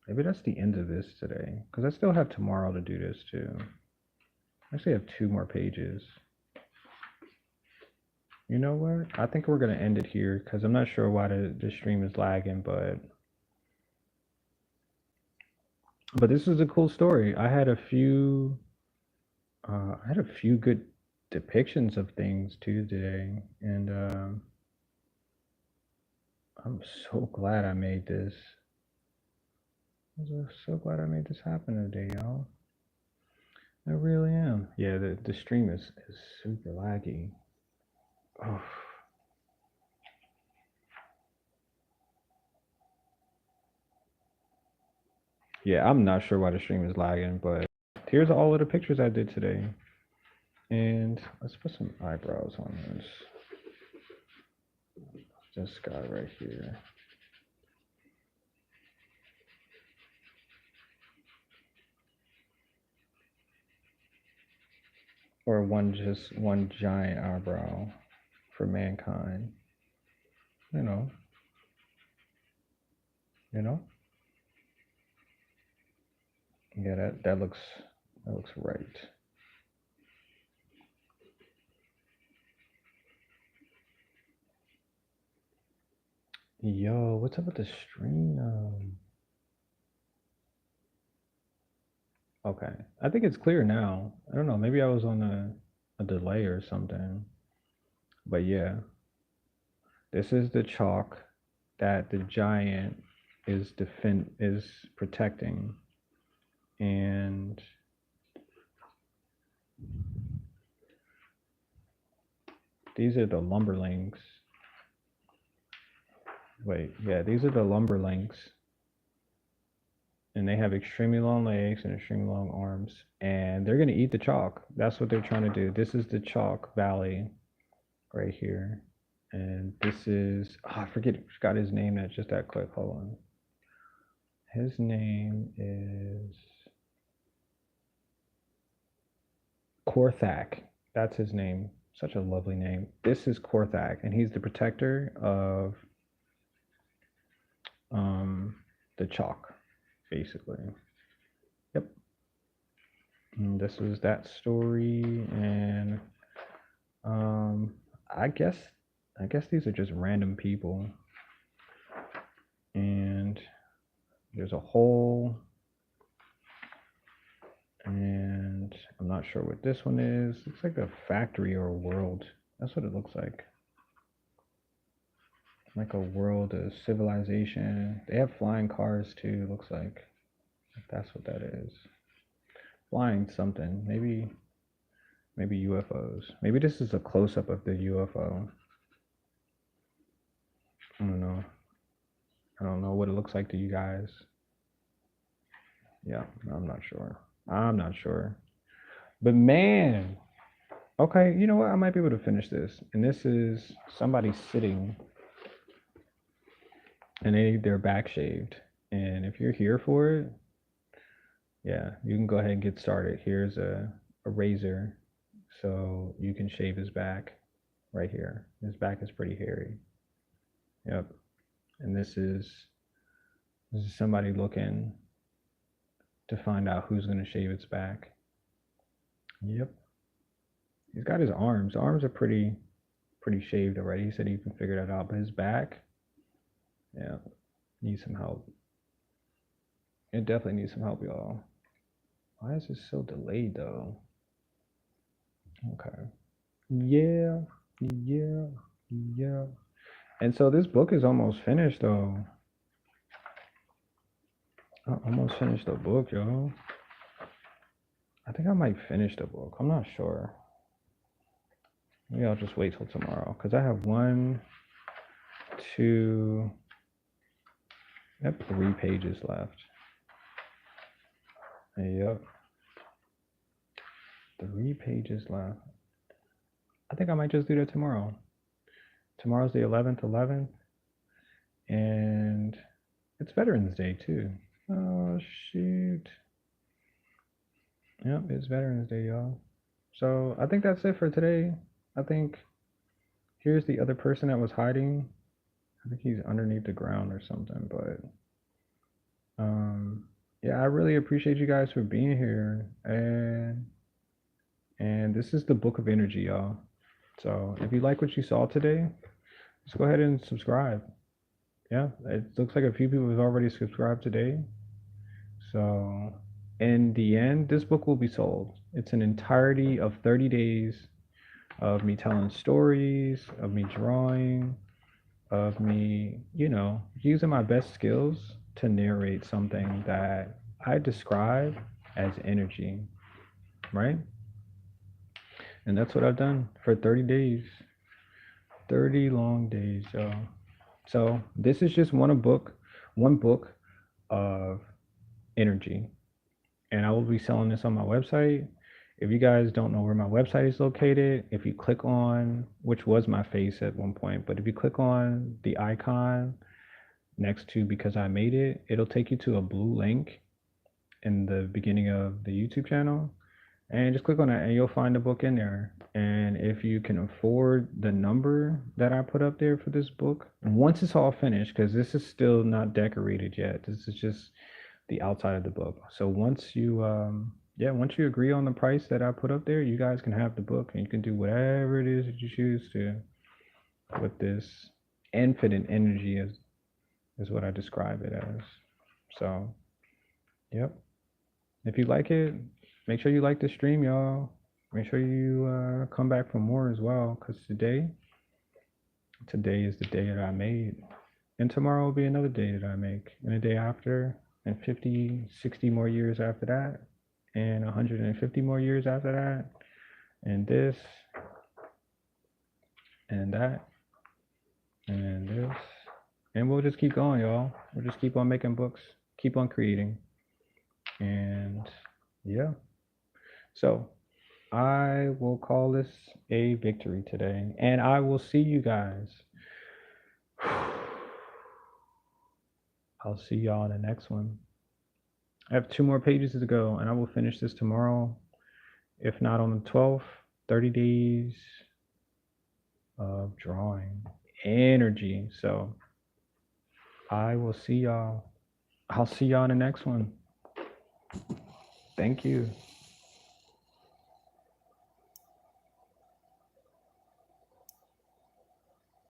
Maybe that's the end of this today. Because I still have tomorrow to do this too. I actually have 2 more pages. You know what? I think we're going to end it here because I'm not sure why the stream is lagging, but this is a cool story. I had a few good depictions of things too today, and I'm so glad I made this. I'm so glad I made this happen today, y'all. I really am. Yeah, the stream is super laggy. Oh. Yeah, I'm not sure why the stream is lagging, but here's all of the pictures I did today. And let's put some eyebrows on this. This guy right here. Or just one giant eyebrow for mankind. You know. You know? Yeah, that looks right. Yo, what's up with the stream? Okay. I think it's clear now. I don't know, maybe I was on a delay or something. But yeah. This is the chalk that the giant is protecting. And these are the lumberlings. Wait, yeah, these are the lumberlings. And they have extremely long legs and extremely long arms. And they're going to eat the chalk. That's what they're trying to do. This is the chalk valley right here. And this is, oh, I forgot his name just that quick. Hold on. His name is Korthak. That's his name. Such a lovely name. This is Korthak, and he's the protector of the chalk, basically. Yep. And this was that story, and I guess these are just random people, and there's a hole, and I'm not sure what this one is. Looks like a factory or a world. That's what it looks like. Like a world, a civilization. They have flying cars too. Looks like that's what that is. Flying something. Maybe UFOs. Maybe this is a close up of the UFO. I don't know. I don't know what it looks like to you guys. Yeah, I'm not sure. I'm not sure. But man, okay, you know what? I might be able to finish this. And this is somebody sitting and they need their back shaved. And if you're here for it, yeah, you can go ahead and get started. Here's a razor so you can shave his back right here. His back is pretty hairy. Yep. And this is somebody looking to find out who's going to shave its back. Yep. He's got his arms. The arms are pretty shaved already. He said he can figure that out, but his back, yeah, needs some help. It definitely needs some help, y'all. Why is this so delayed though? Okay. Yeah, yeah, yeah. And so this book is almost finished though. I almost finished the book, yo. I think I might finish the book. I'm not sure. Maybe I'll just wait till tomorrow because I have one, two, I have 3 pages left. Yep. 3 pages left. I think I might just do that tomorrow. Tomorrow's the 11th, and it's Veterans Day too. Oh, shoot. Yep, it's Veterans Day, y'all. So I think that's it for today. I think here's the other person that was hiding. I think he's underneath the ground or something, but yeah, I really appreciate you guys for being here. And this is the Book of Energy, y'all. So if you like what you saw today, just go ahead and subscribe. Yeah, it looks like a few people have already subscribed today. So in the end, this book will be sold. It's an entirety of 30 days of me telling stories, of me drawing, of me, using my best skills to narrate something that I describe as energy, right? And that's what I've done for 30 days. 30 long days, y'all. So this is just one book of energy. And I will be selling this on my website. If you guys don't know where my website is located, if you click on, which was my face at one point, but if you click on the icon next to Because I Made It, it'll take you to a blue link in the beginning of the YouTube channel. And just click on that and you'll find the book in there. And if you can afford the number that I put up there for this book, once it's all finished, because this is still not decorated yet, this is just the outside of the book. So once you once you agree on the price that I put up there, you guys can have the book and you can do whatever it is that you choose to with this infinite energy is what I describe it as. So yep. If you like it, make sure you like the stream, y'all. Make sure you come back for more as well, because today is the day that I made. And tomorrow will be another day that I make. And the day after, and 50, 60 more years after that, and 150 more years after that, and this, and that, and this. And we'll just keep going, y'all. We'll just keep on making books, keep on creating. And yeah. So I will call this a victory today. And I will see you guys. I'll see y'all in the next one. I have 2 more pages to go, and I will finish this tomorrow. If not on the 12th, 30 days of drawing energy. So I will see y'all. I'll see y'all in the next one. Thank you.